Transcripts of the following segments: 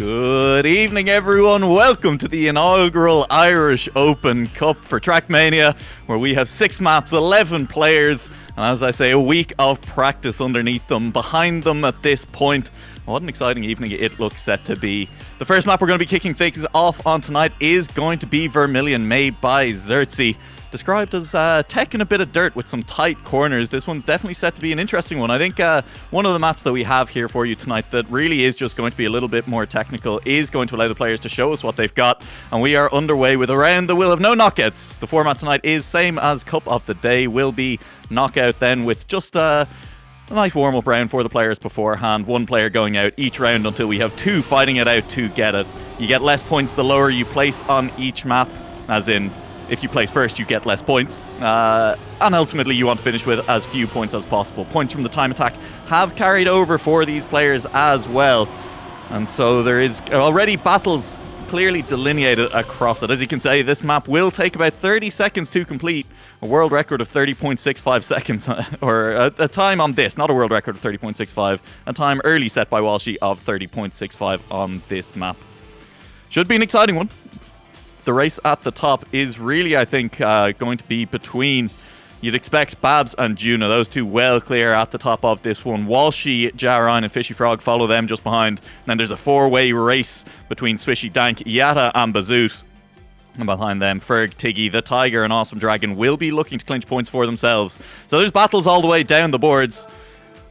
Good evening, everyone. Welcome to the inaugural Irish Open Cup for TrackMania, where we have 6 maps, 11 players, and as I say, a week of practice underneath them. Behind them at this point, what an exciting evening it looks set to be. The first map we're going to be kicking things off on tonight is going to be Vermilion, made by Xerxes. Described as tech in a bit of dirt with some tight corners. This one's definitely set to be an interesting one. I think one of the maps that we have here for you tonight that really is just going to be a little bit more technical is going to allow the players to show us what they've got. And we are underway with a round that will have no knockouts. The format tonight is same as Cup of the Day. Will be knockout then with just a nice warm-up round for the players beforehand. One player going out each round until we have 2 fighting it out to get it. You get less points the lower you place on each map, as in if you place first, you get less points. And ultimately, you want to finish with as few points as possible. Points from the time attack have carried over for these players as well. And so there is already battles clearly delineated across it. As you can see, this map will take about 30 seconds to complete. A world record of 30.65 seconds. Or a time on this, not a world record of 30.65. A time early set by Walshy of 30.65 on this map. Should be an exciting one. The race at the top is really, I think, going to be between, you'd expect, Babs and Juna. Those two well clear at the top of this one. Walshy, Jarine and Fishy Frog follow them just behind. And then there's a 4-way race between Swishy, Dank, Yatta and Bazoot. And behind them, Ferg, Tiggy, the Tiger and Awesome Dragon will be looking to clinch points for themselves. So there's battles all the way down the boards,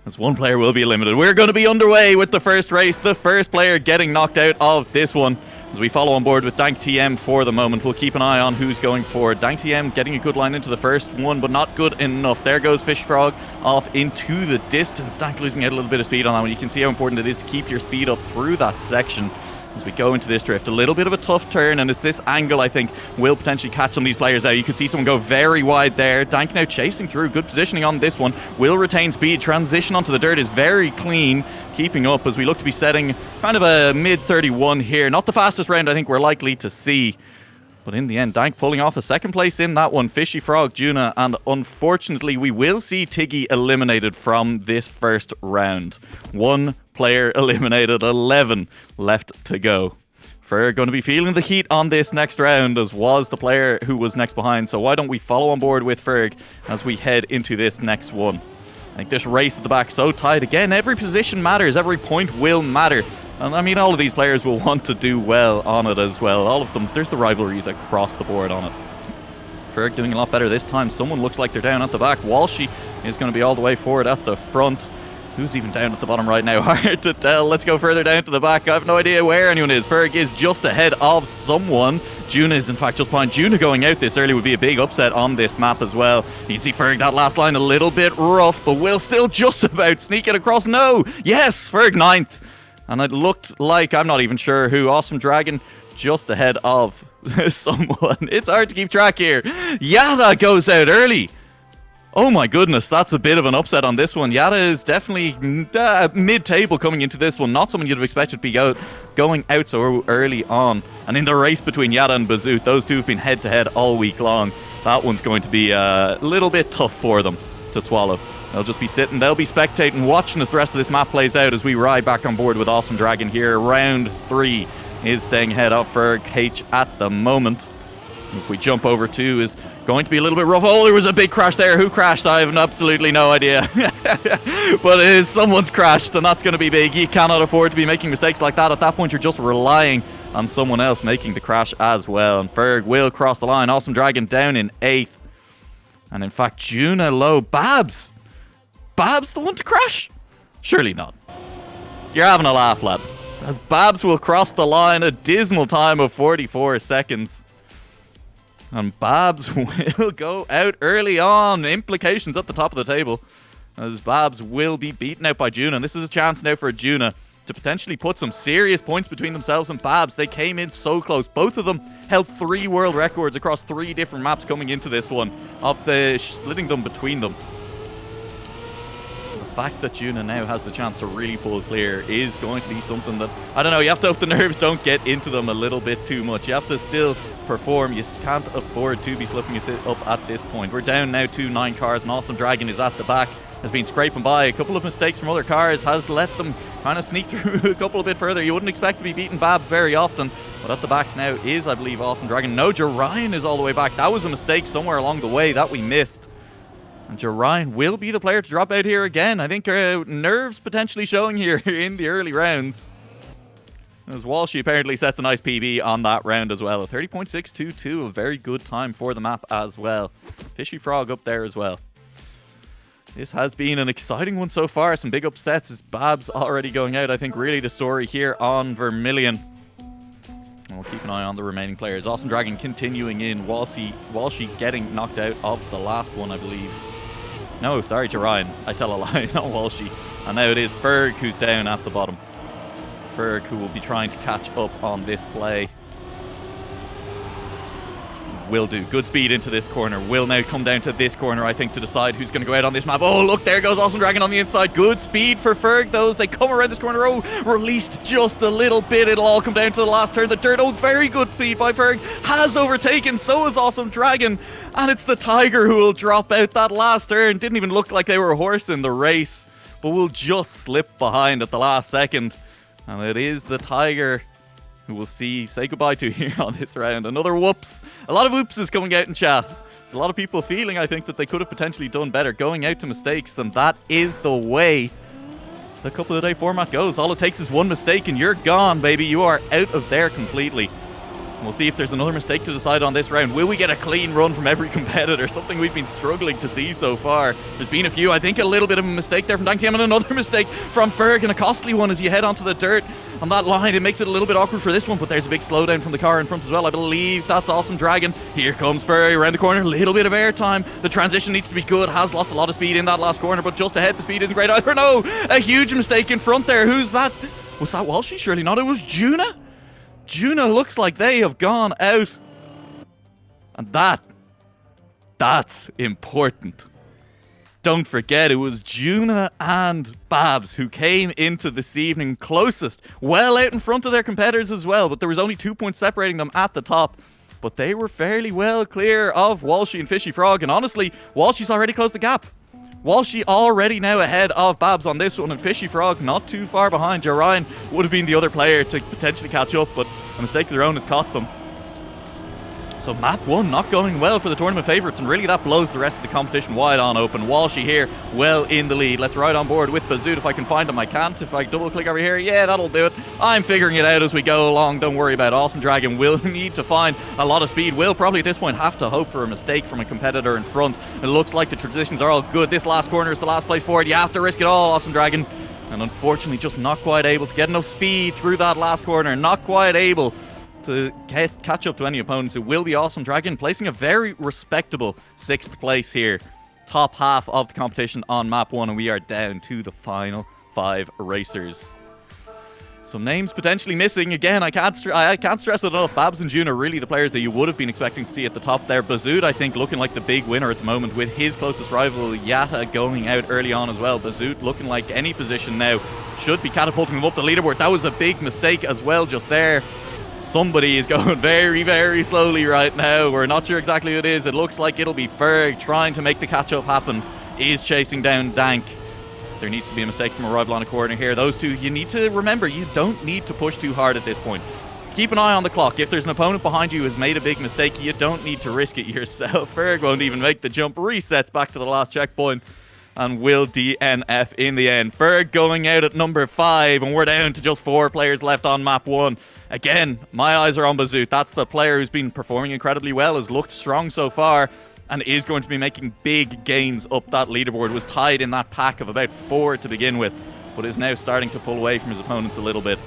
as one player will be eliminated. We're going to be underway with the first race. The first player getting knocked out of this one. As we follow on board with Dank TM for the moment, we'll keep an eye on who's going forward. Dank TM getting a good line into the first one, but not good enough. There goes Fish Frog off into the distance. Dank losing out a little bit of speed on that one. You can see how important it is to keep your speed up through that section. As we go into this drift, a little bit of a tough turn, and it's this angle I think will potentially catch some of these players out. You could see someone go very wide there. Dank now chasing through, good positioning on this one, will retain speed. Transition onto the dirt is very clean, keeping up as we look to be setting kind of a mid-31 here. Not the fastest round I think we're likely to see, but in the end, Dank pulling off a second place in that one. Fishy Frog, Juna, and unfortunately we will see Tiggy eliminated from this first round. 1 player eliminated, 11 left to go. Ferg going to be feeling the heat on this next round, as was the player who was next behind. So why don't we follow on board with Ferg as we head into this next one. I think this race at the back so tight. Again, every position matters, every point will matter. And I mean, all of these players will want to do well on it as well. All of them, there's the rivalries across the board on it. Ferg doing a lot better this time. Someone looks like they're down at the back. Walshy is going to be all the way forward at the front. Who's even down at the bottom right now? Hard to tell. Let's go further down to the back. I have no idea where anyone is. Ferg is just ahead of someone. Juna is in fact just behind. Juna going out this early would be a big upset on this map as well. You can see Ferg, that last line a little bit rough, but will still just about sneak it across. No! Yes! Ferg 9th. And it looked like, I'm not even sure who, Awesome Dragon just ahead of someone. It's hard to keep track here. Yatta goes out early. Oh my goodness, that's a bit of an upset on this one. Yatta is definitely mid-table coming into this one. Not someone you'd have expected to be going out so early on. And in the race between Yatta and Bazoot, those two have been head-to-head all week long. That one's going to be a little bit tough for them to swallow. They'll just be sitting, they'll be spectating, watching as the rest of this map plays out as we ride back on board with Awesome Dragon here. Round 3 is staying ahead of Ferg H at the moment. If we jump over to is going to be a little bit rough. Oh, there was a big crash there. Who crashed? I have absolutely no idea. But it is someone's crashed, and that's going to be big. You cannot afford to be making mistakes like that. At that point, you're just relying on someone else making the crash as well. And Ferg will cross the line. Awesome Dragon down in 8th. And in fact, Juna low. Babs the one to crash? Surely not. You're having a laugh, lad. As Babs will cross the line, a dismal time of 44 seconds. And Babs will go out early on. Implications at the top of the table, as Babs will be beaten out by Juna. And this is a chance now for Juna to potentially put some serious points between themselves and Babs. They came in so close. Both of them held 3 world records across 3 different maps coming into this one, of the splitting them between them. The fact that Juna now has the chance to really pull clear is going to be something that, I don't know, you have to hope the nerves don't get into them a little bit too much. You have to still perform. You can't afford to be slipping it up at this point. We're down now to 9 cars, and Awesome Dragon is at the back. has been scraping by. A couple of mistakes from other cars has let them kind of sneak through a couple a bit further. You wouldn't expect to be beating Babs very often, but at the back now is, I believe, Awesome Dragon. No, Jerian is all the way back. That was a mistake somewhere along the way that we missed. And Jerian will be the player to drop out here again. I think nerves potentially showing here in the early rounds, as Walshy apparently sets a nice PB on that round as well. A 30.622, a very good time for the map as well. Fishy Frog up there as well. This has been an exciting one so far. Some big upsets as Babs already going out. I think really the story here on Vermilion. And we'll keep an eye on the remaining players. Awesome Dragon continuing in. Walshy getting knocked out of the last one, I believe. No, sorry, Jerian. I tell a lie, not Walshy. And now it is Ferg who's down at the bottom. Ferg who will be trying to catch up on this play. Will do. Good speed into this corner. Will now come down to this corner, I think, to decide who's going to go out on this map. Oh, look, there goes Awesome Dragon on the inside. Good speed for Ferg, though, as they come around this corner. Oh, released just a little bit. It'll all come down to the last turn. The dirt. Oh, very good speed by Ferg. Has overtaken. So is Awesome Dragon. And it's the Tiger who will drop out that last turn. Didn't even look like they were a horse in the race, but will just slip behind at the last second. And it is the Tiger who we'll say goodbye to here on this round. Another whoops. A lot of whoops is coming out in chat. There's a lot of people feeling, I think, that they could have potentially done better, going out to mistakes, and that is the way the couple of the day format goes. All it takes is one mistake and you're gone, baby. You are out of there completely. We'll see if there's another mistake to decide on this round. Will we get a clean run from every competitor? Something we've been struggling to see so far. There's been a few. I think a little bit of a mistake there from DankTM and another mistake from Ferg, and a costly one as you head onto the dirt on that line. It makes it a little bit awkward for this one, but there's a big slowdown from the car in front as well. I believe that's Awesome Dragon. Here comes Ferg around the corner. A little bit of air time. The transition needs to be good. Has lost a lot of speed in that last corner, but just ahead the speed isn't great either. No, a huge mistake in front there. Who's that? Was that Walshy? Surely not. It was Juna. Juna looks like they have gone out. And that's important. Don't forget, it was Juna and Babs who came into this evening closest, well out in front of their competitors as well, but there was only 2 points separating them at the top. But they were fairly well clear of Walshy and Fishy Frog, and honestly, Walshy's already closed the gap. Walshy already now ahead of Babs on this one, and Fishy Frog not too far behind. Jerian would have been the other player to potentially catch up, but a mistake of their own has cost them. So map 1 not going well for the tournament favourites, and really that blows the rest of the competition wide on open. Walshy here, well in the lead. Let's ride on board with Bazoot. If I can find him, I can't. If I double click over here, yeah, that'll do it. I'm figuring it out as we go along. Don't worry about it. Awesome Dragon will need to find a lot of speed. Will probably at this point have to hope for a mistake from a competitor in front. It looks like the transitions are all good. This last corner is the last place forward. You have to risk it all, Awesome Dragon. And unfortunately just not quite able to get enough speed through that last corner. Not quite able to catch up to any opponents. It will be Awesome Dragon placing a very respectable 6th place here. Top half of the competition on map 1, and we are down to the final 5 racers. Some names potentially missing. Again, I can't stress it enough. Babs and June are really the players that you would have been expecting to see at the top there. Bazoot, I think, looking like the big winner at the moment, with his closest rival, Yatta, going out early on as well. Bazoot looking like any position now should be catapulting him up the leaderboard. That was a big mistake as well just there. Somebody is going very, very slowly right now. We're not sure exactly who it is. It looks like it'll be Ferg trying to make the catch-up happen. Is chasing down Dank. There needs to be a mistake from a rival on a corner here. Those two, you need to remember, you don't need to push too hard at this point. Keep an eye on the clock. If there's an opponent behind you who has made a big mistake, you don't need to risk it yourself. Ferg won't even make the jump. Resets back to the last checkpoint and will DNF in the end. Ferg going out at number 5, and we're down to just 4 players left on map 1. Again, my eyes are on Bazoot. That's the player who's been performing incredibly well, has looked strong so far, and is going to be making big gains up that leaderboard. Was tied in that pack of about 4 to begin with, but is now starting to pull away from his opponents a little bit.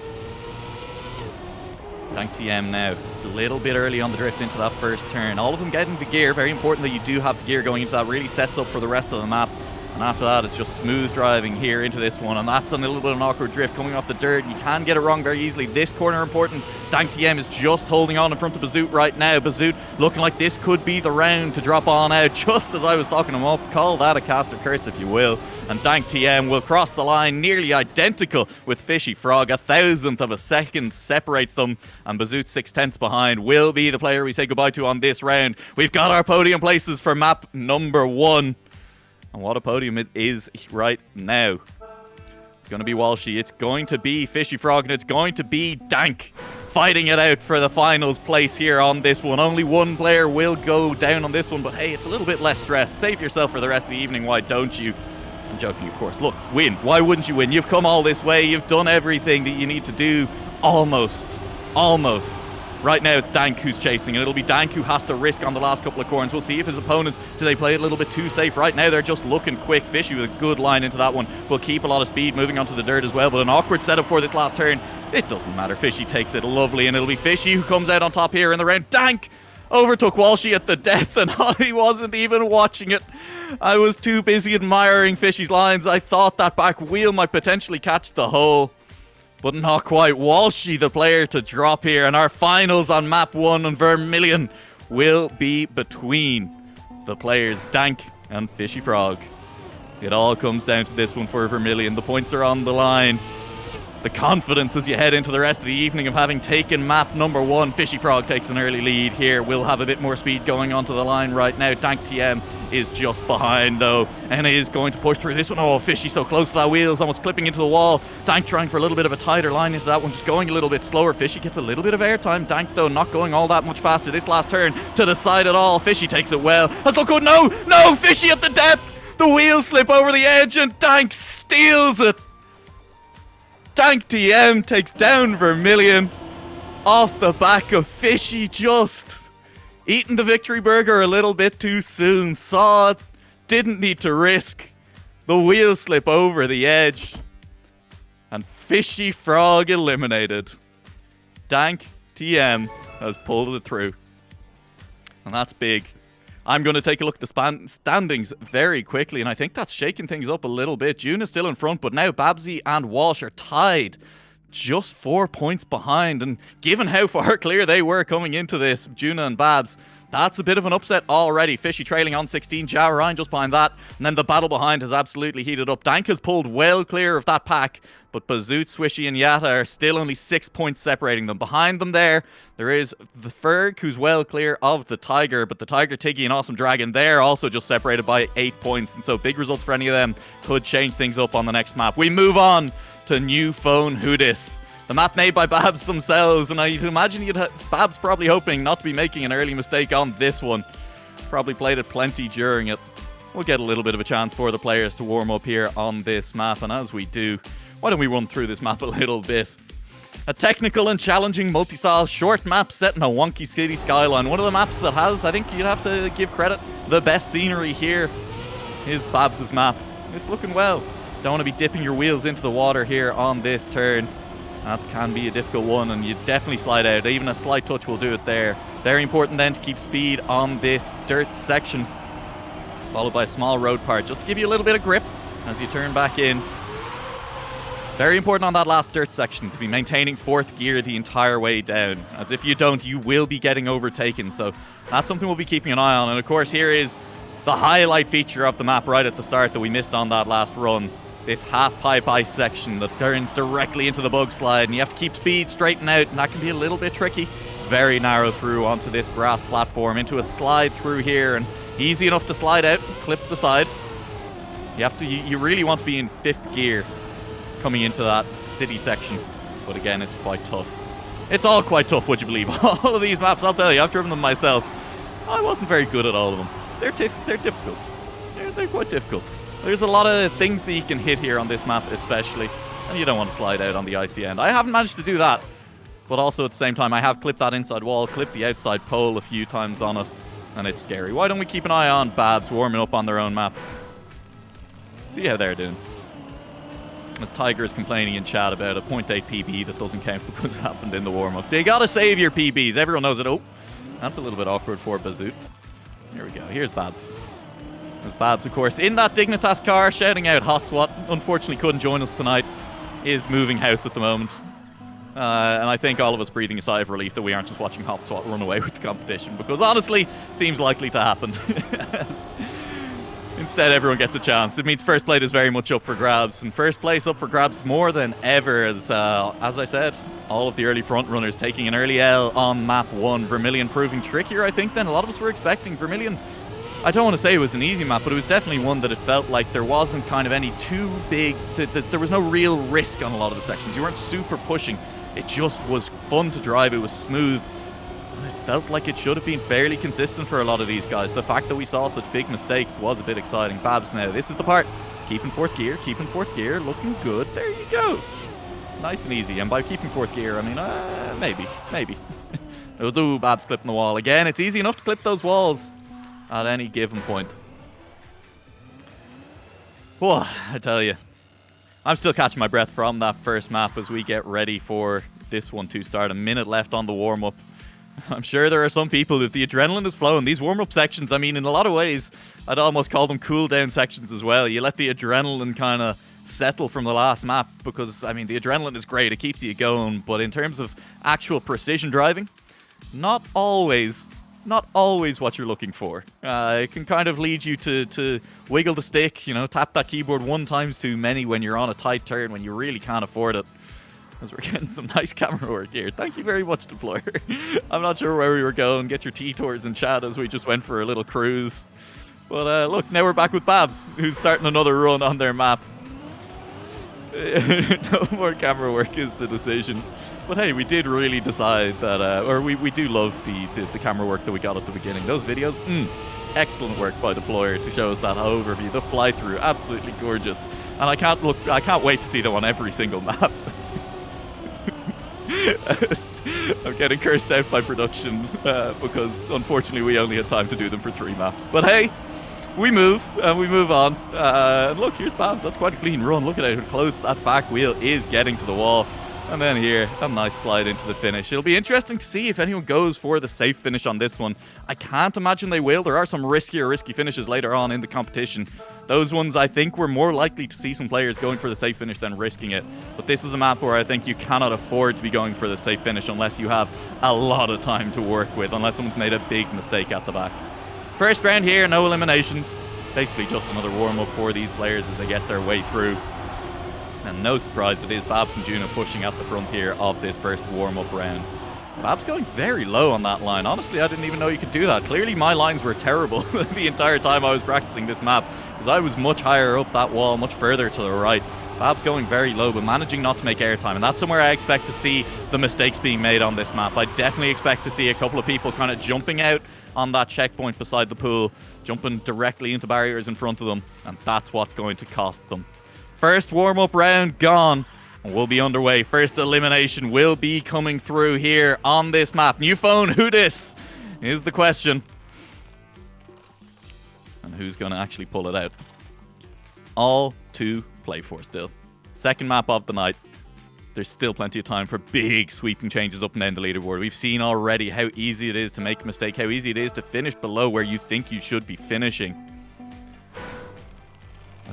DankTM now, a little bit early on the drift into that first turn. All of them getting the gear. Very important that you do have the gear going into that. Really sets up for the rest of the map. And after that, it's just smooth driving here into this one. And that's a little bit of an awkward drift coming off the dirt. You can get it wrong very easily. This corner important. DankTM is just holding on in front of Bazoot right now. Bazoot looking like this could be the round to drop on out just as I was talking him up. Call that a caster curse if you will. And DankTM will cross the line nearly identical with Fishy Frog. 1,000th of a second separates them. And Bazoot 6/10 behind will be the player we say goodbye to on this round. We've got our podium places for map number 1. And what a podium it is right now. It's going to be Walshy, it's going to be Fishy Frog, and it's going to be Dank fighting it out for the finals place here on this one. Only one player will go down on this one, but hey, it's a little bit less stress. Save yourself for the rest of the evening, why don't you? I'm joking, of course. Look, win. Why wouldn't you win? You've come all this way. You've done everything that you need to do. Almost. Right now it's Dank who's chasing, and it'll be Dank who has to risk on the last couple of corners. We'll see if his opponents, do they play it a little bit too safe? Right now they're just looking quick. Fishy with a good line into that one. Will keep a lot of speed moving onto the dirt as well, but an awkward setup for this last turn. It doesn't matter. Fishy takes it lovely, and it'll be Fishy who comes out on top here in the round. Dank overtook Walshy at the death, and I wasn't even watching it. I was too busy admiring Fishy's lines. I thought that back wheel might potentially catch the hole, but not quite. Walshy the player to drop here, and our finals on map 1 on Vermilion will be between the players Dank and Fishy Frog. It all comes down to this one for Vermilion. The points are on the line. The confidence as you head into the rest of the evening of having taken map number 1. Fishy Frog takes an early lead here. Will have a bit more speed going onto the line right now. Dank TM is just behind though, and is going to push through this one. Oh, Fishy so close to that wheel, is almost clipping into the wall. Dank trying for a little bit of a tighter line into that one, just going a little bit slower. Fishy gets a little bit of airtime. Dank though not going all that much faster this last turn to the side at all. Fishy takes it well. That's not good. No, Fishy at the death. The wheels slip over the edge and Dank steals it. Dank TM takes down Vermilion off the back of Fishy just eating the victory burger a little bit too soon. Saw it, didn't need to risk. The wheel slip over the edge. And Fishy Frog eliminated. Dank TM has pulled it through. And that's big. I'm going to take a look at the standings very quickly, and I think that's shaking things up a little bit. June is still in front, but now Babsy and Walsh are tied, just 4 points behind. And given how far clear they were coming into this, Juna and Babs, that's a bit of an upset already. Fishy trailing on 16, Ja Ryan just behind that, and then the battle behind has absolutely heated up. Dank has pulled well clear of that pack, but Bazoot, Swishy and Yatta are still only 6 points separating them. Behind them there is the Ferg, who's well clear of the Tiger, but the Tiger, Tiggy and Awesome Dragon, they're also just separated by 8 points, and so big results for any of them could change things up on the next map. We move on to New Phone Hoodis. The map made by Babs themselves, and I imagine Babs probably hoping not to be making an early mistake on this one. Probably played it plenty during it. We'll get a little bit of a chance for the players to warm up here on this map, and as we do, why don't we run through this map a little bit. A technical and challenging multi-style short map set in a wonky city skyline. One of the maps that has, I think you'd have to give credit, the best scenery here is Babs' map. It's looking well. Don't want to be dipping your wheels into the water here on this turn. That can be a difficult one, and you definitely slide out. Even a slight touch will do it there. Very important then to keep speed on this dirt section, followed by a small road part, just to give you a little bit of grip as you turn back in. Very important on that last dirt section to be maintaining 4th gear the entire way down, as if you don't, you will be getting overtaken. So that's something we'll be keeping an eye on. And of course, here is the highlight feature of the map right at the start that we missed on that last run. This half-pipe ice section that turns directly into the bug slide, and you have to keep speed, straighten out, and that can be a little bit tricky. It's very narrow through onto this grass platform, into a slide through here, and easy enough to slide out, clip the side. You really want to be in 5th gear coming into that city section, but again, it's quite tough. It's all quite tough, would you believe? All of these maps, I'll tell you, I've driven them myself. I wasn't very good at all of them. They're difficult. They're quite difficult. There's a lot of things that you can hit here on this map especially, and you don't want to slide out on the icy end. I haven't managed to do that, but also at the same time I have clipped that inside wall, clipped the outside pole a few times on it, and it's scary. Why don't we keep an eye on Babs warming up on their own map? See how they're doing. As Tiger is complaining in chat about a 0.8 PB that doesn't count because it happened in the warm-up. You gotta save your PBs, everyone knows it. Oh, that's a little bit awkward for Bazoot. Here we go, here's Babs. There's Babs, of course, in that Dignitas car, shouting out Hotspot. Unfortunately couldn't join us tonight. Is moving house at the moment. And I think all of us breathing a sigh of relief that we aren't just watching Hotspot run away with the competition, because honestly, seems likely to happen. Instead, everyone gets a chance. It means first place is very much up for grabs, and first place up for grabs more than ever, as I said, all of the early front runners taking an early L on map 1. Vermilion proving trickier, I think, than a lot of us were expecting. Vermilion, I don't want to say it was an easy map, but it was definitely one that it felt like there wasn't kind of any too big, there was no real risk on a lot of the sections. You weren't super pushing. It just was fun to drive. It was smooth. And it felt like it should have been fairly consistent for a lot of these guys. The fact that we saw such big mistakes was a bit exciting. Babs now, this is the part. Keeping fourth gear, looking good. There you go. Nice and easy. And by keeping fourth gear, I mean, maybe. Ooh, Babs clipping the wall. Again, it's easy enough to clip those walls at any given point. Whoa, I tell you. I'm still catching my breath from that first map as we get ready for this one to start. A minute left on the warm-up. I'm sure there are some people, if the adrenaline is flowing, these warm-up sections, I mean, in a lot of ways, I'd almost call them cool-down sections as well. You let the adrenaline kind of settle from the last map because, I mean, the adrenaline is great. It keeps you going. But in terms of actual precision driving, not always what you're looking for. It can kind of lead you to wiggle the stick, you know, tap that keyboard 1 time too many when you're on a tight turn, when you really can't afford it. As we're getting some nice camera work here. Thank you very much, Deployer. I'm not sure where we were going. Get your T-tours in chat as we just went for a little cruise. But look, now we're back with Babs, who's starting another run on their map. No more camera work is the decision. But hey, we did really decide that, or we do love the camera work that we got at the beginning. Those videos, excellent work by Deployer to show us that overview. The fly-through, absolutely gorgeous. And I can't wait to see them on every single map. I'm getting cursed out by production because unfortunately we only had time to do them for 3 maps. But hey, we move and we move on. And look, here's Babs. That's quite a clean run. Look at how close that back wheel is getting to the wall. And then here, a nice slide into the finish. It'll be interesting to see if anyone goes for the safe finish on this one. I can't imagine they will. There are some risky finishes later on in the competition. Those ones, I think, we're more likely to see some players going for the safe finish than risking it. But this is a map where I think you cannot afford to be going for the safe finish unless you have a lot of time to work with, unless someone's made a big mistake at the back. First round here, no eliminations. Basically just another warm-up for these players as they get their way through. And no surprise, it is Babs and Juno pushing at the front here of this first warm-up round. Babs going very low on that line. Honestly, I didn't even know you could do that. Clearly my lines were terrible the entire time I was practicing this map, because I was much higher up that wall, much further to the right. Babs going very low, but managing not to make airtime. And that's somewhere I expect to see the mistakes being made on this map. I definitely expect to see a couple of people kind of jumping out on that checkpoint beside the pool, jumping directly into barriers in front of them, and that's what's going to cost them. First warm-up round gone. We'll be underway. First elimination will be coming through here on this map. New phone, who dis? Is the question. And who's going to actually pull it out? All to play for still. Second map of the night. There's still plenty of time for big sweeping changes up and down the leaderboard. We've seen already how easy it is to make a mistake, how easy it is to finish below where you think you should be finishing.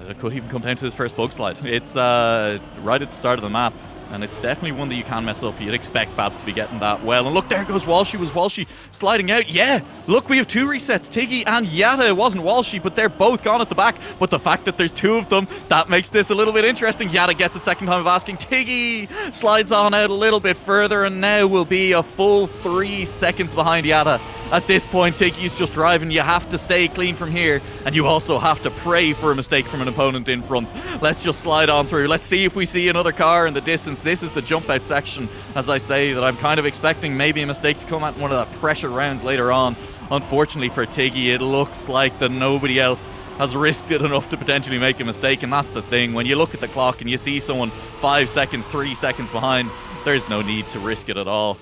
It could even come down to this first bug slide. It's right at the start of the map, and it's definitely one that you can mess up. You'd expect Babs to be getting that well. And look, there goes Walshy. Was Walshy sliding out? Yeah! Look, we have 2 resets. Tiggy and Yatta. It wasn't Walshy, but they're both gone at the back. But the fact that there's 2 of them, that makes this a little bit interesting. Yatta gets it second time of asking. Tiggy slides on out a little bit further, and now will be a full 3 seconds behind Yatta. At this point, Tiggy's just driving. You have to stay clean from here, and you also have to pray for a mistake from an opponent in front. Let's just slide on through. Let's see if we see another car in the distance. This is the jump out section, as I say, that I'm kind of expecting maybe a mistake to come at one of the pressure rounds later on. Unfortunately for Tiggy, it looks like that nobody else has risked it enough to potentially make a mistake, and that's the thing. When you look at the clock and you see someone 5 seconds, 3 seconds behind, there's no need to risk it at all.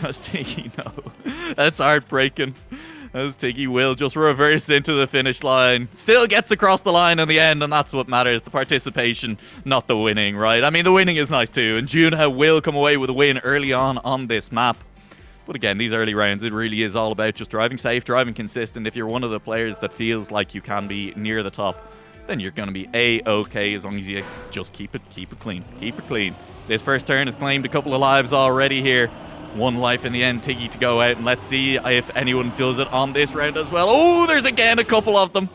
As Tiggy, no. That's heartbreaking. As Tiggy will just reverse into the finish line. Still gets across the line in the end, and that's what matters. The participation, not the winning, right? I mean, the winning is nice too, and Juno will come away with a win early on this map. But again, these early rounds, it really is all about just driving safe, driving consistent. If you're one of the players that feels like you can be near the top, then you're going to be A-okay as long as you just keep it clean. Keep it clean. This first turn has claimed a couple of lives already here. 1 life in the end, Tiggy to go out, and let's see if anyone does it on this round as well. Oh, there's again a couple of them.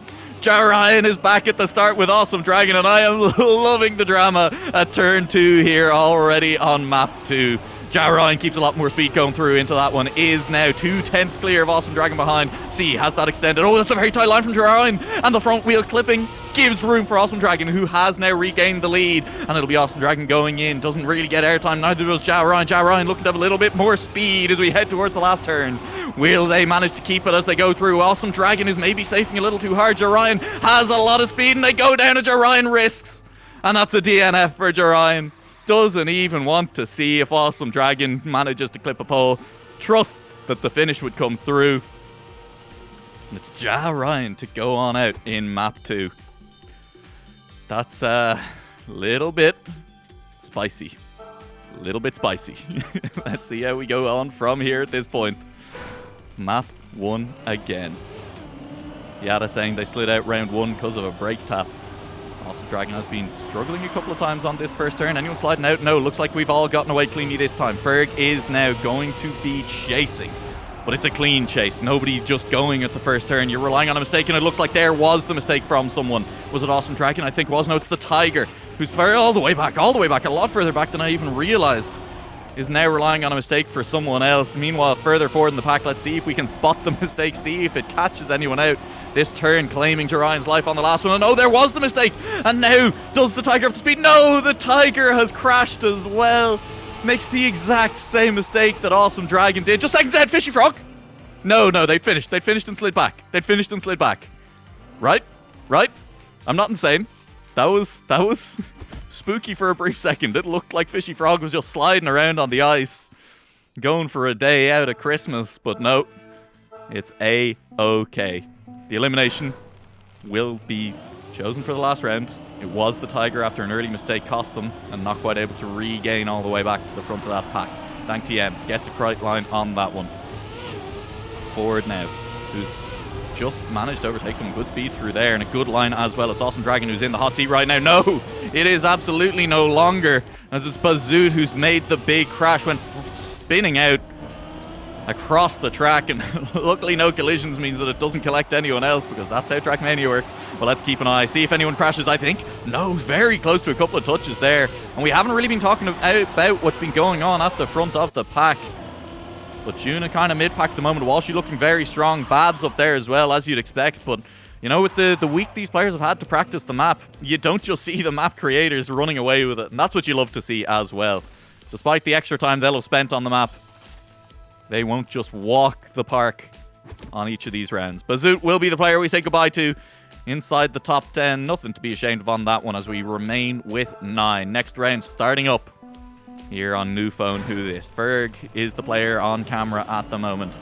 Ryan is back at the start with Awesome Dragon, and I am loving the drama at turn 2 here already on map 2. Ryan keeps a lot more speed going through into that one. Is now 2/10 clear of Awesome Dragon behind. C has that extended. Oh, that's a very tight line from Ryan. And the front wheel clipping gives room for Awesome Dragon, who has now regained the lead. And it'll be Awesome Dragon going in. Doesn't really get airtime. Neither does Ryan. Ryan looking to have a little bit more speed as we head towards the last turn. Will they manage to keep it as they go through? Awesome Dragon is maybe safing a little too hard. Ryan has a lot of speed and they go down and Ryan risks. And that's a DNF for Ryan. Doesn't even want to see if Awesome Dragon manages to clip a pole. Trusts that the finish would come through. And it's Ryan to go on out in map 2. That's a little bit spicy. A little bit spicy. Let's see how we go on from here at this point. Map 1 again. Yada saying they slid out round 1 because of a brake tap. Awesome Dragon has been struggling a couple of times on this first turn. Anyone sliding out? No, looks like we've all gotten away cleanly this time. Ferg is now going to be chasing. But it's a clean chase. Nobody just going at the first turn. You're relying on a mistake, and it looks like there was the mistake from someone. Was it Awesome Dragon? I think it was. No, it's the Tiger, who's all the way back, a lot further back than I even realized. Is now relying on a mistake for someone else. Meanwhile, further forward in the pack, let's see if we can spot the mistake, see if it catches anyone out. This turn claiming Ryan's life on the last one. And oh, there was the mistake. And now, does the Tiger have the speed? No, the Tiger has crashed as well. Makes the exact same mistake that Awesome Dragon did. Just seconds ahead, Fishy Frog. No, they'd finished. They'd finished and slid back. Right? I'm not insane. That was spooky for a brief second. It looked like Fishy Frog was just sliding around on the ice, going for a day out of Christmas, but no, it's A-OK. The elimination will be chosen for the last round. It was the Tiger after an early mistake cost them and not quite able to regain all the way back to the front of that pack. Thank TM. Gets a right line on that one. Forward now, who's just managed to overtake some good speed through there and a good line as well. It's Awesome Dragon who's in the hot seat right now. No, it is absolutely no longer, as it's Bazoot who's made the big crash, went spinning out across the track, and luckily no collisions means that it doesn't collect anyone else, because that's how TrackMania works. But let's keep an eye, see if anyone crashes. I think no, very close to a couple of touches there, and we haven't really been talking about what's been going on at the front of the pack. But Juna kind of mid-pack at the moment. Walshy looking very strong. Babs up there as well, as you'd expect. But, you know, with the week these players have had to practice the map, you don't just see the map creators running away with it. And that's what you love to see as well. Despite the extra time they'll have spent on the map, they won't just walk the park on each of these rounds. Bazoot will be the player we say goodbye to inside the top 10. Nothing to be ashamed of on that one, as we remain with 9. Next round starting up here on New Phone Who This. Ferg is the player on camera at the moment.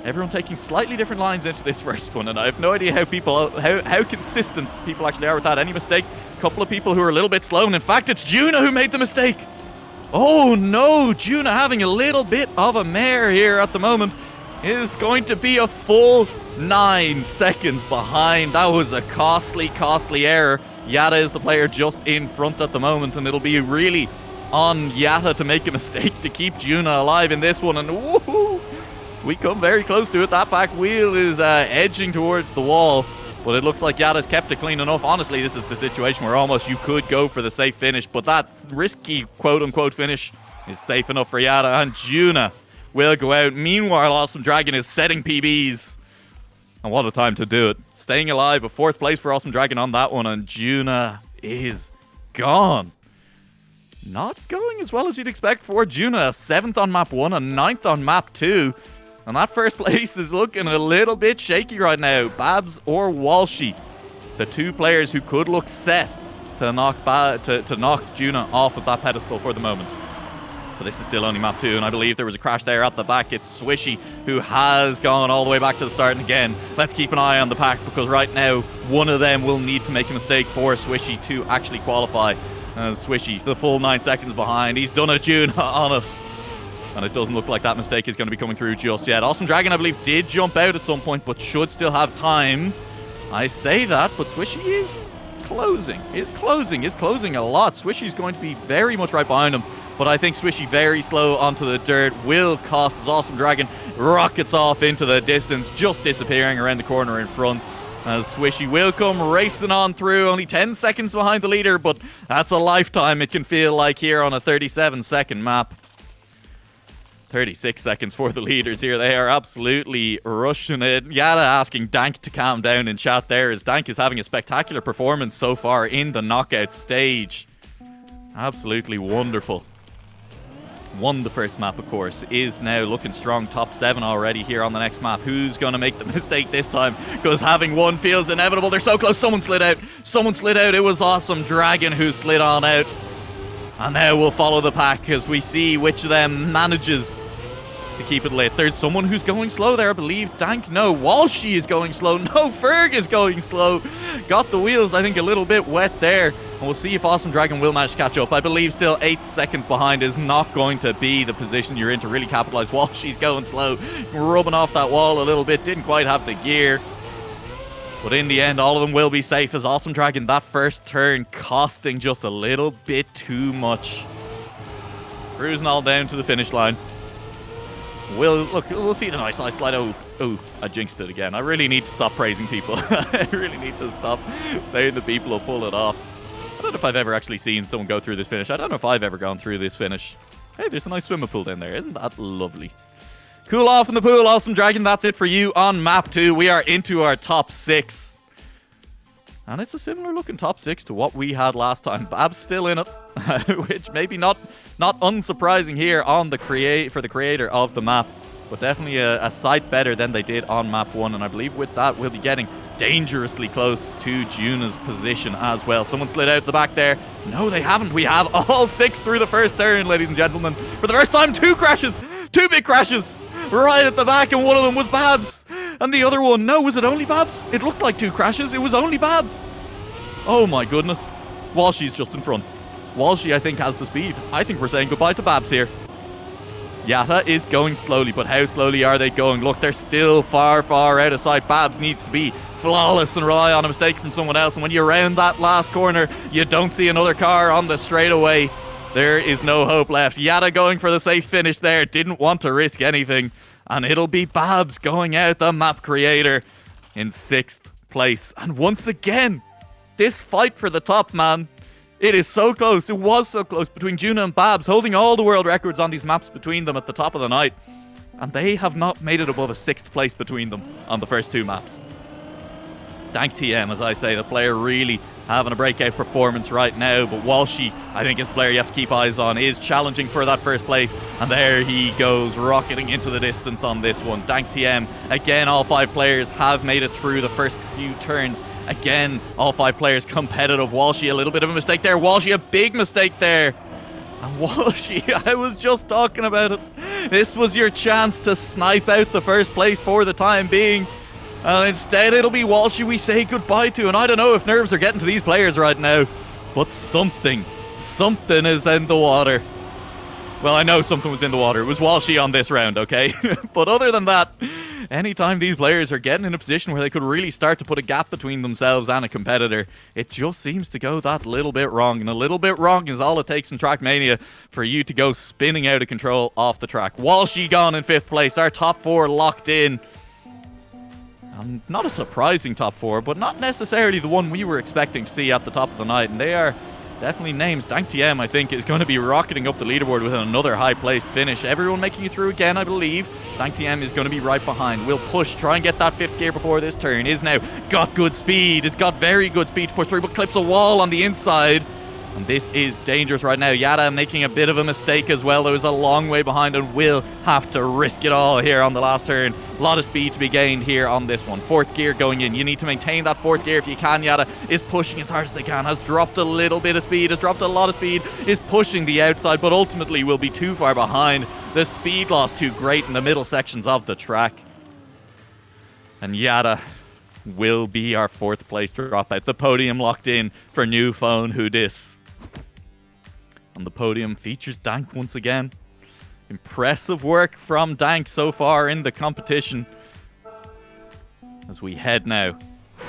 Everyone taking slightly different lines into this first one, and I have no idea how consistent people actually are with that. Any mistakes? A couple of people who are a little bit slow, and in fact it's Juna who made the mistake. Oh no, Juna having a little bit of a mare here at the moment. Is going to be a full 9 seconds behind. That was a costly error. Yada is the player just in front at the moment, and it'll be really on Yata to make a mistake to keep Juna alive in this one. And woohoo, we come very close to it. That back wheel is edging towards the wall, but it looks like Yata's kept it clean enough. Honestly, this is the situation where almost you could go for the safe finish, but that risky quote-unquote finish is safe enough for Yata, and Juna will go out. Meanwhile, Awesome Dragon is setting PBs, and what a time to do it. Staying alive, a 4th place for Awesome Dragon on that one, and Juna is gone. Not going as well as you'd expect for Juna. 7th on map 1 and 9th on map 2. And that first place is looking a little bit shaky right now. Babs or Walshy, the 2 players who could look set to knock Juna off of that pedestal for the moment. But this is still only map 2, and I believe there was a crash there at the back. It's Swishy who has gone all the way back to the start. And again, let's keep an eye on the pack, because right now one of them will need to make a mistake for Swishy to actually qualify. Swishy, the full 9 seconds behind. He's done a Juna on it. And it doesn't look like that mistake is going to be coming through just yet. Awesome Dragon, I believe, did jump out at some point, but should still have time. I say that, but Swishy is closing a lot. Swishy's going to be very much right behind him, but I think Swishy very slow onto the dirt will cost as Awesome Dragon rockets off into the distance, just disappearing around the corner in front. As Swishy will come racing on through, only 10 seconds behind the leader, but that's a lifetime it can feel like here on a 37-second map. 36 seconds for the leaders here. They are absolutely rushing it. Yada asking Dank to calm down in chat there, as Dank is having a spectacular performance so far in the knockout stage. Absolutely wonderful. Won the first map, of course. Is now looking strong. Top 7 already here on the next map. Who's going to make the mistake this time? Because having won feels inevitable. They're so close. Someone slid out. Someone slid out. It was Awesome Dragon who slid on out. And now we'll follow the pack as we see which of them manages to keep it lit. There's someone who's going slow there, I believe. Dank, no. Walshy is going slow. No, Ferg is going slow. Got the wheels, I think, a little bit wet there. And we'll see if Awesome Dragon will manage to catch up. I believe still 8 seconds behind is not going to be the position you're in to really capitalize. Walshy's going slow, rubbing off that wall a little bit. Didn't quite have the gear. But in the end, all of them will be safe, as Awesome Dragon, that first turn costing just a little bit too much. Cruising all down to the finish line. We'll see the nice slide. Oh, I jinxed it again. I really need to stop praising people. I really need to stop saying that people will pull it off. I don't know if I've ever actually seen someone go through this finish. I don't know if I've ever gone through this finish. Hey, there's a nice swimming pool down there. Isn't that lovely? Cool off in the pool, Awesome Dragon. That's it for you on map 2. We are into our top 6. And it's a similar looking top 6 to what we had last time. Bab's still in it, which maybe not unsurprising here on the for the creator of the map. But definitely a sight better than they did on map 1. And I believe with that, we'll be getting dangerously close to Juna's position as well. Someone slid out the back there. No, they haven't. We have all 6 through the first turn, ladies and gentlemen. For the first time, 2 crashes. 2 big crashes. Right at the back, and one of them was Babs. And the other one, no, was it only Babs? It looked like 2 crashes. It was only Babs. Oh my goodness. Walshy's just in front. Walshy, I think, has the speed. I think we're saying goodbye to Babs here. Yatta is going slowly, but how slowly are they going? Look, they're still far, far out of sight. Babs needs to be flawless and rely on a mistake from someone else. And when you round that last corner, you don't see another car on the straightaway. There is no hope left. Yatta going for the safe finish there. Didn't want to risk anything. And it'll be Babs going out, the map creator, in 6th place. And once again, this fight for the top, man. It is so close. It was so close between Juna and Babs, holding all the world records on these maps between them at the top of the night. And they have not made it above a 6th place between them on the first 2 maps. Dank TM, as I say, the player really having a breakout performance right now. But Walshy, I think, is the player you have to keep eyes on, is challenging for that first place. And there he goes, rocketing into the distance on this one. Dank TM, again, all 5 players have made it through the first few turns. Again, all 5 players competitive. Walshy, a little bit of a mistake there. Walshy, a big mistake there. And Walshy, I was just talking about it. This was your chance to snipe out the first place for the time being. And instead, it'll be Walshy we say goodbye to. And I don't know if nerves are getting to these players right now. But something is in the water. Well, I know something was in the water. It was Walshy on this round, okay? But other than that, anytime these players are getting in a position where they could really start to put a gap between themselves and a competitor, it just seems to go that little bit wrong. And a little bit wrong is all it takes in TrackMania for you to go spinning out of control off the track. Walshy gone in 5th place. Our top 4 locked in. Not a surprising top 4, but not necessarily the one we were expecting to see at the top of the night. And they are definitely names. Dank TM, I think, is going to be rocketing up the leaderboard with another high-placed finish. Everyone making it through again, I believe. Dank TM is going to be right behind. Will push, try and get that 5th gear before this turn. Is now got good speed. It's got very good speed to push through, but clips a wall on the inside. And this is dangerous right now. Yatta making a bit of a mistake as well. There was a long way behind and will have to risk it all here on the last turn. A lot of speed to be gained here on this one. 4th gear going in. You need to maintain that 4th gear if you can. Yatta is pushing as hard as they can. Has dropped a little bit of speed. Has dropped a lot of speed. Is pushing the outside, but ultimately will be too far behind. The speed loss too great in the middle sections of the track. And Yatta will be our 4th place dropout. The podium locked in for new phone who dis. And the podium features Dank once again. Impressive work from Dank so far in the competition. As we head now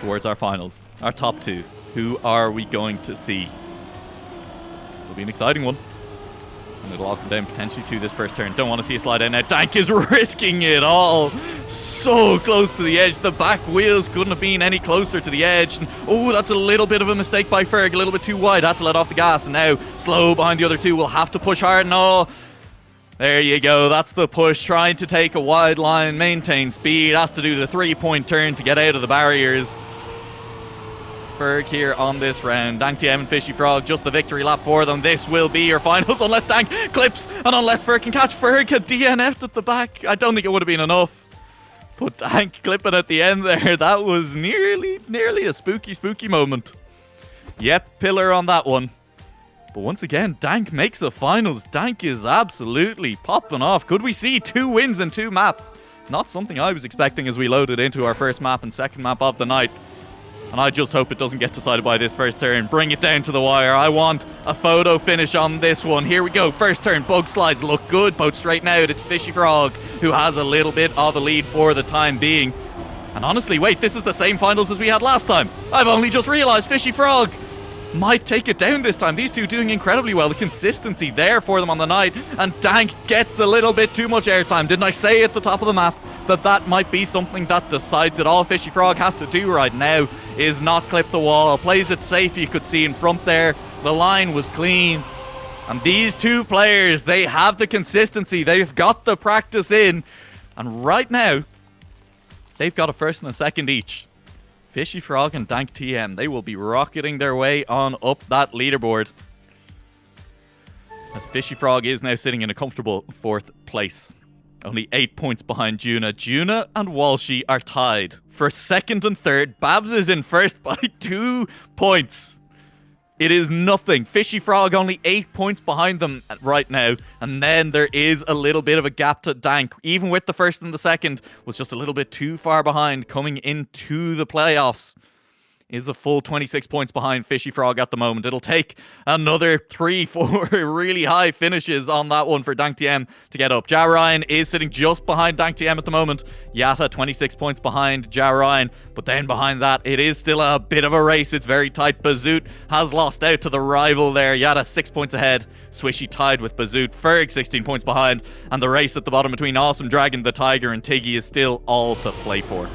towards our finals, our top 2. Who are we going to see? It'll be an exciting one. And it'll all come down potentially to this first turn. Don't want to see a slide down now. Dank is risking it all. So close to the edge. The back wheels couldn't have been any closer to the edge. And, oh, that's a little bit of a mistake by Ferg. A little bit too wide. Had to let off the gas. And now slow behind the other 2. Will have to push hard. No. There you go. That's the push. Trying to take a wide line, maintain speed. Has to do the 3-point turn to get out of the barriers. Ferg here on this round. Dank TM and Fishy Frog, just the victory lap for them. This will be your finals unless Dank clips and unless Ferg can catch. Ferg had DNF'd at the back. I don't think it would have been enough. But Dank clipping at the end there. That was nearly a spooky moment. Yep, pillar on that one. But once again, Dank makes the finals. Dank is absolutely popping off. Could we see 2 wins in 2 maps? Not something I was expecting as we loaded into our first map and second map of the night. And I just hope it doesn't get decided by this first turn. Bring it down to the wire. I want a photo finish on this one. Here we go. First turn. Bug slides look good. Both straighten out. It's Fishy Frog who has a little bit of a lead for the time being. And honestly, wait, this is the same finals as we had last time. I've only just realized Fishy Frog might take it down this time. These two doing incredibly well. The consistency there for them on the night. And Dank gets a little bit too much airtime. Didn't I say at the top of the map that might be something that decides it all? Fishy Frog has to do right now is not clip the wall. Plays it safe, you could see in front there. The line was clean. And these two players, they have the consistency. They've got the practice in. And right now, they've got a first and a second each. Fishy Frog and Dank TM, they will be rocketing their way on up that leaderboard. As Fishy Frog is now sitting in a comfortable 4th place. Only 8 points behind Juna. Juna and Walshy are tied for 2nd and 3rd. Babs is in 1st by 2 points. It is nothing. Fishy Frog only 8 points behind them right now. And then there is a little bit of a gap to Dank. Even with the 1st and the 2nd, was just a little bit too far behind coming into the playoffs. Is a full 26 points behind Fishy Frog at the moment. It'll take another 3-4 really high finishes on that one for Dank TM to get up. Ja Ryan is sitting just behind Dank TM at the moment. Yatta 26 points behind Ja Ryan. But then behind that, it is still a bit of a race. It's very tight. Bazoot has lost out to the rival there. Yatta 6 points ahead. Swishy tied with Bazoot. Ferg 16 points behind. And the race at the bottom between Awesome Dragon, the Tiger, and Tiggy is still all to play for.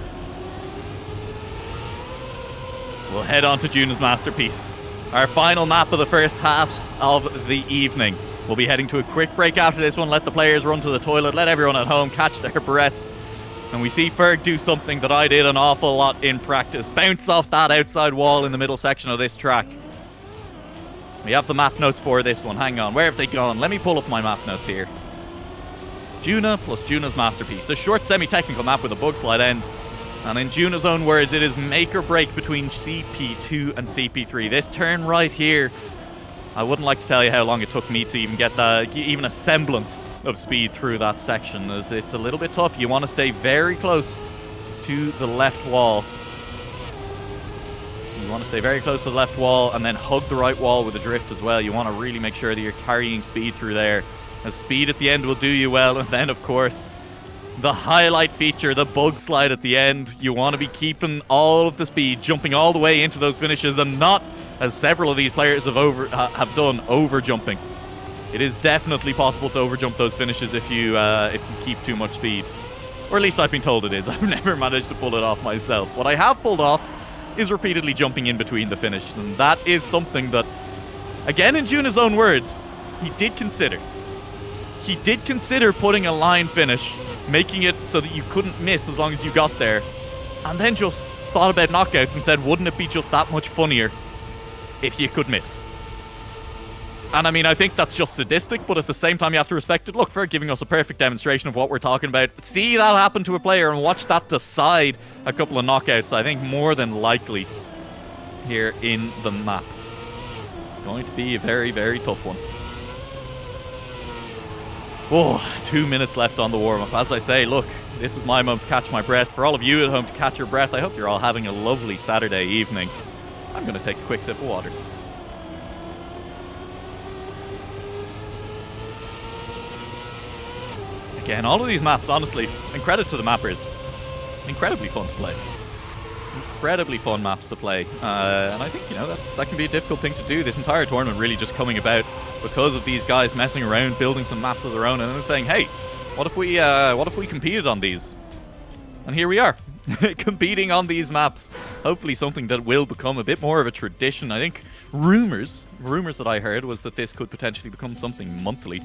We'll head on to Juna's masterpiece. Our final map of the first half of the evening. We'll be heading to a quick break after this one. Let the players run to the toilet. Let everyone at home catch their breaths. And we see Ferg do something that I did an awful lot in practice. Bounce off that outside wall in the middle section of this track. We have the map notes for this one. Hang on. Where have they gone? Let me pull up my map notes here. Juna plus Juna's masterpiece. A short semi-technical map with a bug slide end. And in Juna's own words, it is make or break between CP2 and CP3. This turn right here, I wouldn't like to tell you how long it took me to even get even a semblance of speed through that section, as it's a little bit tough. You want to stay very close to the left wall. You want to stay very close to the left wall and then hug the right wall with a drift as well. You want to really make sure that you're carrying speed through there, as speed at the end will do you well. And then, of course, the highlight feature, the bug slide at the end. You want to be keeping all of the speed, jumping all the way into those finishes, and not, as several of these players have done, over jumping. It is definitely possible to overjump those finishes if you keep too much speed, or at least I've been told it is. I've never managed to pull it off myself. What I have pulled off is repeatedly jumping in between the finish, and that is something that, again, in Juna's own words, he did consider. He did consider putting a line finish, making it so that you couldn't miss as long as you got there, and then just thought about knockouts and said, wouldn't it be just that much funnier if you could miss? And I mean, I think that's just sadistic, but at the same time you have to respect it. Look, for giving us a perfect demonstration of what we're talking about. See that happen to a player and watch that decide a couple of knockouts, I think more than likely here in the map. Going to be a very, very tough one. Oh, 2 minutes left on the warm-up. As I say, look, this is my moment to catch my breath. For all of you at home to catch your breath, I hope you're all having a lovely Saturday evening. I'm going to take a quick sip of water. Again, all of these maps, honestly, and credit to the mappers, incredibly fun to play. Incredibly fun maps to play, and I think, you know, that can be a difficult thing to do. This entire tournament really just coming about because of these guys messing around, building some maps of their own, and then saying, hey, what if we competed on these? And here we are, competing on these maps. Hopefully something that will become a bit more of a tradition. I think rumors that I heard was that this could potentially become something monthly.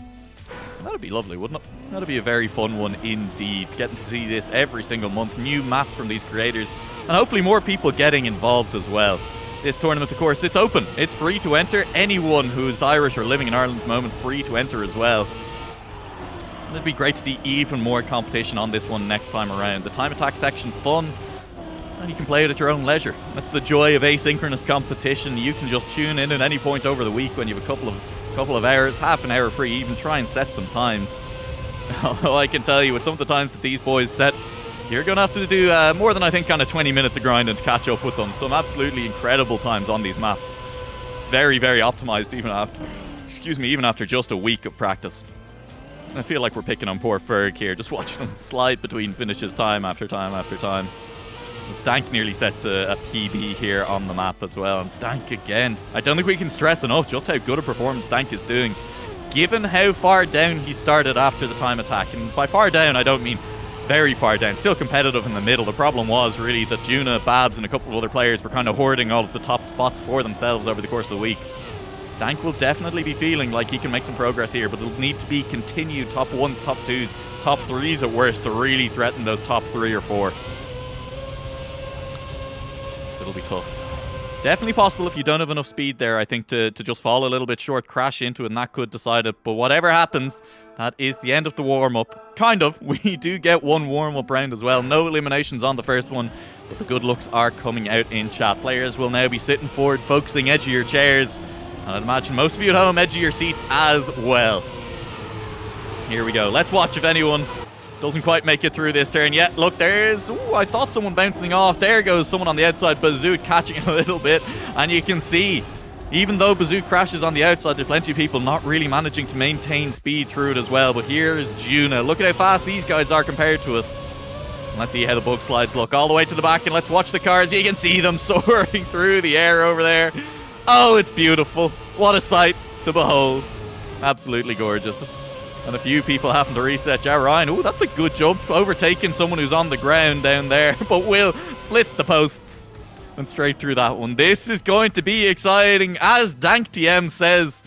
That'd be lovely, wouldn't it? That'd be a very fun one indeed. Getting to see this every single month. New maps from these creators. And hopefully more people getting involved as well. This tournament, of course, it's open. It's free to enter. Anyone who is Irish or living in Ireland at the moment, free to enter as well. And it'd be great to see even more competition on this one next time around. The time attack section, fun. And you can play it at your own leisure. That's the joy of asynchronous competition. You can just tune in at any point over the week when you have a couple of hours, half an hour free, even try and set some times. Although I can tell you, with some of the times that these boys set, you're going to have to do more than I think kind of 20 minutes of grinding to catch up with them. Some absolutely incredible times on these maps. Very, very optimized even after just a week of practice. I feel like we're picking on poor Ferg here, just watching him slide between finishes time after time after time. Dank nearly sets a PB here on the map as well. And Dank again. I don't think we can stress enough just how good a performance Dank is doing, given how far down he started after the time attack. And by far down, I don't mean very far down. Still competitive in the middle. The problem was really that Juna, Babs, and a couple of other players were kind of hoarding all of the top spots for themselves over the course of the week. Dank will definitely be feeling like he can make some progress here, but it'll need to be continued top 1s, top 2s, top 3s at worst to really threaten those top 3 or 4. It'll be tough. Definitely possible if you don't have enough speed there, I think, to just fall a little bit short, crash into it, and that could decide it. But whatever happens, that is the end of the warm-up. Kind of. We do get one warm-up round as well. No eliminations on the first one, but the good looks are coming out in chat. Players will now be sitting forward, focusing edge of your chairs. And I'd imagine most of you at home edge of your seats as well. Here we go. Let's watch if anyone doesn't quite make it through this turn yet. Look, there's... Ooh, I thought someone bouncing off. There goes someone on the outside. Bazoot catching it a little bit. And you can see, even though Bazoot crashes on the outside, there's plenty of people not really managing to maintain speed through it as well. But here's Juna. Look at how fast these guys are compared to it. And let's see how the bug slides look. All the way to the back, and let's watch the cars. You can see them soaring through the air over there. Oh, it's beautiful. What a sight to behold. Absolutely gorgeous. And a few people having to reset. Ja Ryan, oh, that's a good jump. Overtaking someone who's on the ground down there. But will split the posts. And straight through that one. This is going to be exciting. As DankTM says,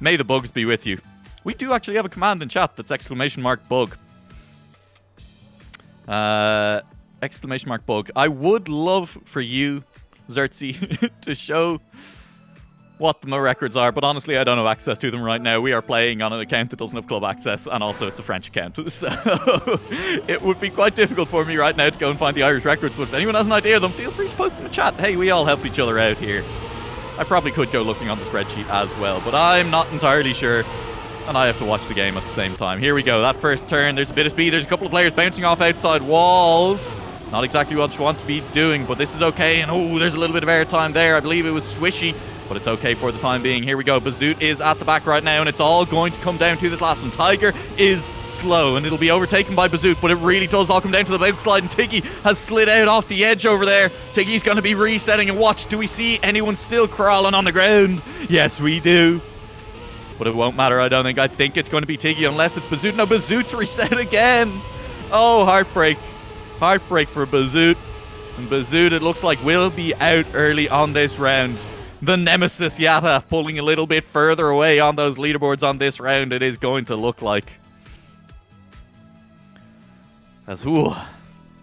may the bugs be with you. We do actually have a command in chat that's ! Bug. ! Bug. I would love for you, Xerxes, to show what the records are, but honestly I don't have access to them right now. We are playing on an account that doesn't have club access, and also it's a French account, so it would be quite difficult for me right now to go and find the Irish records. But if anyone has an idea of them, feel free to post them in chat. Hey, we all help each other out here. I probably could go looking on the spreadsheet as well, but I'm not entirely sure, and I have to watch the game at the same time. Here we go, that first turn, there's a bit of speed, there's a couple of players bouncing off outside walls. Not exactly what you want to be doing, but this is okay. And oh, there's a little bit of airtime there. I believe it was Swishy, but it's okay for the time being. Here we go. Bazoot is at the back right now, and it's all going to come down to this last one. Tiger is slow, and it'll be overtaken by Bazoot, but it really does all come down to the big slide, and Tiggy has slid out off the edge over there. Tiggy's going to be resetting, and watch, do we see anyone still crawling on the ground? Yes, we do. But it won't matter, I don't think. I think it's going to be Tiggy, unless it's Bazoot. No, Bazoot's reset again. Oh, heartbreak. Heartbreak for Bazoot. And Bazoot, it looks like, will be out early on this round. The Nemesis Yatta pulling a little bit further away on those leaderboards on this round, it is going to look like. As,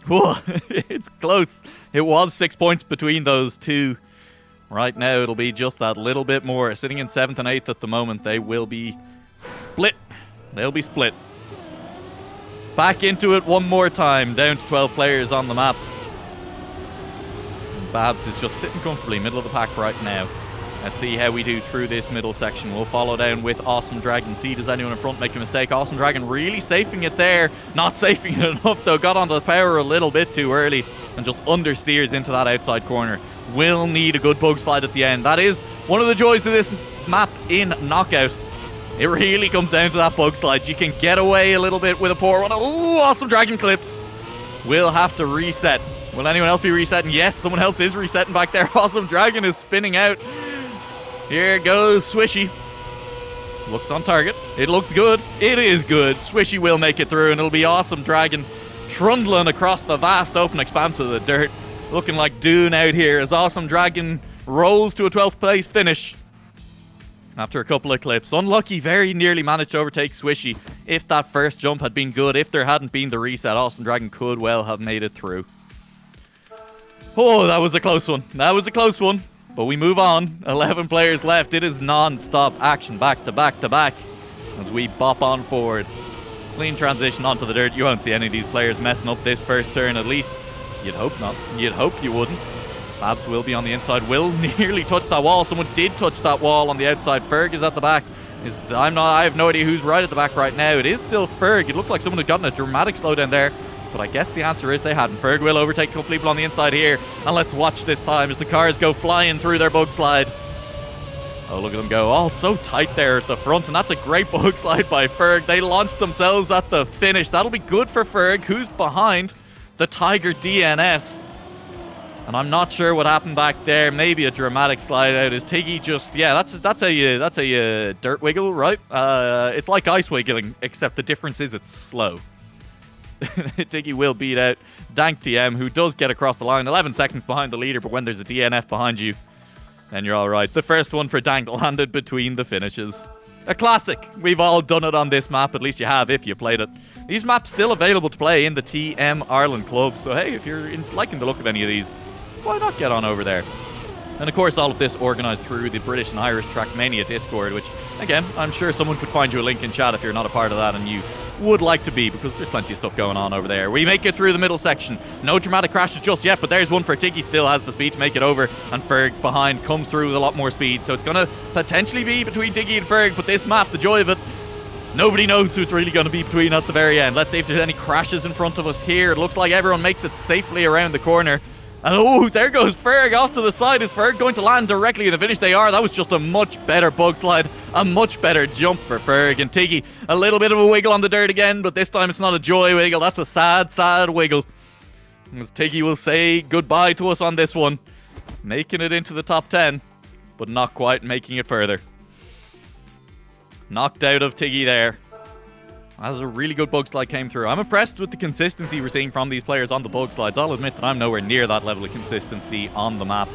it's close. It was 6 points between those two. Right now, it'll be just that little bit more. Sitting in 7th and 8th at the moment, they will be split. They'll be split. Back into it one more time. Down to 12 players on the map. And Babs is just sitting comfortably middle of the pack right now. Let's see how we do through this middle section. We'll follow down with Awesome Dragon. See, does anyone in front make a mistake? Awesome Dragon really safing it there. Not safing it enough, though. Got onto the power a little bit too early and just understeers into that outside corner. Will need a good bug slide at the end. That is one of the joys of this map in Knockout. It really comes down to that bug slide. You can get away a little bit with a poor one. Oh, Awesome Dragon clips. We'll have to reset. Will anyone else be resetting? Yes, someone else is resetting back there. Awesome Dragon is spinning out. Here goes Swishy. Looks on target. It looks good. It is good. Swishy will make it through, and it'll be Awesome Dragon trundling across the vast open expanse of the dirt. Looking like Dune out here as Awesome Dragon rolls to a 12th place finish. After a couple of clips. Unlucky, very nearly managed to overtake Swishy. If that first jump had been good, if there hadn't been the reset, Awesome Dragon could well have made it through. Oh, that was a close one. That was a close one. But we move on. 11 players left. It is non-stop action back to back to back as we bop on forward. Clean transition onto the dirt. You won't see any of these players messing up this first turn at least. You'd hope not. You'd hope you wouldn't. Babs will be on the inside. Will nearly touch that wall. Someone did touch that wall on the outside. Ferg is at the back. I have no idea who's right at the back right now. It is still Ferg. It looked like someone had gotten a dramatic slowdown there. But I guess the answer is they hadn't. Ferg will overtake a couple people on the inside here. And let's watch this time as the cars go flying through their bug slide. Oh, look at them go. All so tight there at the front. And that's a great bug slide by Ferg. They launched themselves at the finish. That'll be good for Ferg, who's behind the Tiger DNS. And I'm not sure what happened back there. Maybe a dramatic slide out. Is Tiggy just... Yeah, that's a dirt wiggle, right? It's like ice wiggling, except the difference is it's slow. Tiggy will beat out Dank TM, who does get across the line. 11 seconds behind the leader, but when there's a DNF behind you, then you're all right. The first one for Dank landed between the finishes. A classic. We've all done it on this map. At least you have if you played it. These maps still available to play in the TM Ireland Club. So hey, if you're liking the look of any of these, why not get on over there? And of course, all of this organised through the British and Irish TrackMania Discord, which, again, I'm sure someone could find you a link in chat if you're not a part of that and you would like to be, because there's plenty of stuff going on over there. We make it through the middle section. No dramatic crashes just yet, but there's one for Tiggy. Still has the speed to make it over, and Ferg behind comes through with a lot more speed. So it's going to potentially be between Tiggy and Ferg, but this map, the joy of it, nobody knows who it's really going to be between at the very end. Let's see if there's any crashes in front of us here. It looks like everyone makes it safely around the corner. And oh, there goes Ferg off to the side. Is Ferg going to land directly in the finish? They are. That was just a much better bug slide. A much better jump for Ferg. And Tiggy, a little bit of a wiggle on the dirt again, but this time it's not a joy wiggle. That's a sad, sad wiggle. As Tiggy will say goodbye to us on this one. Making it into the top 10, but not quite making it further. Knocked out of Tiggy there. As a really good bug slide came through. I'm impressed with the consistency we're seeing from these players on the bug slides. I'll admit that I'm nowhere near that level of consistency on the map.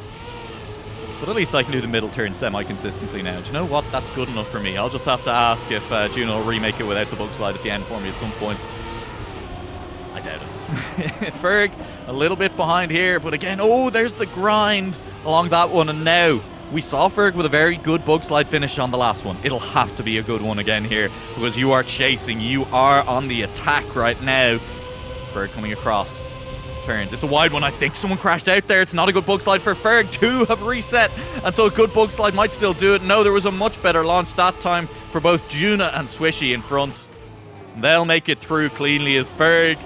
But at least I can do the middle turn semi-consistently now. Do you know what? That's good enough for me. I'll just have to ask if Juno will remake it without the bug slide at the end for me at some point. I doubt it. Ferg, a little bit behind here. But again, oh, there's the grind along that one. And now we saw Ferg with a very good bug slide finish on the last one. It'll have to be a good one again here, because you are chasing. You are on the attack right now. Ferg coming across. Turns. It's a wide one, I think. Someone crashed out there. It's not a good bug slide for Ferg. Two have reset, and so a good bug slide might still do it. No, there was a much better launch that time for both Juna and Swishy in front. They'll make it through cleanly as Ferg.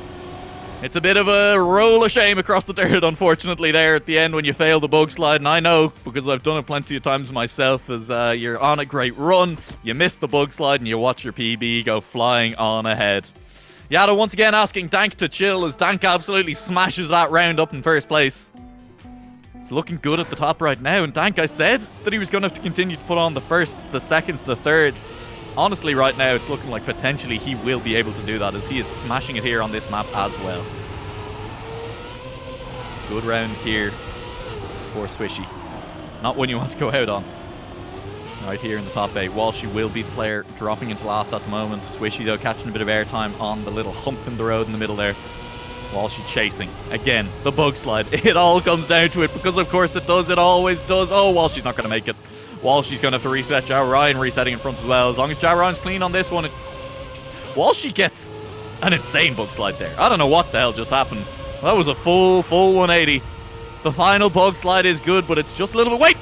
It's a bit of a roll of shame across the dirt, unfortunately, there at the end when you fail the bug slide. And I know, because I've done it plenty of times myself, as you're on a great run, you miss the bug slide, and you watch your PB go flying on ahead. Yada once again asking Dank to chill, as Dank absolutely smashes that round up in first place. It's looking good at the top right now, and Dank, I said that he was going to have to continue to put on the firsts, the seconds, the thirds. Honestly, right now, it's looking like potentially he will be able to do that, as he is smashing it here on this map as well. Good round here for Swishy. Not one you want to go out on. Right here in the top 8. Walshy will be the player dropping into last at the moment. Swishy, though, catching a bit of airtime on the little hump in the road in the middle there. Walshy chasing. Again, the bug slide. It all comes down to it, because of course it does. It always does. Oh, Walshy's not going to make it. Walshy's going to have to reset. Ja Ryan resetting in front as well. As long as Ja Ryan's clean on this one, Walshy gets an insane bug slide there. I don't know what the hell just happened. That was a full 180. The final bug slide is good, but it's just a little bit... Wait!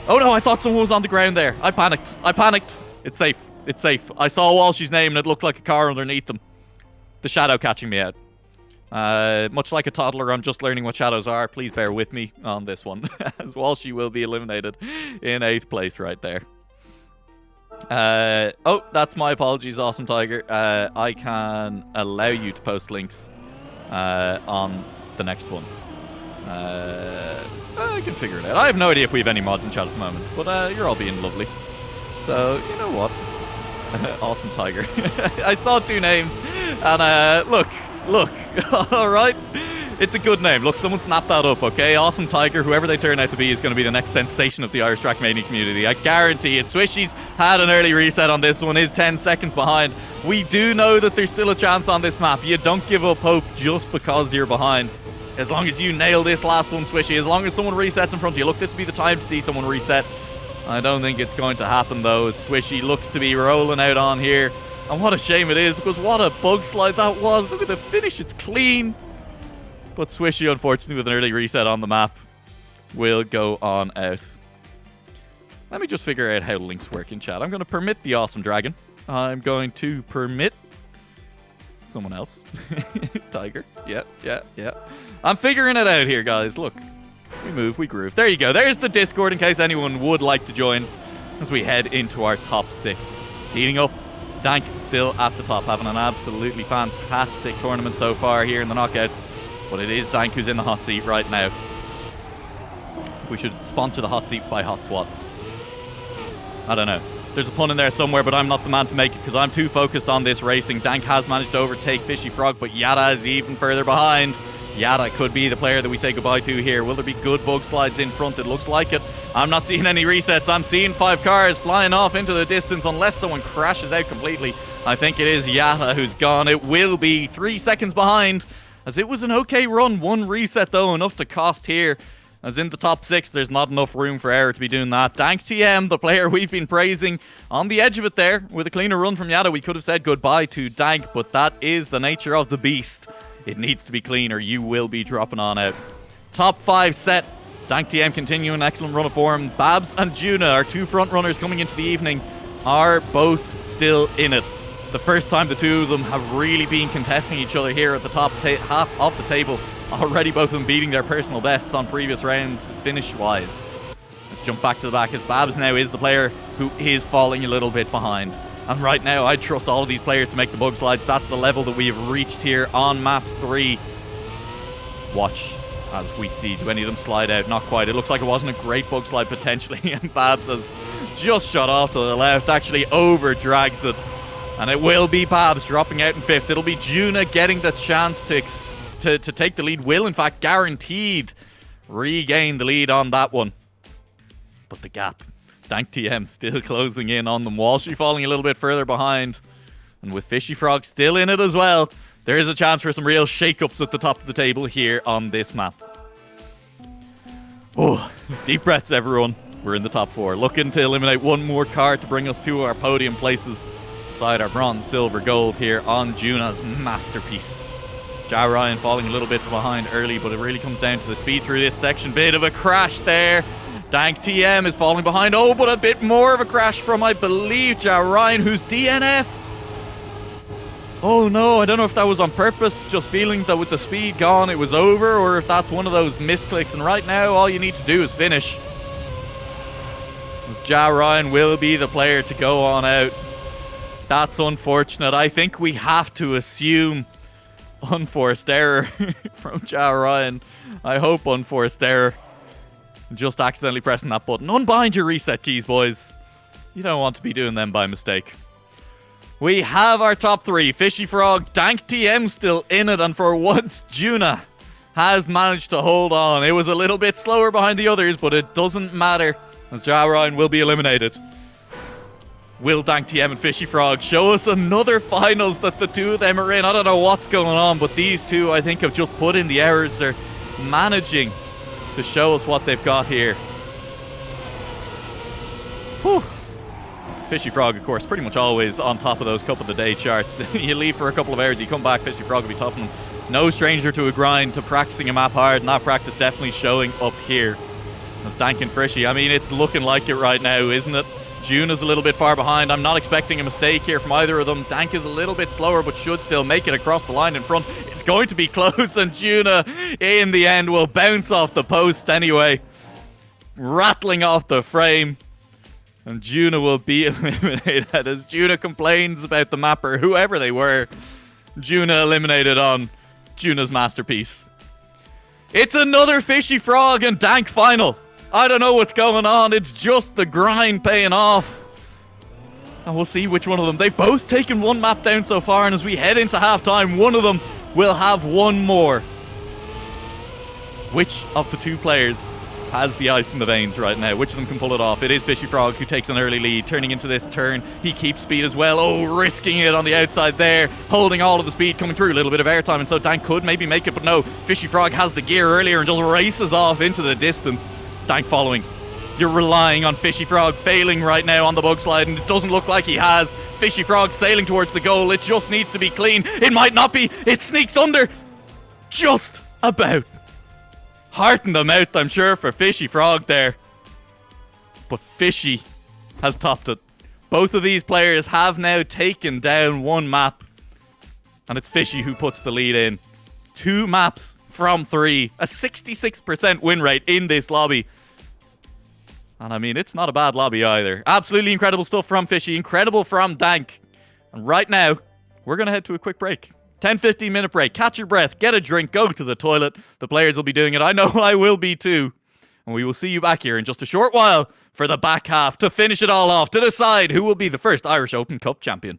Oh no, I thought someone was on the ground there. I panicked. It's safe. It's safe. I saw Walshy's name and it looked like a car underneath them. The shadow catching me out. Much like a toddler, I'm just learning what shadows are. Please bear with me on this one, as Walshy will be eliminated in 8th place right there. Oh, that's my apologies, Awesome Tiger. I can allow you to post links on the next one. I can figure it out. I have no idea if we have any mods in chat at the moment, but you're all being lovely. So, you know what? Awesome Tiger. I saw 2 names, and look, alright? It's a good name. Look, someone snap that up, okay? Awesome Tiger, whoever they turn out to be, is going to be the next sensation of the Irish TrackMania community. I guarantee it. Swishy's had an early reset on this one, is 10 seconds behind. We do know that there's still a chance on this map. You don't give up hope just because you're behind. As long as you nail this last one, Swishy, as long as someone resets in front of you. Look, this would be the time to see someone reset. I don't think it's going to happen, though, as Swishy looks to be rolling out on here. And what a shame it is, because what a bug slide that was. Look at the finish, it's clean. But Swishy, unfortunately, with an early reset on the map, will go on out. Let me just figure out how links work in chat. I'm going to permit the Awesome Dragon. I'm going to permit someone else. Tiger. Yeah. I'm figuring it out here, guys. Look, we move, we groove. There you go. There's the Discord in case anyone would like to join as we head into our top 6. It's heating up. Dank still at the top, having an absolutely fantastic tournament so far here in the knockouts. But it is Dank who's in the hot seat right now. We should sponsor the hot seat by Hot Swat. I don't know. There's a pun in there somewhere, but I'm not the man to make it because I'm too focused on this racing. Dank has managed to overtake Fishy Frog, but Yada is even further behind. Yada could be the player that we say goodbye to here. Will there be good bug slides in front? It looks like it. I'm not seeing any resets. I'm seeing 5 cars flying off into the distance unless someone crashes out completely. I think it is Yada who's gone. It will be 3 seconds behind, as it was an okay run. 1 reset, though, enough to cost here. As in the top 6, there's not enough room for error to be doing that. Dank TM, the player we've been praising, on the edge of it there. With a cleaner run from Yada, we could have said goodbye to Dank, but that is the nature of the beast. It needs to be clean or you will be dropping on out. Top 5 set. Dank TM continuing an excellent run of form. Babs and Juna, our 2 front runners coming into the evening, are both still in it. The first time the 2 of them have really been contesting each other here at the top half of the table. Already both of them beating their personal bests on previous rounds finish-wise. Let's jump back to the back as Babs now is the player who is falling a little bit behind. And right now, I trust all of these players to make the bug slides. That's the level that we have reached here on map 3. Watch as we see, do any of them slide out? Not quite. It looks like it wasn't a great bug slide potentially, and Babs has just shot off to the left, actually over drags it. And it will be Babs dropping out in 5th. It'll be Juna getting the chance to take the lead. Will, in fact, guaranteed regain the lead on that one. But the gap, Dank TM still closing in on them. Walshy falling a little bit further behind. And with Fishy Frog still in it as well, there is a chance for some real shake-ups at the top of the table here on this map. Oh, deep breaths, everyone. We're in the top 4. Looking to eliminate 1 more car to bring us to our podium places beside our bronze, silver, gold here on Juna's masterpiece. Ja Ryan falling a little bit behind early, but it really comes down to the speed through this section. Bit of a crash there. Dank TM is falling behind. Oh, but a bit more of a crash from, I believe, Ja Ryan, who's DNF'd. Oh no, I don't know if that was on purpose, just feeling that with the speed gone it was over, or if that's one of those misclicks. And right now, all you need to do is finish. Ja Ryan will be the player to go on out. That's unfortunate. I think we have to assume unforced error from Ja Ryan. I hope unforced error. Just accidentally pressing that button. Unbind your reset keys, boys. You don't want to be doing them by mistake. We have our top 3. Fishy Frog, Dank TM still in it, and for once, Juna has managed to hold on. It was a little bit slower behind the others, but it doesn't matter, as Ja Ryan will be eliminated. Will Dank TM and Fishy Frog show us another finals that the 2 of them are in? I don't know what's going on, but these 2, I think, have just put in the errors. They're managing to show us what they've got here. Whew. Fishy Frog, of course, pretty much always on top of those couple of the day charts. You leave for a couple of hours, you come back, Fishy Frog will be topping them. No stranger to a grind, to practicing a map hard, and that practice definitely showing up here. As Dank and Fishy, I mean, it's looking like it right now, isn't it? Juna's a little bit far behind. I'm not expecting a mistake here from either of them. Dank is a little bit slower, but should still make it across the line in front. It's going to be close, and Juna, in the end, will bounce off the post anyway. Rattling off the frame. And Juna will be eliminated as Juna complains about the mapper, whoever they were. Juna eliminated on Juna's masterpiece. It's another Fishy Frog and Dank final. I don't know what's going on. It's just the grind paying off. And we'll see which one of them. They've both taken 1 map down so far, and as we head into halftime, one of them will have 1 more. Which of the two players has the ice in the veins right now? Which of them can pull it off? It is Fishy Frog who takes an early lead, turning into this turn. He keeps speed as well. Oh, risking it on the outside there, holding all of the speed coming through. A little bit of airtime, and so Dank could maybe make it, but no. Fishy Frog has the gear earlier and just races off into the distance. Dank following. You're relying on Fishy Frog failing right now on the bug slide, and it doesn't look like he has. Fishy Frog sailing towards the goal. It just needs to be clean. It might not be. It sneaks under. Just about. Heart in the mouth, I'm sure, for Fishy Frog there. But Fishy has topped it. Both of these players have now taken down one map. And it's Fishy who puts the lead in. 2 maps from 3. A 66% win rate in this lobby. And I mean, it's not a bad lobby either. Absolutely incredible stuff from Fishy. Incredible from Dank. And right now, we're going to head to a quick break. 10-15 minute break. Catch your breath. Get a drink. Go to the toilet. The players will be doing it. I know I will be too. And we will see you back here in just a short while for the back half to finish it all off, to decide who will be the first Irish Open Cup champion.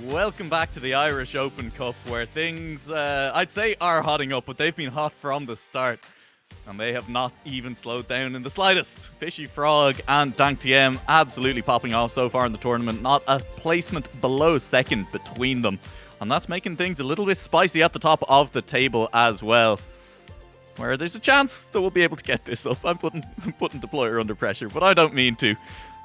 Welcome back to the Irish Open Cup, where things, I'd say, are hotting up, but they've been hot from the start. And they have not even slowed down in the slightest. Fishy Frog and Dank TM absolutely popping off so far in the tournament. Not a placement below second between them. And that's making things a little bit spicy at the top of the table as well, where there's a chance that we'll be able to get this up. I'm putting Deployer under pressure, but I don't mean to.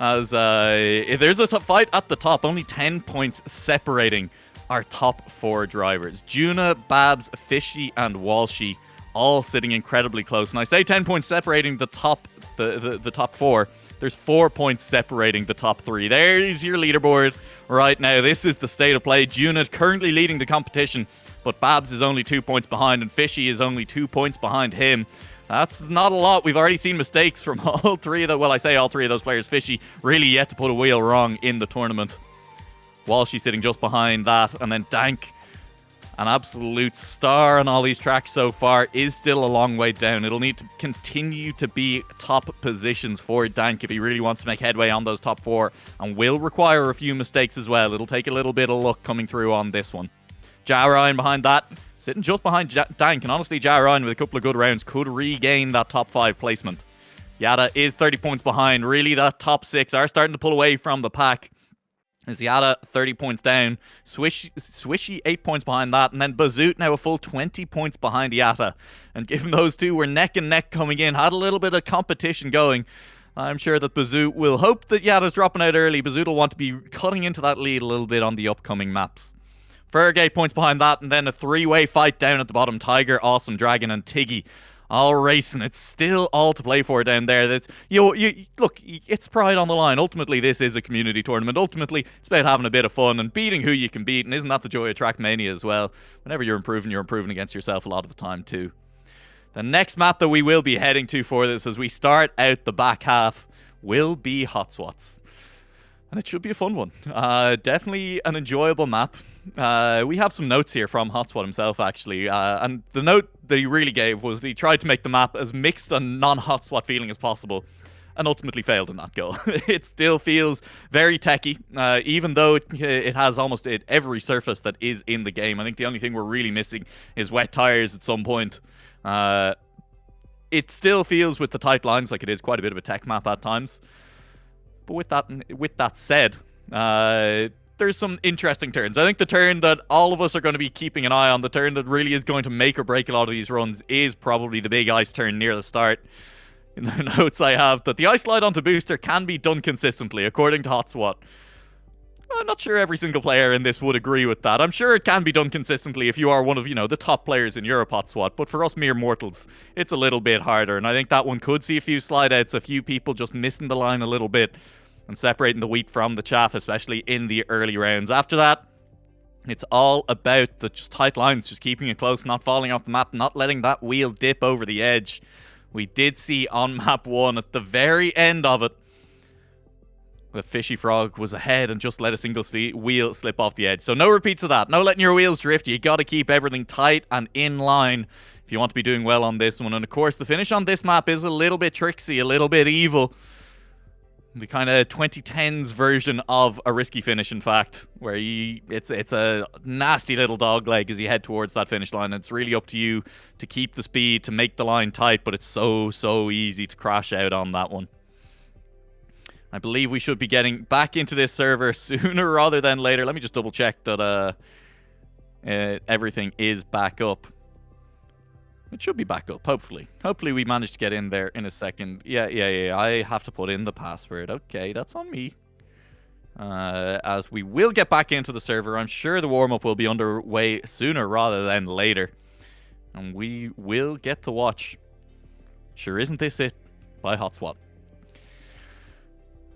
As if there's a fight at the top, only 10 points separating our top four drivers. Juna, Babs, Fishy, and Walshy all sitting incredibly close. And I say 10 points separating the top four. There's 4 points separating the top three. There's your leaderboard right now. This is the state of play. Juna currently leading the competition, but Babs is only 2 points behind, and Fishy is only 2 points behind him. That's not a lot. We've already seen mistakes from all three of those. Well, I say all three of those players. Fishy really yet to put a wheel wrong in the tournament. Walshy sitting just behind that, and then Dank, an absolute star on all these tracks so far, is still a long way down. It'll need to continue to be top positions for Dank if he really wants to make headway on those top four, and will require a few mistakes as well. It'll take a little bit of luck coming through on this one. Ja Ryan behind that, sitting just behind Dank, and honestly Ja Ryan with a couple of good rounds could regain that top 5 placement. Yada is 30 points behind. Really, that top 6 are starting to pull away from the pack. Is Yada 30 points down, Swishy 8 points behind that, and then Bazoot now a full 20 points behind Yata. And given those two were neck and neck coming in, had a little bit of competition going, I'm sure that Bazoot will hope that Yada's dropping out early. Bazoot will want to be cutting into that lead a little bit on the upcoming maps. Ferg 8 points behind that, and then a 3-way fight down at the bottom. Tiger, Awesome Dragon, and Tiggy all racing. It's still all to play for down there. That you look, it's pride on the line. Ultimately, this is a community tournament. Ultimately, it's about having a bit of fun and beating who you can beat. And isn't that the joy of TrackMania as well? Whenever you're improving against yourself a lot of the time too. The next map that we will be heading to for this, as we start out the back half, will be Hotswots. And it should be a fun one. Definitely an enjoyable map. We have some notes here from Hotspot himself, actually. And the note that he really gave was that he tried to make the map as mixed and non-Hotspot feeling as possible, and ultimately failed in that goal. It still feels very techy, even though it has almost every surface that is in the game. I think the only thing we're really missing is wet tires at some point. It still feels, with the tight lines, like it is quite a bit of a tech map at times. But with that said, there's some interesting turns. I think the turn that all of us are going to be keeping an eye on, the turn that really is going to make or break a lot of these runs, is probably the big ice turn near the start. In the notes I have that the ice slide onto booster can be done consistently, according to Hotswat. I'm not sure every single player in this would agree with that. I'm sure it can be done consistently if you are one of, the top players in Europe, Hotswat. But for us mere mortals, it's a little bit harder. And I think that one could see a few slide outs, a few people just missing the line a little bit and separating the wheat from the chaff, especially in the early rounds. After that, it's all about the just tight lines, just keeping it close, not falling off the map, not letting that wheel dip over the edge. We did see on map 1 at the very end of it, the Fishy Frog was ahead and just let a single wheel slip off the edge. So no repeats of that. No letting your wheels drift. You got to keep everything tight and in line if you want to be doing well on this one. And of course, the finish on this map is a little bit tricksy, a little bit evil. The kind of 2010s version of a risky finish, in fact, where it's a nasty little dog leg as you head towards that finish line. It's really up to you to keep the speed, to make the line tight, but it's so easy to crash out on that one. I believe we should be getting back into this server sooner rather than later. Let me just double check that everything is back up. It should be back up, hopefully. Hopefully we managed to get in there in a second. Yeah. I have to put in the password. Okay, that's on me. As we will get back into the server, I'm sure the warm-up will be underway sooner rather than later. And we will get to watch Sure Isn't This It by Hotswat.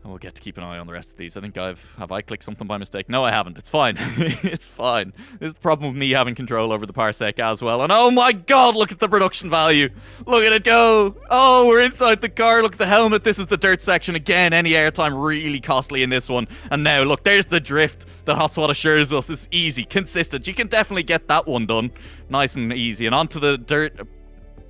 And we'll get to keep an eye on the rest of these. I think have I clicked something by mistake? No, I haven't. It's fine. It's fine. This is the problem with me having control over the parsec as well. And oh my god, look at the production value. Look at it go. Oh, we're inside the car. Look at the helmet. This is the dirt section. Again, any airtime really costly in this one. And now, look, there's the drift that Hotswat assures us is easy, consistent. You can definitely get that one done. Nice and easy. And onto the dirt,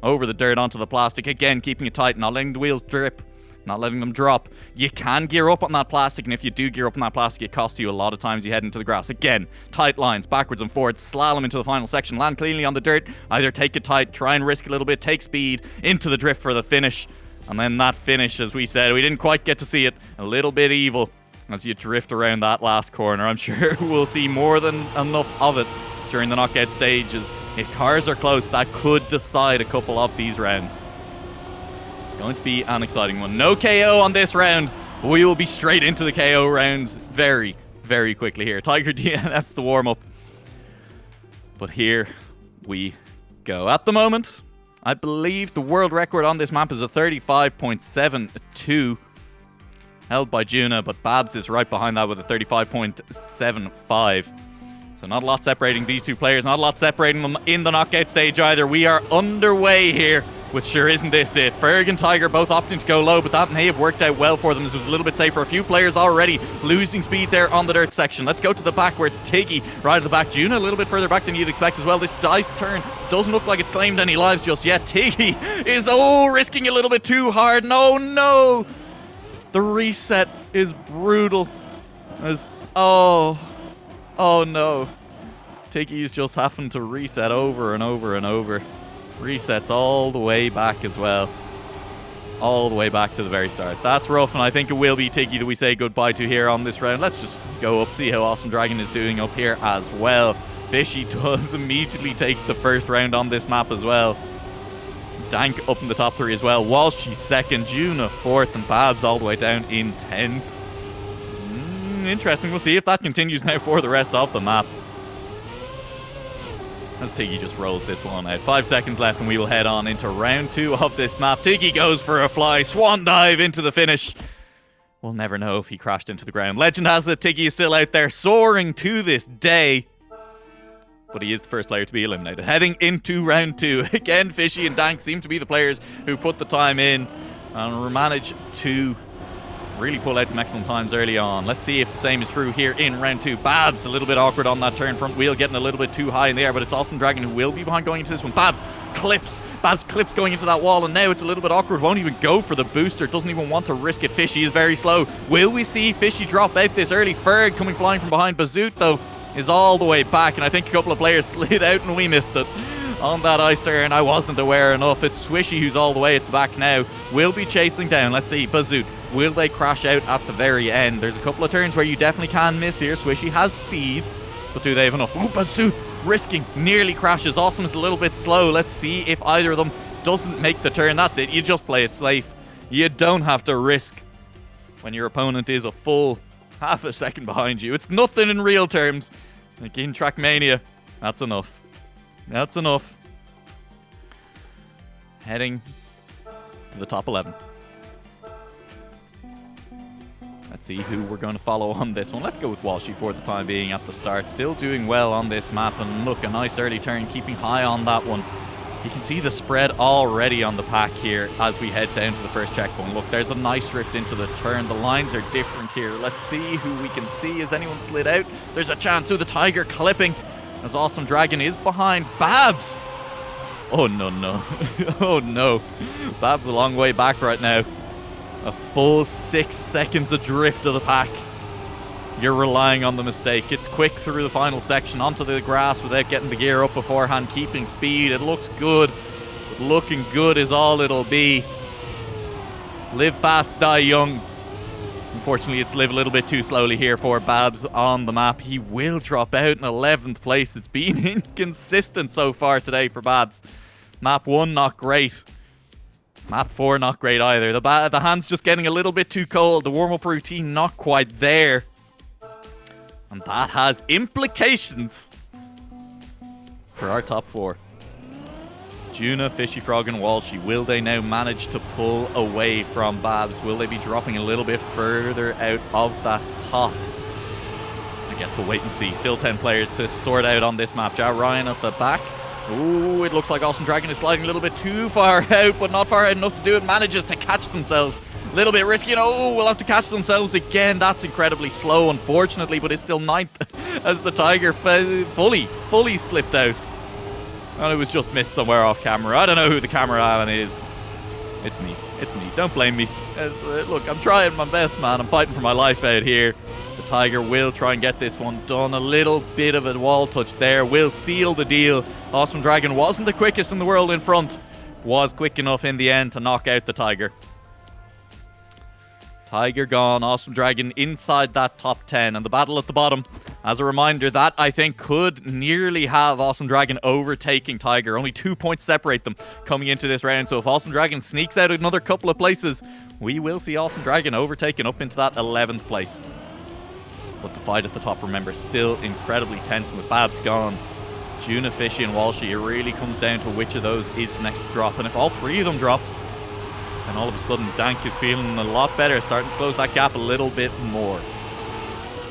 over the dirt, onto the plastic. Again, keeping it tight, not letting the wheels drip. Not letting them drop. You can gear up on that plastic, and if you do gear up on that plastic, it costs you a lot of times you head into the grass. Again, tight lines, backwards and forwards, slalom into the final section, land cleanly on the dirt, either take it tight, try and risk a little bit, take speed, into the drift for the finish. And then that finish, as we said, we didn't quite get to see it, a little bit evil as you drift around that last corner. I'm sure we'll see more than enough of it during the knockout stages. If cars are close, that could decide a couple of these rounds. Going to be an exciting one. No KO on this round. We will be straight into the KO rounds very quickly here. Tiger DNF's the warm-up. But here we go. At the moment, I believe the world record on this map is a 35.72. Held by Juna, but Babs is right behind that with a 35.75. So not a lot separating these two players. Not a lot separating them in the knockout stage either. We are underway here with Sure Isn't This It. Ferg and Tiger both opting to go low, but that may have worked out well for them as it was a little bit safer. A few players already losing speed there on the dirt section. Let's go to the back where it's Tiggy right at the back. Juna a little bit further back than you'd expect as well. This dice turn doesn't look like it's claimed any lives just yet. Tiggy is risking a little bit too hard. No. The reset is brutal. Oh no. Tiggy's just having to reset over and over and over. Resets all the way back as well. all the way back to the very start. That's rough, and I think it will be Tiggy that we say goodbye to here on this round. Let's just go up, see how Awesome Dragon is doing up here as well. Fishy does immediately take the first round on this map as well. Dank up in the top 3 as well. Walshy second, Juna 4th, and Babs all the way down in 10th. Interesting. We'll see if that continues now for the rest of the map. As Tiggy just rolls this one out. 5 seconds left and we will head on into round 2 of this map. Tiggy goes for a fly. Swan dive into the finish. We'll never know if he crashed into the ground. Legend has it, Tiggy is still out there soaring to this day. But he is the first player to be eliminated. Heading into round 2. Again, Fishy and Dank seem to be the players who put the time in and managed to really pull out some excellent times early on. Let's see if the same is true here in round 2. Babs a little bit awkward on that turn front wheel, getting a little bit too high in the air, but it's Awesome Dragon who will be behind going into this one. Babs clips going into that wall, and now it's a little bit awkward. Won't even go for the booster, doesn't even want to risk it. Fishy is very slow. Will we see Fishy drop out this early? Ferg coming flying from behind. Bazoot though is all the way back, and I think a couple of players slid out and we missed it on that ice turn. I wasn't aware enough. It's Swishy who's all the way at the back now. Will be chasing down. Let's see, Bazoot. Will they crash out at the very end? There's a couple of turns where you definitely can miss here. Swishy has speed, but do they have enough? Oh, Bazoot risking, nearly crashes. Awesome is a little bit slow. Let's see if either of them doesn't make the turn. That's it. You just play it safe. You don't have to risk when your opponent is a full half a second behind you. It's nothing in real terms. Like in TrackMania, that's enough. That's enough. Heading to the top 11. Let's see who we're going to follow on this one. Let's go with Walshy for the time being at the start. Still doing well on this map, and look, a nice early turn, keeping high on that one. You can see the spread already on the pack here as we head down to the first checkpoint. Look, there's a nice drift into the turn. The lines are different here. Let's see who we can see. Has anyone slid out? There's a chance. Oh, the Tiger clipping as Awesome Dragon is behind Babs. Oh, no, no. Oh, no. Babs a long way back right now. A full 6 seconds adrift of the pack. You're relying on the mistake. It's quick through the final section onto the grass without getting the gear up beforehand, keeping speed. It looks good, but looking good is all it'll be. Live fast, die young. Unfortunately, it's live a little bit too slowly here for Babs on the map. He will drop out in 11th place. It's been inconsistent so far today for Babs. Map 1, not great. Map 4, not great either. The hand's just getting a little bit too cold. The warm-up routine, not quite there. And that has implications for our top 4. Juna, Fishy Frog, and Walshy. Will they now manage to pull away from Babs? Will they be dropping a little bit further out of that top? I guess we'll wait and see. Still 10 players to sort out on this map. Ja Ryan at the back. Ooh, it looks like Awesome Dragon is sliding a little bit too far out, but not far out enough to do it. Manages to catch themselves. A little bit risky. Oh, we'll have to catch themselves again. That's incredibly slow, unfortunately, but it's still 9th as the Tiger fully slipped out. And it was just missed somewhere off camera. I don't know who the cameraman is. It's me. It's me. Don't blame me. Look, I'm trying my best, man. I'm fighting for my life out here. The Tiger will try and get this one done. A little bit of a wall touch there will seal the deal. Awesome Dragon wasn't the quickest in the world in front. Was quick enough in the end to knock out the Tiger. Tiger gone. Awesome Dragon inside that top 10. And the battle at the bottom, as a reminder, that I think could nearly have Awesome Dragon overtaking Tiger. Only 2 points separate them coming into this round. So if Awesome Dragon sneaks out another couple of places, we will see Awesome Dragon overtaken up into that 11th place. But the fight at the top, remember, still incredibly tense with Babs gone. Juna, Fishy, and Walshy, it really comes down to which of those is the next drop. And if all 3 of them drop, then all of a sudden Dank is feeling a lot better, starting to close that gap a little bit more.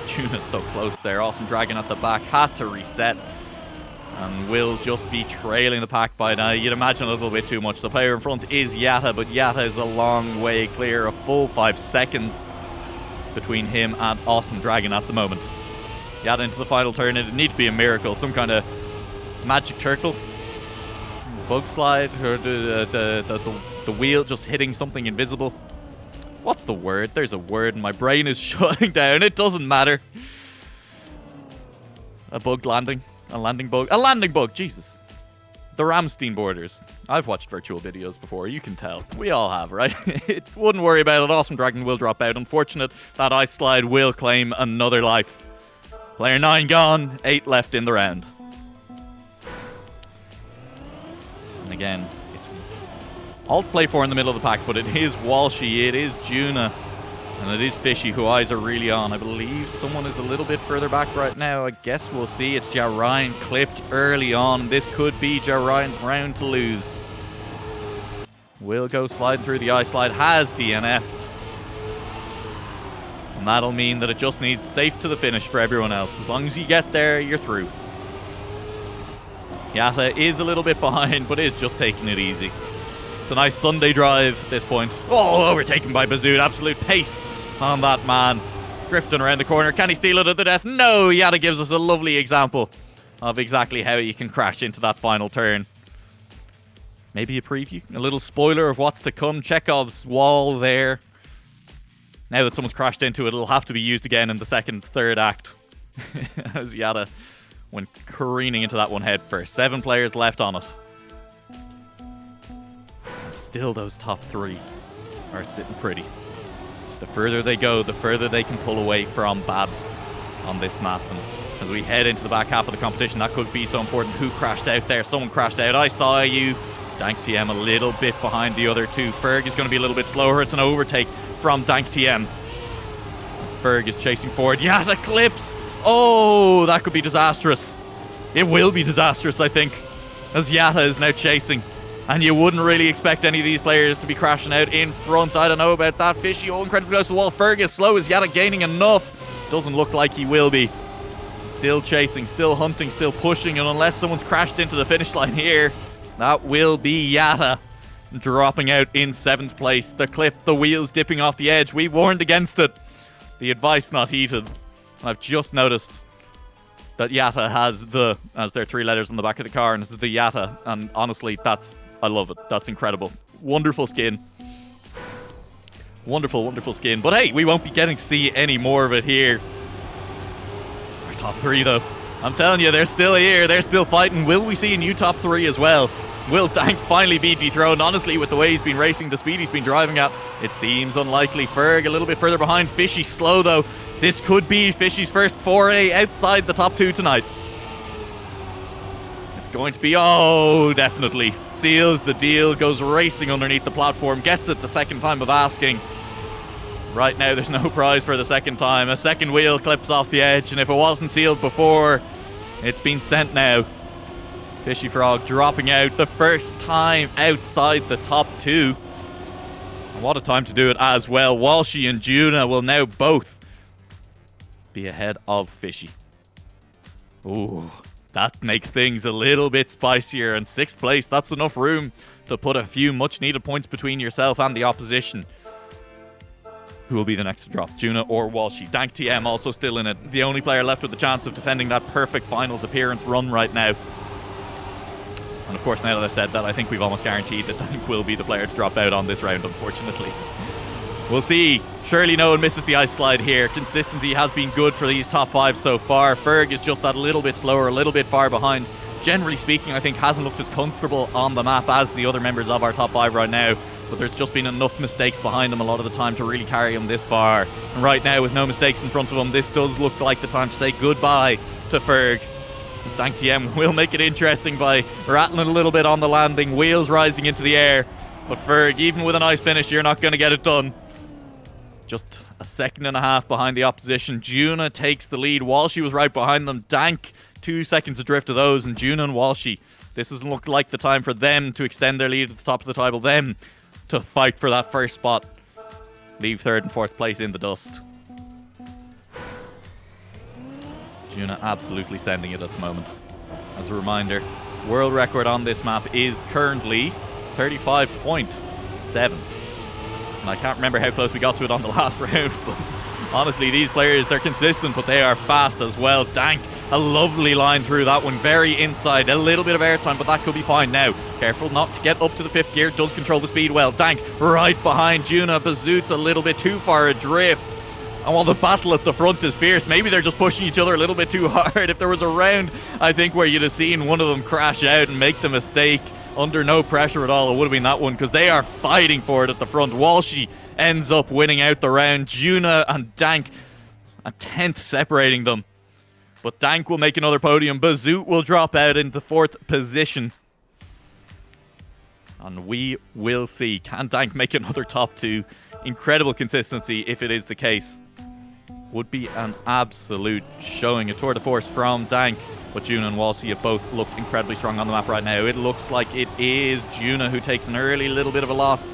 Juna's so close there. Awesome Dragon at the back had to reset and will just be trailing the pack by now. You'd imagine a little bit too much. The player in front is Yatta, but Yatta is a long way clear, a full 5 seconds between him and Awesome Dragon at the moment. Yatta into the final turn. It'd need to be a miracle, some kind of magic turtle, bug slide, or the wheel just hitting something invisible. What's the word? There's a word and my brain is shutting down. It doesn't matter. A bug landing. A landing bug. A landing bug. Jesus. The Ramstein borders. I've watched virtual videos before, you can tell. We all have, right? Wouldn't worry about it. Awesome Dragon will drop out. Unfortunate, that ice slide will claim another life. Player 9 gone, 8 left in the round. And again, it's alt play 4 in the middle of the pack, but it is Walshy, it is Juna, and it is Fishy who eyes are really on. I believe someone is a little bit further back right now. I guess we'll see. It's Ryan clipped early on. This could be Ryan's round to lose. Will go sliding through the ice slide, has DNF'd. And that'll mean that it just needs safe to the finish for everyone else. As long as you get there, you're through. Yatta is a little bit behind, but is just taking it easy. It's a nice Sunday drive at this point. Oh, overtaken by Bazoot. Absolute pace on that man. Drifting around the corner. Can he steal it at the death? No, Yatta gives us a lovely example of exactly how you can crash into that final turn. Maybe a preview, a little spoiler of what's to come. Chekhov's wall there. Now that someone's crashed into it, it'll have to be used again in the second, third act. As Yatta went careening into that one head first. 7 players left on it. And still those top 3 are sitting pretty. The further they go, the further they can pull away from Babs on this map. And as we head into the back half of the competition, that could be so important. Who crashed out there? Someone crashed out. I saw you. Dank TM a little bit behind the other 2. Ferg is going to be a little bit slower. It's an overtake from Dank TM. As Ferg is chasing forward. Yatta clips. Oh, that could be disastrous. It will be disastrous, I think, as Yatta is now chasing. And you wouldn't really expect any of these players to be crashing out in front. I don't know about that. Fishy, oh, incredibly close to the wall. Ferg is slow. Is Yatta gaining enough? Doesn't look like he will be. Still chasing, still hunting, still pushing. And unless someone's crashed into the finish line here, that will be Yatta dropping out in 7th place. The clip, the wheels dipping off the edge. We warned against it. The advice not heeded. I've just noticed that Yatta has the, as their 3 letters on the back of the car, and it's the Yatta. And honestly, I love it. That's incredible. Wonderful skin. Wonderful, wonderful skin. But hey, we won't be getting to see any more of it here. Our top 3 though. I'm telling you, they're still here. They're still fighting. Will we see a new top 3 as well? Will Dank finally be dethroned? Honestly, with the way he's been racing, the speed he's been driving at, it seems unlikely. Ferg a little bit further behind. Fishy slow though. This could be Fishy's first foray outside the top 2 tonight. It's going to be, oh, definitely. Seals the deal, goes racing underneath the platform, gets it the second time of asking. Right now, there's no prize for the second time. A second wheel clips off the edge, and if it wasn't sealed before, it's been sent now. Fishy Frog dropping out the first time outside the top 2. And what a time to do it as well. Walshy and Juna will now both be ahead of Fishy. Ooh, that makes things a little bit spicier. And 6th place, that's enough room to put a few much needed points between yourself and the opposition. Who will be the next to drop, Juna or Walshy? Dank TM also still in it. The only player left with the chance of defending that perfect finals appearance run right now. And of course, now that I've said that, I think we've almost guaranteed that Dank will be the player to drop out on this round, unfortunately. We'll see. Surely no one misses the ice slide here. Consistency has been good for these top 5 so far. Ferg is just that little bit slower, a little bit far behind. Generally speaking, I think hasn't looked as comfortable on the map as the other members of our top 5 right now. But there's just been enough mistakes behind him a lot of the time to really carry him this far. And right now, with no mistakes in front of him, this does look like the time to say goodbye to Ferg. Dank TM will make it interesting by rattling a little bit on the landing, wheels rising into the air. But Ferg, even with a nice finish, you're not going to get it done. Just a 1.5 seconds behind the opposition. Juna takes the lead. Walshy was right behind them. Dank, 2 seconds adrift of those, and Juna and Walshy. This doesn't look like the time for them to extend their lead at the top of the table. Them to fight for that first spot. Leave 3rd and 4th place in the dust. Juna absolutely sending it at the moment. As a reminder, world record on this map is currently 35.7. And I can't remember how close we got to it on the last round, but honestly, these players, they're consistent, but they are fast as well. Dank, a lovely line through that one, very inside, a little bit of airtime, but that could be fine now. Careful not to get up to the 5th gear, does control the speed well. Dank right behind Juna. Bazoot's a little bit too far adrift. And while the battle at the front is fierce, maybe they're just pushing each other a little bit too hard. If there was a round, I think, where you'd have seen one of them crash out and make the mistake under no pressure at all, it would have been that one, because they are fighting for it at the front. Walshy ends up winning out the round. Juna and Dank, a 10th separating them. But Dank will make another podium. Bazoot will drop out into 4th position. And we will see. Can Dank make another top 2? Incredible consistency if it is the case. Would be an absolute showing. A tour de force from Dank. But Juna and Walshy have both looked incredibly strong on the map right now. It looks like it is Juna who takes an early little bit of a loss.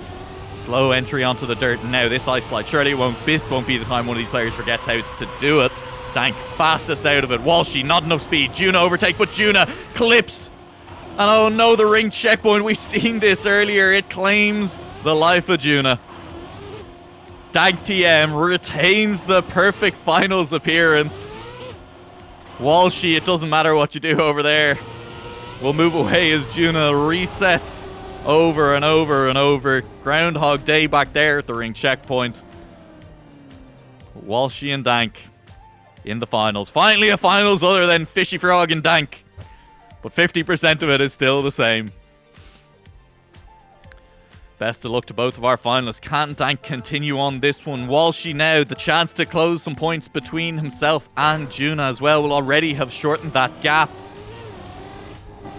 Slow entry onto the dirt. Now this ice slide. Surely this won't be the time one of these players forgets how to do it. Dank fastest out of it. Walshy not enough speed. Juna overtake, but Juna clips. And oh no, the ring checkpoint. We've seen this earlier. It claims the life of Juna. Dank TM retains the perfect finals appearance. Walshy, it doesn't matter what you do over there. We'll move away as Juna resets over and over and over. Groundhog Day back there at the ring checkpoint. Walshy and Dank in the finals. Finally a finals other than Fishy Frog and Dank. But 50% of it is still the same. Best of luck to both of our finalists. Can Dank continue on this one? Walshy now, the chance to close some points between himself and Juna as well, will already have shortened that gap.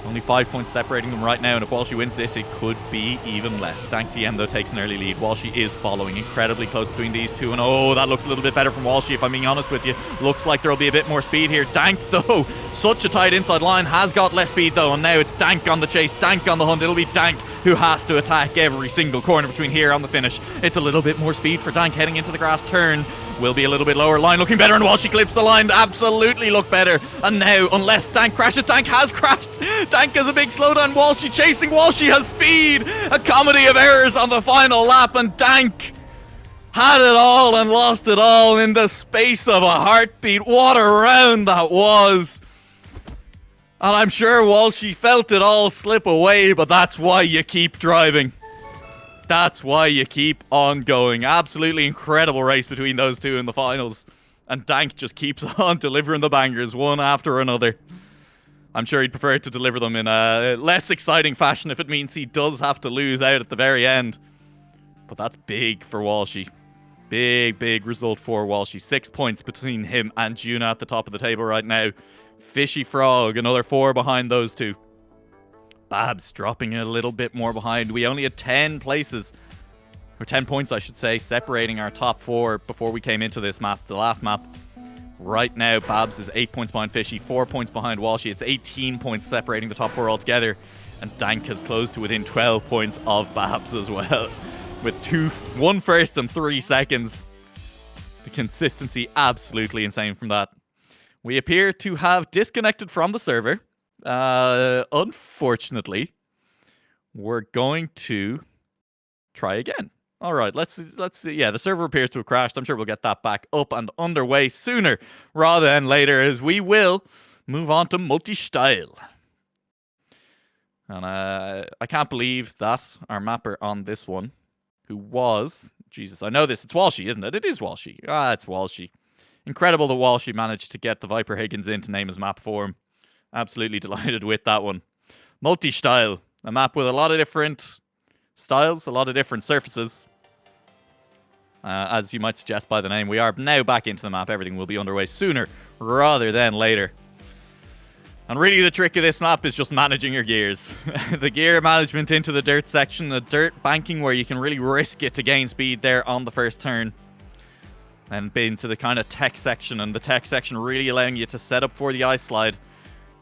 Only 5 points separating them right now, and if Walshy wins this, it could be even less. Dank TM, though, takes an early lead. Walshy is following. Incredibly close between these two, and oh, that looks a little bit better from Walshy, if I'm being honest with you. Looks like there'll be a bit more speed here. Dank, though, such a tight inside line, has got less speed, though, and now it's Dank on the chase, Dank on the hunt. It'll be Dank who has to attack every single corner between here on the finish. It's a little bit more speed for Dank heading into the grass turn. Will be a little bit lower. Line looking better, and Walshy clips the line. Absolutely look better. And now, unless Dank crashes, Dank has crashed. Dank has a big slowdown. Walshy chasing. Walshy has speed. A comedy of errors on the final lap, and Dank had it all and lost it all in the space of a heartbeat. What a round that was. And I'm sure Walshy felt it all slip away, but that's why you keep driving. That's why you keep on going. Absolutely incredible race between those two in the finals. And Dank just keeps on delivering the bangers one after another. I'm sure he'd prefer to deliver them in a less exciting fashion if it means he does have to lose out at the very end. But that's big for Walshy. Big, big result for Walshy. 6 points between him and Juna at the top of the table right now. Fishy Frog, another 4 behind those two. Babs dropping a little bit more behind. We only had 10 places, or 10 points I should say, separating our top 4 before we came into this map, the last map. Right now, Babs is 8 points behind Fishy, 4 points behind Walshy. It's 18 points separating the top 4 altogether. And Dank has closed to within 12 points of Babs as well. With 1 first and 3 seconds. The consistency absolutely insane from that. We appear to have disconnected from the server. Unfortunately, we're going to try again. All right, let's see. Yeah, the server appears to have crashed. I'm sure we'll get that back up and underway sooner rather than later, as we will move on to multi-style. And I can't believe that our mapper on this one, who was, Jesus, I know this, it's Walshy, isn't it? It is Walshy. It's Walshy. Incredible that Walshy managed to get the Viper Higgins in to name his map for him. Absolutely delighted with that one. Multi-style. A map with a lot of different styles, a lot of different surfaces. As you might suggest by the name, we are now back into the map. Everything will be underway sooner rather than later. And really the trick of this map is just managing your gears. The gear management into the dirt section, the dirt banking where you can really risk it to gain speed there on the first turn. And into the kind of tech section, and the tech section really allowing you to set up for the ice slide.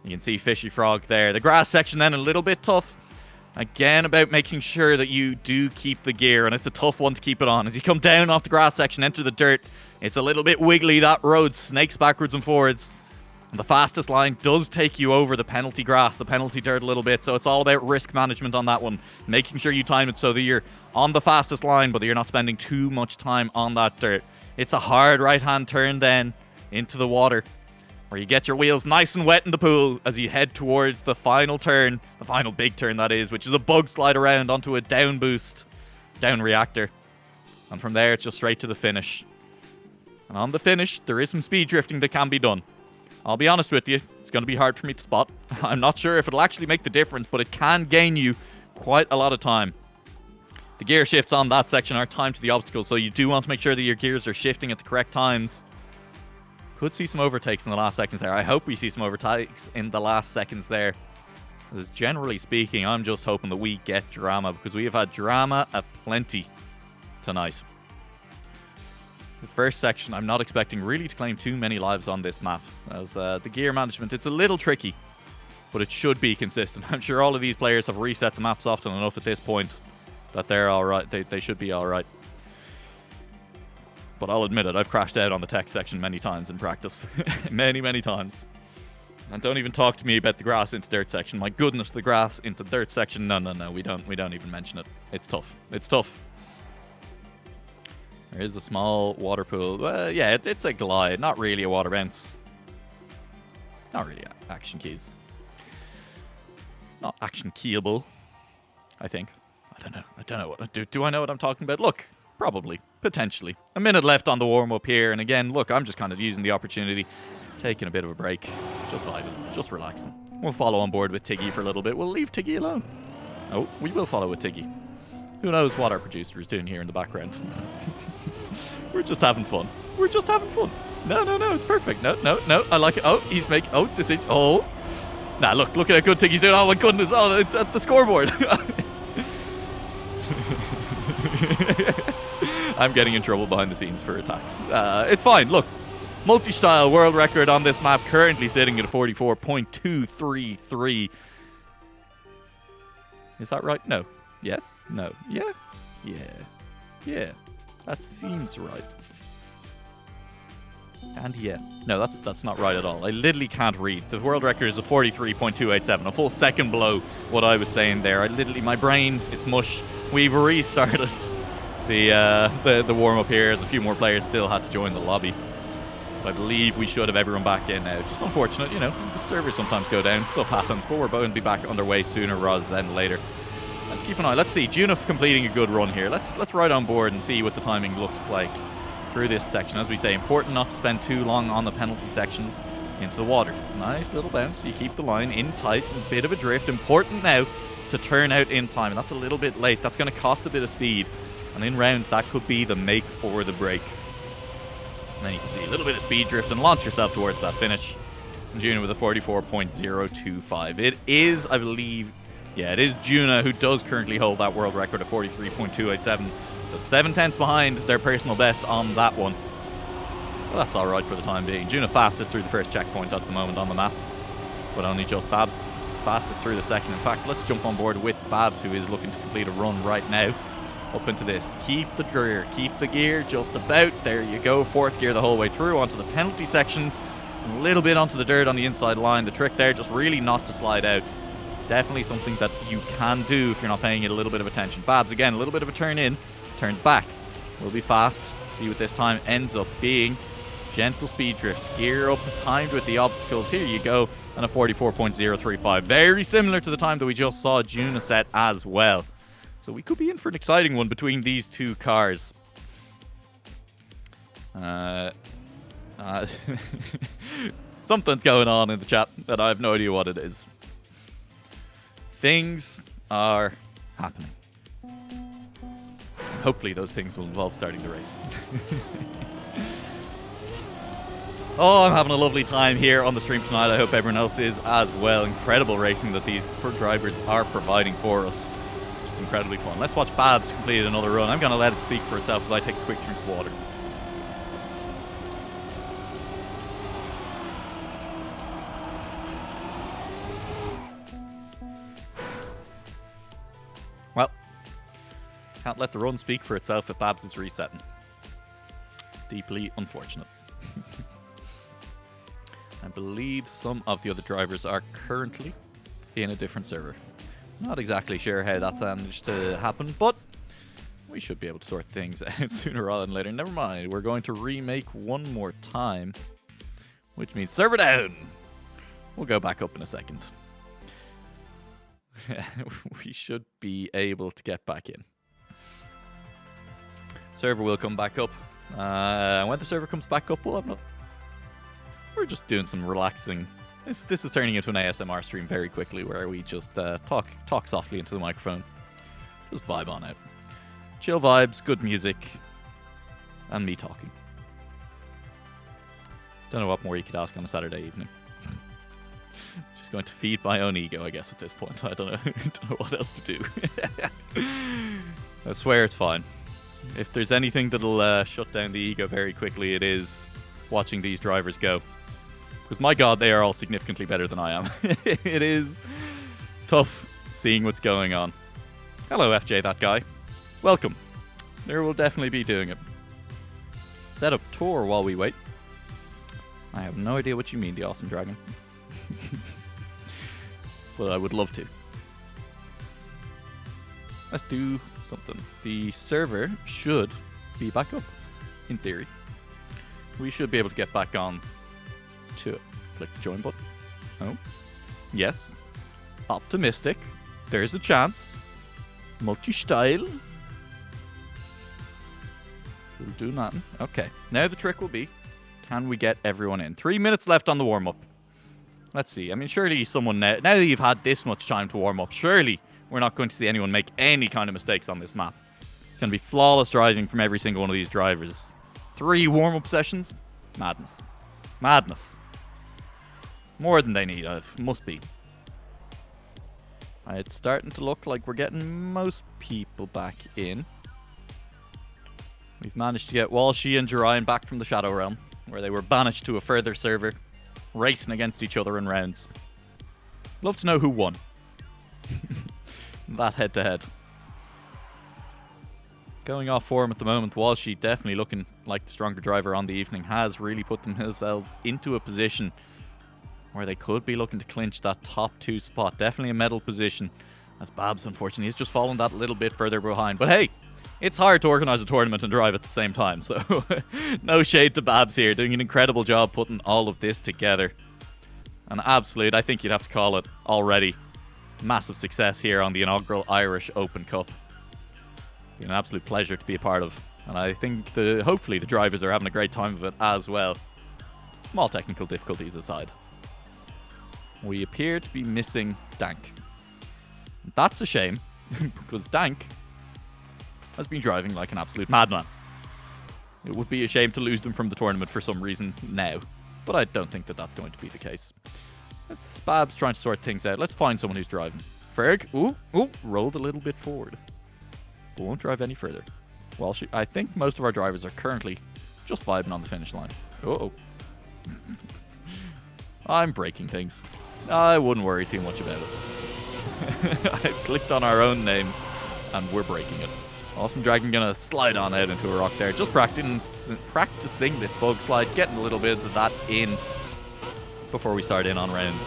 You can see Fishy Frog there. The grass section then a little bit tough. Again, about making sure that you do keep the gear, and it's a tough one to keep it on. As you come down off the grass section, enter the dirt, it's a little bit wiggly. That road snakes backwards and forwards. And the fastest line does take you over the penalty grass, the penalty dirt a little bit. So it's all about risk management on that one. Making sure you time it so that you're on the fastest line, but that you're not spending too much time on that dirt. It's a hard right-hand turn then into the water, where you get your wheels nice and wet in the pool as you head towards the final turn, the final big turn that is, which is a bug slide around onto a down boost, down reactor. And from there, it's just straight to the finish. And on the finish, there is some speed drifting that can be done. I'll be honest with you, it's going to be hard for me to spot. I'm not sure if it'll actually make the difference, but it can gain you quite a lot of time. The gear shifts on that section are timed to the obstacles, so you do want to make sure that your gears are shifting at the correct times. Could see some overtakes in the last seconds there. I hope we see some overtakes in the last seconds there. Because generally speaking, I'm just hoping that we get drama, because we have had drama aplenty tonight. The first section, I'm not expecting really to claim too many lives on this map, as the gear management, it's a little tricky, but it should be consistent. I'm sure all of these players have reset the maps often enough at this point that they're alright. They should be alright. But I'll admit it, I've crashed out on the tech section many times in practice. many times. And don't even talk to me about the grass into dirt section. My goodness, the grass into dirt section. No, we don't even mention it. It's tough. It's tough. There is a small water pool. Yeah, it's a glide, not really a water bounce. Not really action keys. Not action keyable, I think. I don't know what. Do I know what I'm talking about? Look, probably, potentially. A minute left on the warm-up here, and again, look, I'm just kind of using the opportunity, taking a bit of a break, just vibing, just relaxing. We'll follow on board with Tiggy for a little bit. We'll leave Tiggy alone. Oh, we will follow with Tiggy. Who knows what our producer is doing here in the background? We're just having fun. We're just having fun. No, it's perfect. No, I like it. Oh, he's making, decision. Oh. Nah, look at how good Tiggy's doing. Oh my goodness. Oh, it's at the scoreboard. I'm getting in trouble behind the scenes for attacks. It's fine. Look, multi-style world record on this map currently sitting at a 44.233. Is that right? No. Yes? No. Yeah? Yeah. That seems right. And yeah. No, that's not right at all. I literally can't read. The world record is a 43.287, a full second below what I was saying there. My brain, it's mush. We've restarted the warm-up here, as a few more players still had to join the lobby. But I believe we should have everyone back in now. Just unfortunate, the servers sometimes go down, stuff happens, but we're going to be back underway sooner rather than later. Let's keep an eye. Let's see, Junif completing a good run here. Let's ride on board and see what the timing looks like through this section. As we say, important not to spend too long on the penalty sections into the water. Nice little bounce. You keep the line in tight, a bit of a drift. Important now to turn out in time, and that's a little bit late. That's going to cost a bit of speed, and in rounds that could be the make or the break. And then you can see a little bit of speed drift and launch yourself towards that finish. And Juna with a 44.025. It is, I believe, yeah, it is Juna who does currently hold that world record of 43.287. So 7/10 behind their personal best on that one. Well, that's alright for the time being. Juna fastest through the first checkpoint at the moment on the map, but only just Babs fastest through the second. In fact, let's jump on board with Babs, who is looking to complete a run right now. Up into this. Keep the gear just about. There you go. Fourth gear the whole way through onto the penalty sections. And a little bit onto the dirt on the inside line. The trick there, just really not to slide out. Definitely something that you can do if you're not paying it a little bit of attention. Babs, again, a little bit of a turn in. Turns back. Will be fast. See what this time ends up being. Gentle speed drifts. Gear up, timed with the obstacles. Here you go. And a 44.035. Very similar to the time that we just saw Juna set as well. So we could be in for an exciting one between these two cars. Something's going on in the chat that I have no idea what it is. Things are happening. Hopefully those things will involve starting the race. Oh, I'm having a lovely time here on the stream tonight. I hope everyone else is as well. Incredible racing that these drivers are providing for us. Just incredibly fun. Let's watch Babs complete another run. I'm going to let it speak for itself as I take a quick drink of water. Well, can't let the run speak for itself if Babs is resetting. Deeply unfortunate. I believe some of the other drivers are currently in a different server. Not exactly sure how that's managed to happen, but we should be able to sort things out sooner rather than later. Never mind, we're going to remake one more time, which means server down. We'll go back up in a second. We should be able to get back in. Server will come back up. When the server comes back up, we'll have we're just doing some relaxing. This is turning into an ASMR stream very quickly, where we just talk softly into the microphone, just vibe on out, chill vibes, good music, and me talking. Don't know what more you could ask on a Saturday evening. Just going to feed my own ego, I guess, at this point. I don't know, don't know what else to do. I swear it's fine. If there's anything that'll shut down the ego very quickly, it is watching these drivers go. Because my god, they are all significantly better than I am. It is tough seeing what's going on. Hello, FJ, that guy. Welcome. There will definitely be doing it. Set up tour while we wait. I have no idea what you mean, the awesome dragon. But I would love to. Let's do something. The server should be back up, in theory. We should be able to get back on to it. Click the join button. Oh. Yes. Optimistic. There's a chance. Multi-style. We'll do nothing. Okay. Now the trick will be, can we get everyone in? 3 minutes left on the warm-up. Let's see. I mean, surely someone now that you've had this much time to warm up, surely we're not going to see anyone make any kind of mistakes on this map. It's going to be flawless driving from every single one of these drivers. 3 warm-up sessions? Madness. Madness. More than they need. Must be. It's starting to look like we're getting most people back in. We've managed to get Walshy and Jerian back from the Shadow Realm, where they were banished to a further server, racing against each other in rounds. Love to know who won. That head-to-head. Going off form at the moment, Walshy definitely looking like the stronger driver on the evening, has really put themselves into a position where they could be looking to clinch that top 2 spot. Definitely a medal position, as Babs, unfortunately, has just fallen that little bit further behind. But hey, it's hard to organise a tournament and drive at the same time, so no shade to Babs here, doing an incredible job putting all of this together. An absolute, I think you'd have to call it already, massive success here on the inaugural Irish Open Cup. Been an absolute pleasure to be a part of, and I think hopefully the drivers are having a great time of it as well. Small technical difficulties aside. We appear to be missing Dank. That's a shame, because Dank has been driving like an absolute madman. It would be a shame to lose them from the tournament for some reason now, but I don't think that that's going to be the case. It's Babs trying to sort things out. Let's find someone who's driving. Ferg, rolled a little bit forward, but won't drive any further. Well, I think most of our drivers are currently just vibing on the finish line. Uh-oh. I'm breaking things. I wouldn't worry too much about it. I clicked on our own name, and we're breaking it. Awesome Dragon gonna slide on out into a rock there. Just practicing this bug slide, getting a little bit of that in before we start in on rounds.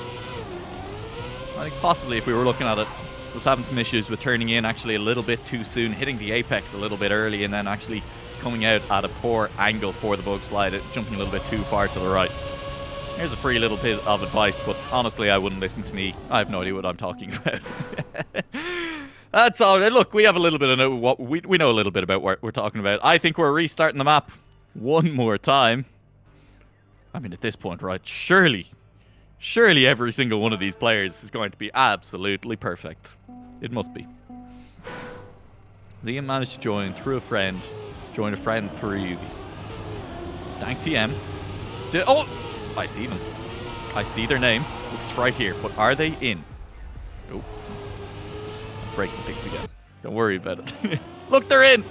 I think possibly if we were looking at it, was having some issues with turning in actually a little bit too soon, hitting the apex a little bit early, and then actually coming out at a poor angle for the bug slide, jumping a little bit too far to the right. Here's a free little bit of advice, but honestly, I wouldn't listen to me. I have no idea what I'm talking about. That's all right. Look, we have a little bit of what we know a little bit about what we're talking about. I think we're restarting the map one more time. I mean, at this point, right? Surely every single one of these players is going to be absolutely perfect. It must be. Liam managed to join through a friend. Join a friend through Yugi. Dank TM. Still. Oh! I see them. I see their name. It's right here. But are they in? Oh. I'm breaking things again. Don't worry about it. Look, they're in!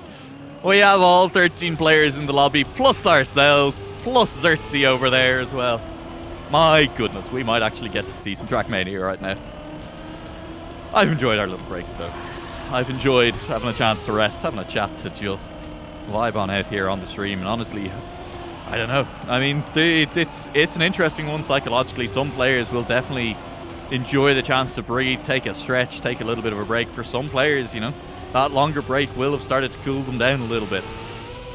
We have all 13 players in the lobby, plus ourselves, plus Xerxes over there as well. My goodness, we might actually get to see some TrackMania right now. I've enjoyed our little break, though. I've enjoyed having a chance to rest, having a chat to just vibe on out here on the stream, and honestly, I don't know. I mean, it's an interesting one psychologically. Some players will definitely enjoy the chance to breathe, take a stretch, take a little bit of a break. For some players, you know, that longer break will have started to cool them down a little bit.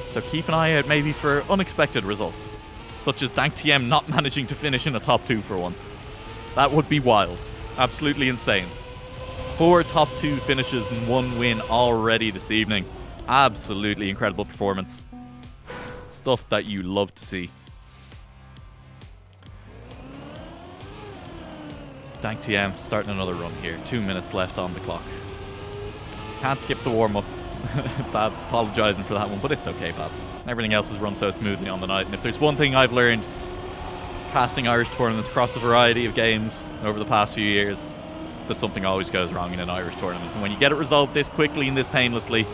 So keep an eye out maybe for unexpected results, such as Dank TM not managing to finish in a top 2 for once. That would be wild. Absolutely insane. 4 top 2 finishes and 1 win already this evening. Absolutely incredible performance. stuff that you love to see. Stank TM starting another run here. 2 minutes left on the clock. Can't skip the warm-up. Babs apologising for that one, but it's okay, Babs. Everything else has run so smoothly on the night, and if there's one thing I've learned casting Irish tournaments across a variety of games over the past few years, it's that something always goes wrong in an Irish tournament. And when you get it resolved this quickly and this painlessly,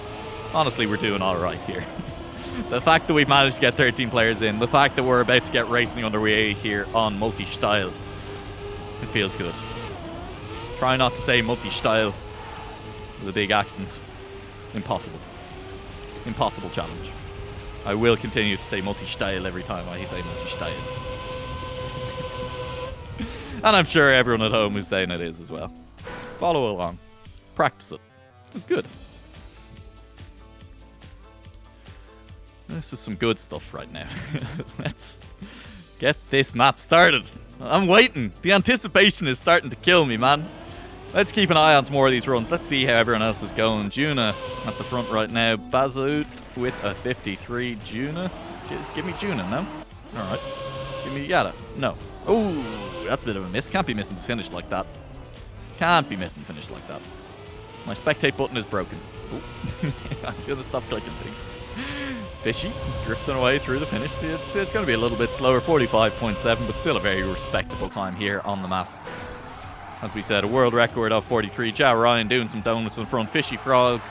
honestly, we're doing alright here. The fact that we've managed to get 13 players in, the fact that we're about to get racing underway here on multi-style, it feels good. Try not to say multi-style with a big accent. Impossible. Impossible challenge. I will continue to say multi-style every time I say multi-style. And I'm sure everyone at home is saying it is as well. Follow along. Practice it. It's good. This is some good stuff right now. Let's get this map started. I'm waiting. The anticipation is starting to kill me, man. Let's keep an eye on some more of these runs. Let's see how everyone else is going. Juna at the front right now. Bazut with a 53. Juna. Give me Juna, no? Alright. Give me Yada. No. Oh, that's a bit of a miss. Can't be missing the finish like that. Can't be missing the finish like that. My spectate button is broken. Oh. I'm going to stop clicking things. Fishy, drifting away through the finish. See, it's going to be a little bit slower, 45.7, but still a very respectable time here on the map. As we said, a world record of 43. Ja Ryan doing some donuts in front. Fishy Frog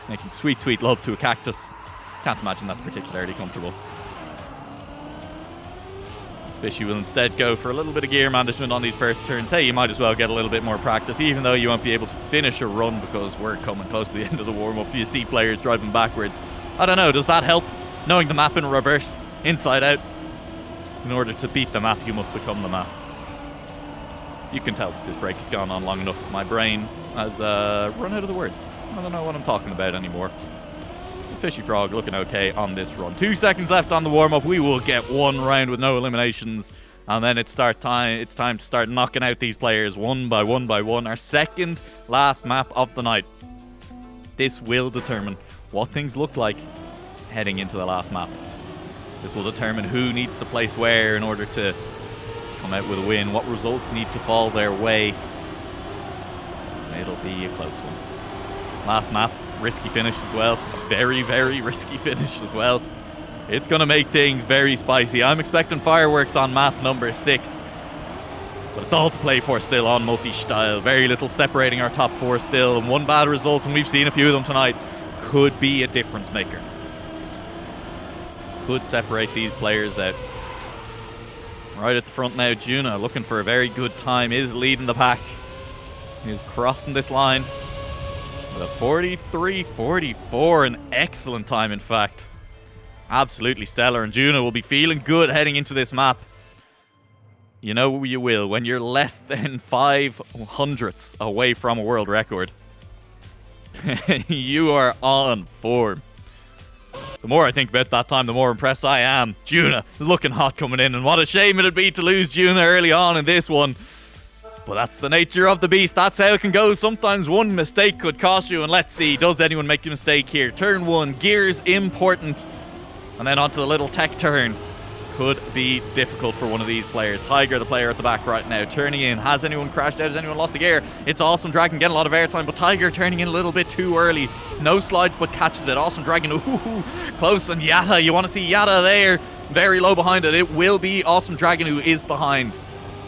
making sweet, sweet love to a cactus. Can't imagine that's particularly comfortable. Fishy will instead go for a little bit of gear management on these first turns. Hey, you might as well get a little bit more practice, even though you won't be able to finish a run because we're coming close to the end of the warm-up. You see players driving backwards. I don't know, does that help? Knowing the map in reverse, inside out. In order to beat the map, you must become the map. You can tell this break has gone on long enough. My brain has run out of the words. I don't know what I'm talking about anymore. Fishy Frog looking okay on this run. 2 seconds left on the warm-up. We will get one round with no eliminations. And then it's time to start knocking out these players one by one by one. Our second last map of the night. This will determine what things look like heading into the last map. This will determine who needs to place where in order to come out with a win, what results need to fall their way. It'll be a close one. Last map, risky finish as well. A very, very risky finish as well. It's going to make things very spicy. I'm expecting fireworks on map number 6. But it's all to play for still on multi-style. Very little separating our top 4 still. And one bad result, and we've seen a few of them tonight, could be a difference maker. Could separate these players out. Right at the front now, Juna looking for a very good time, is leading the pack. Is crossing this line with a 43.44, an excellent time in fact. Absolutely stellar, and Juna will be feeling good heading into this map. You know you will when you're less than 5/100ths away from a world record. You are on form. The more I think about that time, the more impressed I am. Juna looking hot coming in, and what a shame it'd be to lose Juna early on in this one. But that's the nature of the beast. That's how it can go. Sometimes one mistake could cost you, and let's see, does anyone make a mistake here? Turn 1, gears important. And then onto the little tech turn. Could be difficult for one of these players. Tiger, the player at the back right now, turning in. Has anyone crashed out? Has anyone lost the gear? It's Awesome Dragon getting a lot of airtime, but Tiger turning in a little bit too early. No slides, but catches it. Awesome Dragon, ooh, close. And Yada, you want to see Yada there. Very low behind it. It will be Awesome Dragon who is behind.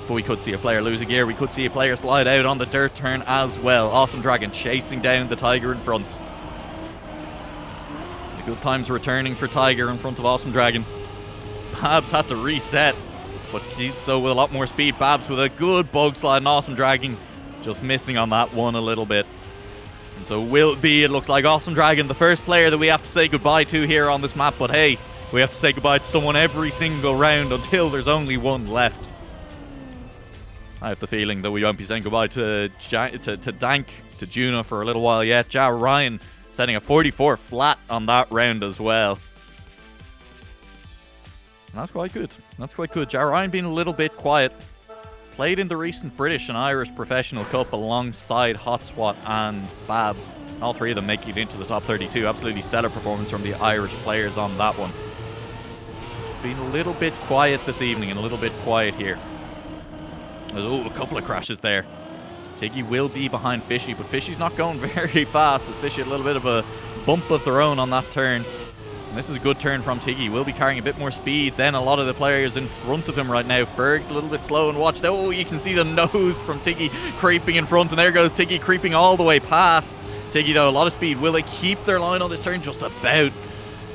But we could see a player lose a gear. We could see a player slide out on the dirt turn as well. Awesome Dragon chasing down the Tiger in front. The good times returning for Tiger in front of Awesome Dragon. Babs had to reset, but did so with a lot more speed. Babs with a good bug slide, and Awesome Dragon just missing on that one a little bit. And so will be, it looks like, Awesome Dragon, the first player that we have to say goodbye to here on this map. But hey, we have to say goodbye to someone every single round until there's only one left. I have the feeling that we won't be saying goodbye to Dank, to Juna for a little while yet. Ja Ryan setting a 44 flat on that round as well. That's quite good. That's quite good. Ja Ryan being a little bit quiet. Played in the recent British and Irish Professional Cup alongside Hotswat and Babs. All three of them making it into the top 32. Absolutely stellar performance from the Irish players on that one. been a little bit quiet this evening and a little bit quiet here. Oh, a couple of crashes there. Tiggy will be behind Fishy, but Fishy's not going very fast as Fishy had a little bit of a bump of their own on that turn. And this is a good turn from Tiggy. Will be carrying a bit more speed than a lot of the players in front of him right now. Ferg's a little bit slow, and watch. Oh, you can see the nose from Tiggy creeping in front, and there goes Tiggy creeping all the way past. Tiggy, though, a lot of speed. Will they keep their line on this turn? Just about.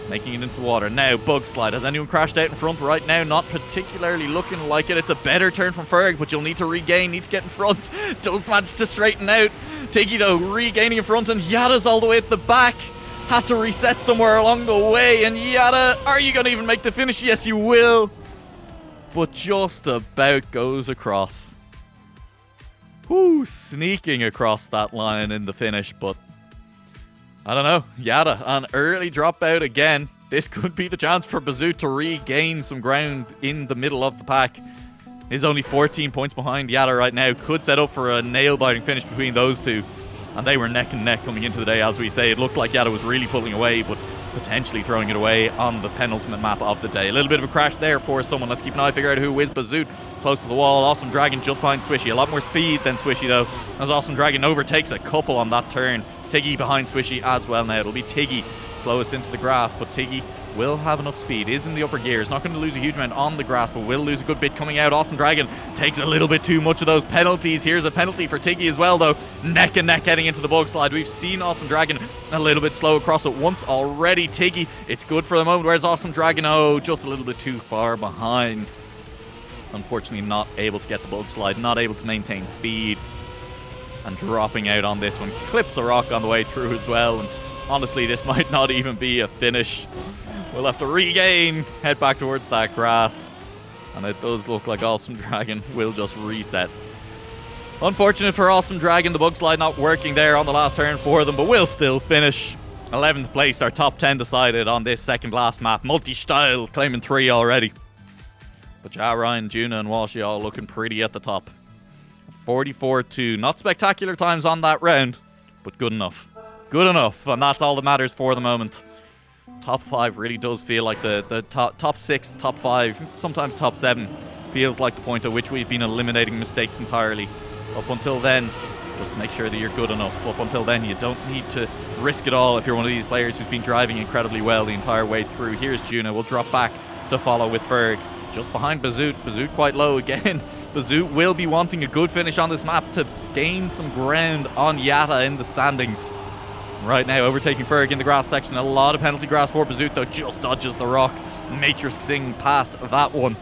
Making it into the water. Now, Bug Slide. Has anyone crashed out in front right now? Not particularly looking like it. It's a better turn from Ferg, but you'll need to regain. Need to get in front. Does manage to straighten out. Tiggy, though, regaining in front, and Yada's all the way at the back. Had to reset somewhere along the way, and Yada, are you going to even make the finish? Yes, you will. But just about goes across. Whoo, sneaking across that line in the finish, but I don't know. Yada, an early dropout again. This could be the chance for Bazoo to regain some ground in the middle of the pack. He's only 14 points behind Yada right now. Could set up for a nail-biting finish between those two. And they were neck and neck coming into the day, as we say. It looked like Yada was really pulling away, but potentially throwing it away on the penultimate map of the day. A little bit of a crash there for someone. Let's keep an eye, figure out who is Bazoo. Close to the wall. Awesome Dragon just behind Swishy. A lot more speed than Swishy, though, as Awesome Dragon overtakes a couple on that turn. Tiggy behind Swishy as well now. It'll be Tiggy slowest into the grass, but Tiggy will have enough speed. Is in the upper gear. Is not going to lose a huge amount on the grass, but will lose a good bit coming out. Awesome Dragon takes a little bit too much of those penalties. Here's a penalty for Tiggy as well, though. Neck and neck heading into the Bug Slide. We've seen Awesome Dragon a little bit slow across it once already. Tiggy, it's good for the moment. Where's Awesome Dragon? Oh, just a little bit too far behind. Unfortunately, not able to get the Bug Slide. Not able to maintain speed. And dropping out on this one. Clips a rock on the way through as well. And honestly, this might not even be a finish. We'll have to regain, head back towards that grass. And it does look like Awesome Dragon will just reset. Unfortunate for Awesome Dragon, the Bug Slide not working there on the last turn for them, but will still finish. 11th place, our top 10 decided on this second last map. Multi-style, claiming 3 already. But Ja, Ryan, Juna and Walshy all looking pretty at the top. 44-2. Not spectacular times on that round, but good enough. Good enough, and that's all that matters for the moment. Top 5 really does feel like the top 6, top 5, sometimes top 7 feels like the point at which we've been eliminating mistakes entirely. Up until then, just make sure that you're good enough. Up until then, you don't need to risk it all if you're one of these players who's been driving incredibly well the entire way through. Here's Juna. We'll drop back to follow with Ferg. Just behind Bazoo. Bazoo quite low again. Bazoo will be wanting a good finish on this map to gain some ground on Yata in the standings. Right now, overtaking Ferg in the grass section. A lot of penalty grass for Bazoo, though. Just dodges the rock. Matrixing past that one.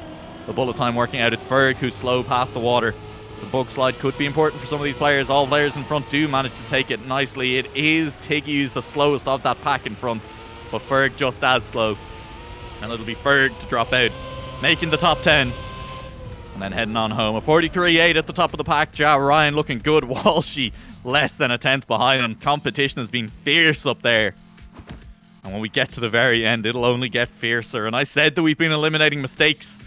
The bullet time working out. It's Ferg who's slow past the water. The Bug Slide could be important for some of these players. All players in front do manage to take it nicely. It is Tiggy who's the slowest of that pack in front, but Ferg just as slow. And it'll be Ferg to drop out, making the top 10. And then heading on home. A 43-8 at the top of the pack. Ja Ryan looking good. Walshy less than a 10th behind him. Competition has been fierce up there. And when we get to the very end, it'll only get fiercer. And I said that we've been eliminating mistakes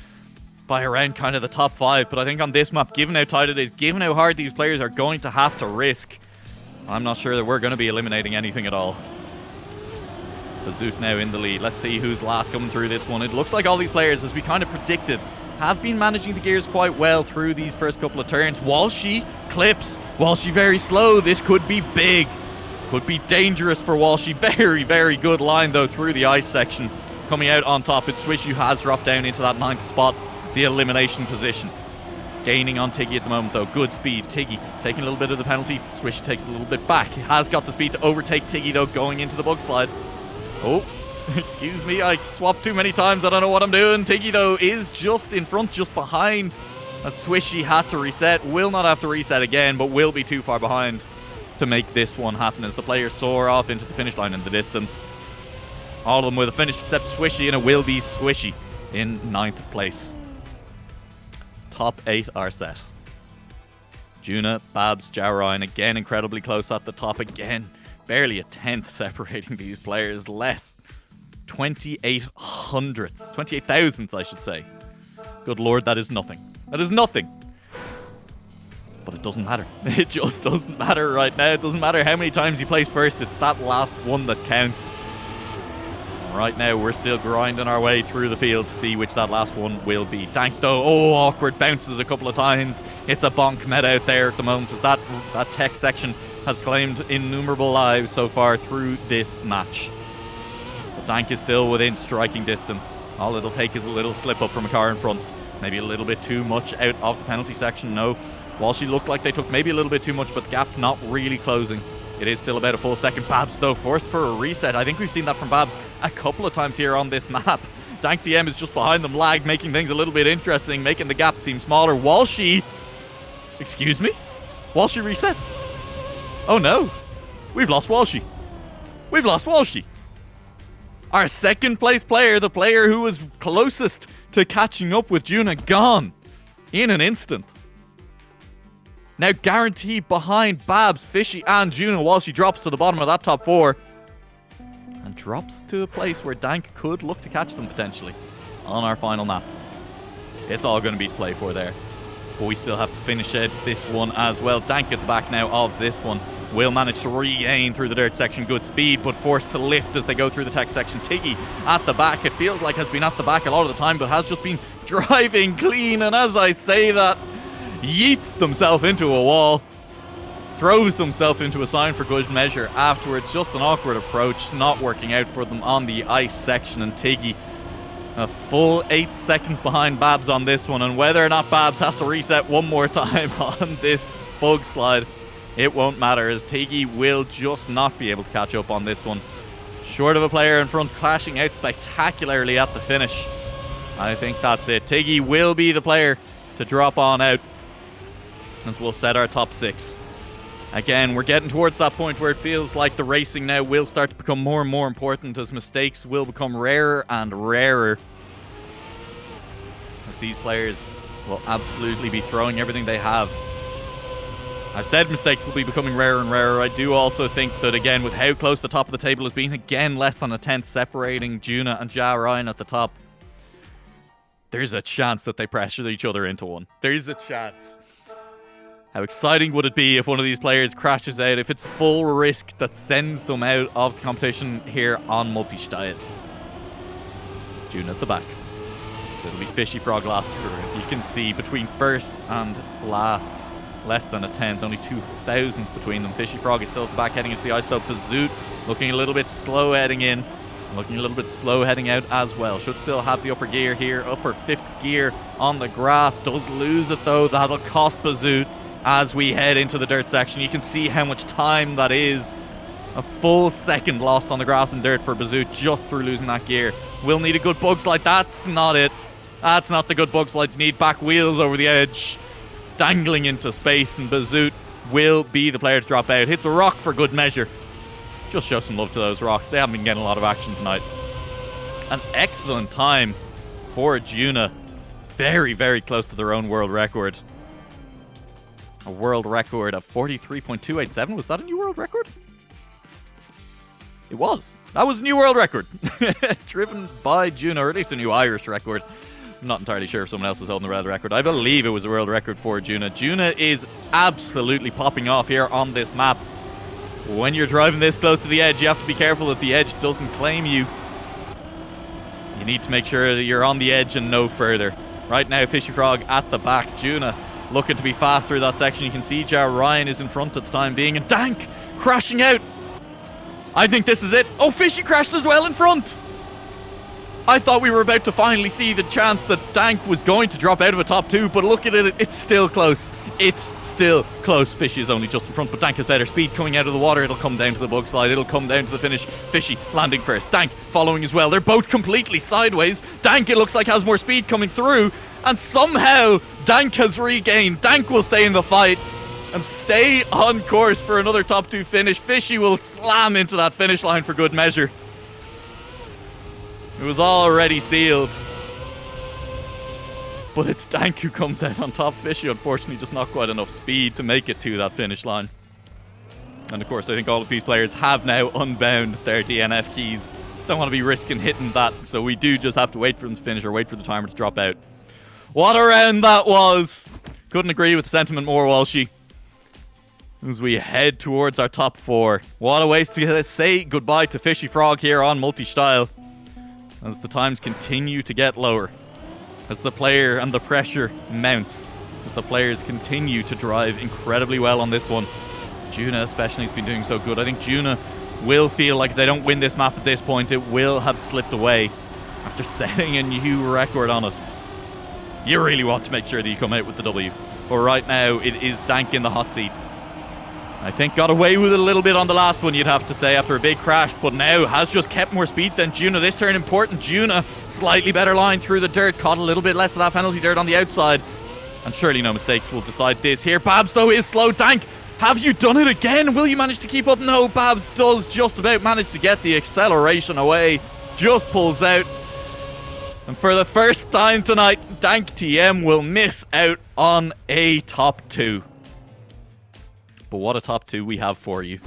by around kind of the top 5. But I think on this map, given how tight it is, given how hard these players are going to have to risk, I'm not sure that we're going to be eliminating anything at all. Bazoot now in the lead. Let's see who's last coming through this one. It looks like all these players, as we kind of predicted, have been managing the gears quite well through these first couple of turns. Walshy clips. Walshy very slow. This could be big. Could be dangerous for Walshy. Very, very good line, though, through the ice section. Coming out on top, it's Swish who has dropped down into that 9th spot, the elimination position. Gaining on Tiggy at the moment, though. Good speed. Tiggy taking a little bit of the penalty. Swish takes a little bit back. He has got the speed to overtake Tiggy, though, going into the Bug Slide. Oh, excuse me. I swapped too many times. I don't know what I'm doing. Tiggy, though, is just in front, just behind. As Swishy had to reset. Will not have to reset again, but will be too far behind to make this one happen as the players soar off into the finish line in the distance. All of them with a finish except Swishy, and it will be Swishy in 9th place. Top 8 are set. Juna, Babs, Ja Ryan again incredibly close at the top again. Barely a 10th separating these players. Less. 28 hundredths. 28 thousandths, I should say. Good lord, that is nothing. That is nothing. But it doesn't matter. It just doesn't matter right now. It doesn't matter how many times you place first. It's that last one that counts. Right now, we're still grinding our way through the field to see which that last one will be. Dank, though, oh, awkward, bounces a couple of times. It's a bonk met out there at the moment as that tech section has claimed innumerable lives so far through this match. But Dank is still within striking distance. All it'll take is a little slip up from a car in front. Maybe a little bit too much out of the penalty section. No, Walshy looked like they took maybe a little bit too much, but the gap not really closing. It is still about a full second. Babs, though, forced for a reset. I think we've seen that from Babs a couple of times here on this map. Dank TM is just behind them, lagged, making things a little bit interesting, making the gap seem smaller. Walshy, excuse me? Walshy reset? Oh no, we've lost Walshy. We've lost Walshy. Our second place player, the player who was closest to catching up with Juna, gone in an instant. Now guaranteed behind Babs, Fishy and Juna while she drops to the bottom of that top four. And drops to a place where Dank could look to catch them potentially on our final map. It's all going to be to play for there. But we still have to finish it this one as well. Dank at the back now of this one. Will manage to regain through the dirt section. Good speed, but forced to lift as they go through the tech section. Tiggy at the back. It feels like has been at the back a lot of the time, but has just been driving clean. And as I say that, yeets themselves into a wall. Throws themselves into a sign for good measure afterwards. Just an awkward approach. Not working out for them on the ice section. And Tiggy a full 8 seconds behind Babs on this one. And whether or not Babs has to reset one more time on this bug slide, it won't matter, as Tiggy will just not be able to catch up on this one. Short of a player in front, clashing out spectacularly at the finish. I think that's it. Tiggy will be the player to drop on out, as we'll set our top 6. Again, we're getting towards that point where it feels like the racing now will start to become more and more important, as mistakes will become rarer and rarer. As these players will absolutely be throwing everything they have. I've said mistakes will be becoming rarer and rarer. I do also think that, again, with how close the top of the table has been, again, less than a tenth separating Juna and Ja Ryan at the top, there's a chance that they pressure each other into one. There's a chance. How exciting would it be if one of these players crashes out, if it's full risk that sends them out of the competition here on Multi-Style. Juna at the back. It'll be Fishy Frog last through it. You can see between first and last, less than a tenth, only 2 thousandths between them. Fishy Frog is still at the back heading into the ice though. Bazoot looking a little bit slow heading in. Looking a little bit slow heading out as well. Should still have the upper gear here. Upper 5th gear on the grass. Does lose it though. That'll cost Bazoot as we head into the dirt section. You can see how much time that is. A full second lost on the grass and dirt for Bazoot just through losing that gear. Will need a good bug slide. That's not it. That's not the good bug slide you need. Back wheels over the edge, dangling into space, and Bazoot will be the player to drop out. Hits a rock for good measure. Just show some love to those rocks. They haven't been getting a lot of action tonight. An excellent time for Juna. Very, very close to their own world record. A world record of 43.287. Was that a new world record? It was. That was a new world record. Driven by Juna, or at least a new Irish record. I'm not entirely sure if someone else is holding the world record. I believe it was a world record for Juna. Juna is absolutely popping off here on this map. When you're driving this close to the edge, you have to be careful that the edge doesn't claim you. You need to make sure that you're on the edge and no further. Right now, Fishy Frog at the back. Juna looking to be fast through that section. You can see Ja Ryan is in front at the time being, and Dank crashing out. I think this is it. Oh, Fishy crashed as well in front. I thought we were about to finally see the chance that Dank was going to drop out of a top 2, but look at it, it's still close. It's still close. Fishy is only just in front, but Dank has better speed coming out of the water. It'll come down to the bug slide. It'll come down to the finish. Fishy landing first. Dank following as well. They're both completely sideways. Dank, it looks like, has more speed coming through, and somehow Dank has regained. Dank will stay in the fight and stay on course for another top 2 finish. Fishy will slam into that finish line for good measure. It was already sealed. But it's Dank who comes out on top. Fishy, unfortunately, just not quite enough speed to make it to that finish line. And of course, I think all of these players have now unbound their DNF keys. Don't want to be risking hitting that, so we do just have to wait for them to finish or wait for the timer to drop out. What a round that was! Couldn't agree with the sentiment more, Walshy. As we head towards our top 4. What a way to say goodbye to Fishy Frog here on Multi-Style. as the times continue to get lower, as the player and the pressure mounts, as the players continue to drive incredibly well on this one. Juna especially has been doing so good. I think Juna will feel like if they don't win this map at this point, it will have slipped away after setting a new record on it. You really want to make sure that you come out with the W. But right now, it is Dank in the hot seat. I think got away with it a little bit on the last one, you'd have to say, after a big crash, but now has just kept more speed than Juna. This turn important. Juna, slightly better line through the dirt, caught a little bit less of that penalty dirt on the outside. And surely no mistakes will decide this here. Babs, though, is slow. Dank, have you done it again? Will you manage to keep up? No, Babs does just about manage to get the acceleration away. Just pulls out. And for the first time tonight, Dank TM will miss out on a top 2. But what a top 2 we have for you.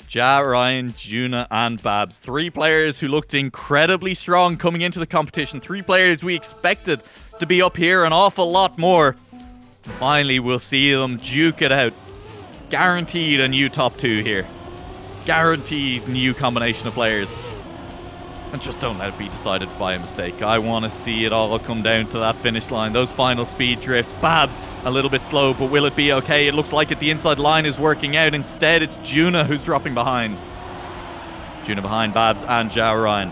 Ja, Ryan, Juna and Babs. 3 players who looked incredibly strong coming into the competition. 3 players we expected to be up here an awful lot more. And finally, we'll see them duke it out. Guaranteed a new top 2 here. Guaranteed new combination of players. And just don't let it be decided by a mistake. I want to see it all come down to that finish line. Those final speed drifts. Babs a little bit slow, but will it be okay? It looks like the inside line is working out. Instead, it's Juna who's dropping behind. Juna behind Babs and Ja Ryan.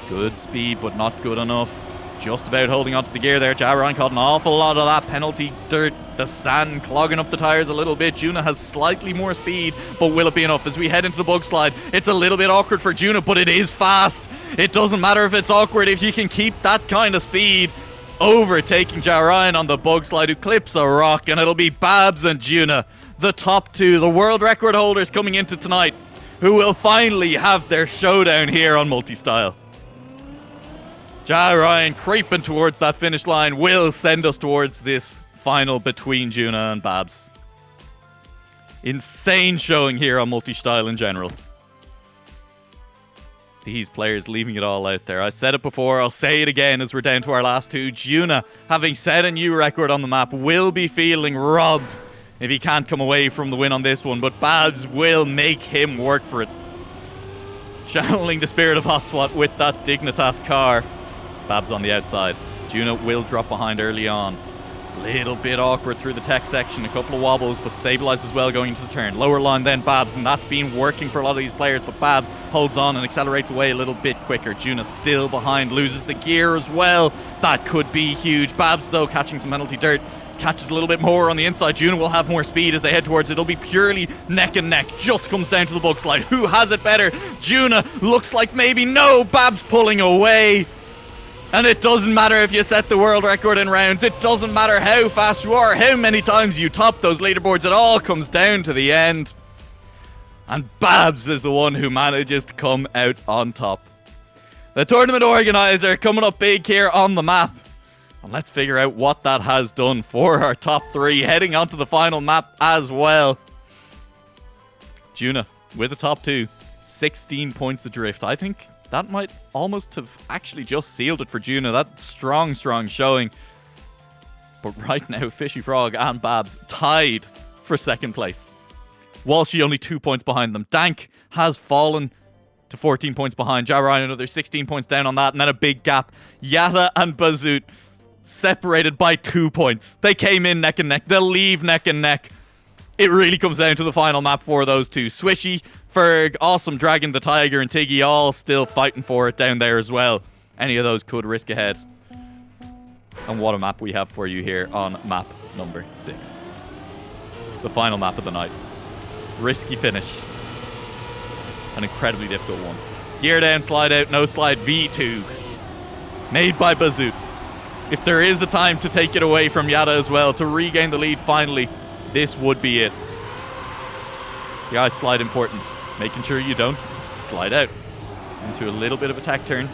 Good speed, but not good enough. Just about holding onto the gear there. Ja Ryan caught an awful lot of that penalty dirt. The sand clogging up the tyres a little bit. Juna has slightly more speed, but will it be enough? As we head into the bug slide, it's a little bit awkward for Juna, but it is fast. It doesn't matter if it's awkward if you can keep that kind of speed. Overtaking Ja Ryan on the bug slide, who clips a rock, and it'll be Babs and Juna, the top 2, the world record holders coming into tonight, who will finally have their showdown here on multi-style. Ja Ryan creeping towards that finish line will send us towards this final between Juna and Babs. Insane showing here on multi-style in general. These players leaving it all out there. I said it before, I'll say it again as we're down to our last 2. Juna, having set a new record on the map, will be feeling robbed if he can't come away from the win on this one, but Babs will make him work for it. Channeling the spirit of Hotspot with that Dignitas car. Babs on the outside. Juna will drop behind early on. Little bit awkward through the tech section, a couple of wobbles, but stabilizes well going into the turn. Lower line then Babs, and that's been working for a lot of these players, but Babs holds on and accelerates away a little bit quicker. Juna still behind, loses the gear as well. That could be huge. Babs, though, catching some penalty dirt, catches a little bit more on the inside. Juna will have more speed as they head towards it. It'll be purely neck and neck. Just comes down to the bug slide. Who has it better? Juna looks like maybe no. Babs pulling away. And it doesn't matter if you set the world record in rounds. It doesn't matter how fast you are, how many times you top those leaderboards. It all comes down to the end. And Babs is the one who manages to come out on top. The tournament organizer coming up big here on the map. And let's figure out what that has done for our top 3, heading onto the final map as well. Juna with the top 2, 16 points adrift. I think that might almost have actually just sealed it for Juna. That strong showing. But right now, Fishy Frog and Babs tied for second place. Walshy only 2 points behind them. Dank has fallen to 14 points behind. Ja Ryan another 16 points down on that. And then a big gap. Yatta and Bazoot separated by 2 points. They came in neck and neck. They'll leave neck and neck. It really comes down to the final map for those 2. Swishy, Ferg, Awesome Dragon, the Tiger, and Tiggy all still fighting for it down there as well. Any of those could risk ahead. And what a map we have for you here on map number 6. The final map of the night. Risky finish. An incredibly difficult one. Gear down, slide out, no slide, V2. Made by Bazoot. If there is a time to take it away from Yatta as well, to regain the lead finally, this would be it. The ice slide important. Making sure you don't slide out into a little bit of a tack turn.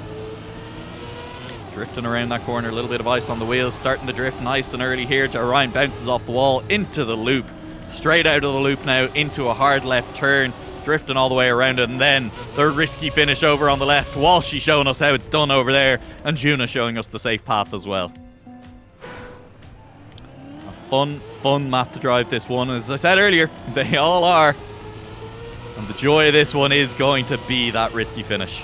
Drifting around that corner, a little bit of ice on the wheels, starting to drift nice and early here. Ja Ryan bounces off the wall into the loop. Straight out of the loop now into a hard left turn, drifting all the way around it, and then the risky finish over on the left. Walshy showing us how it's done over there, and Juna showing us the safe path as well. Fun map to drive this one. As I said earlier, they all are. And the joy of this one is going to be that risky finish.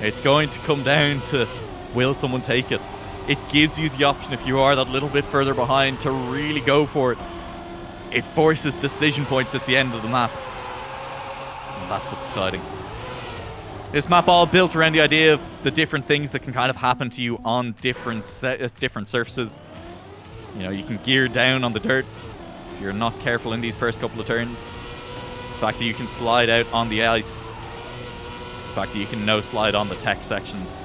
It's going to come down to, will someone take it? It gives you the option, if you are that little bit further behind, to really go for it. It forces decision points at the end of the map. And that's what's exciting. This map all built around the idea of the different things that can kind of happen to you on different surfaces. You know, you can gear down on the dirt if you're not careful in these first couple of turns. The fact that you can slide out on the ice. The fact that you can no slide on the tech sections.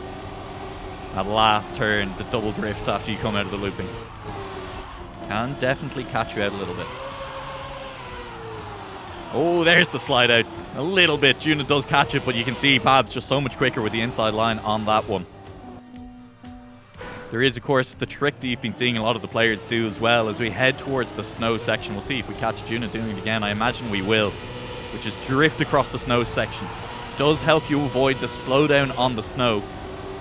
That last turn, the double drift after you come out of the looping, can definitely catch you out a little bit. Oh, there's the slide out. A little bit. Juna does catch it, but you can see Babs just so much quicker with the inside line on that one. There is, of course, the trick that you've been seeing a lot of the players do as well. As we head towards the snow section, we'll see if we catch Juna doing it again. I imagine we will, which is drift across the snow section. Does help you avoid the slowdown on the snow,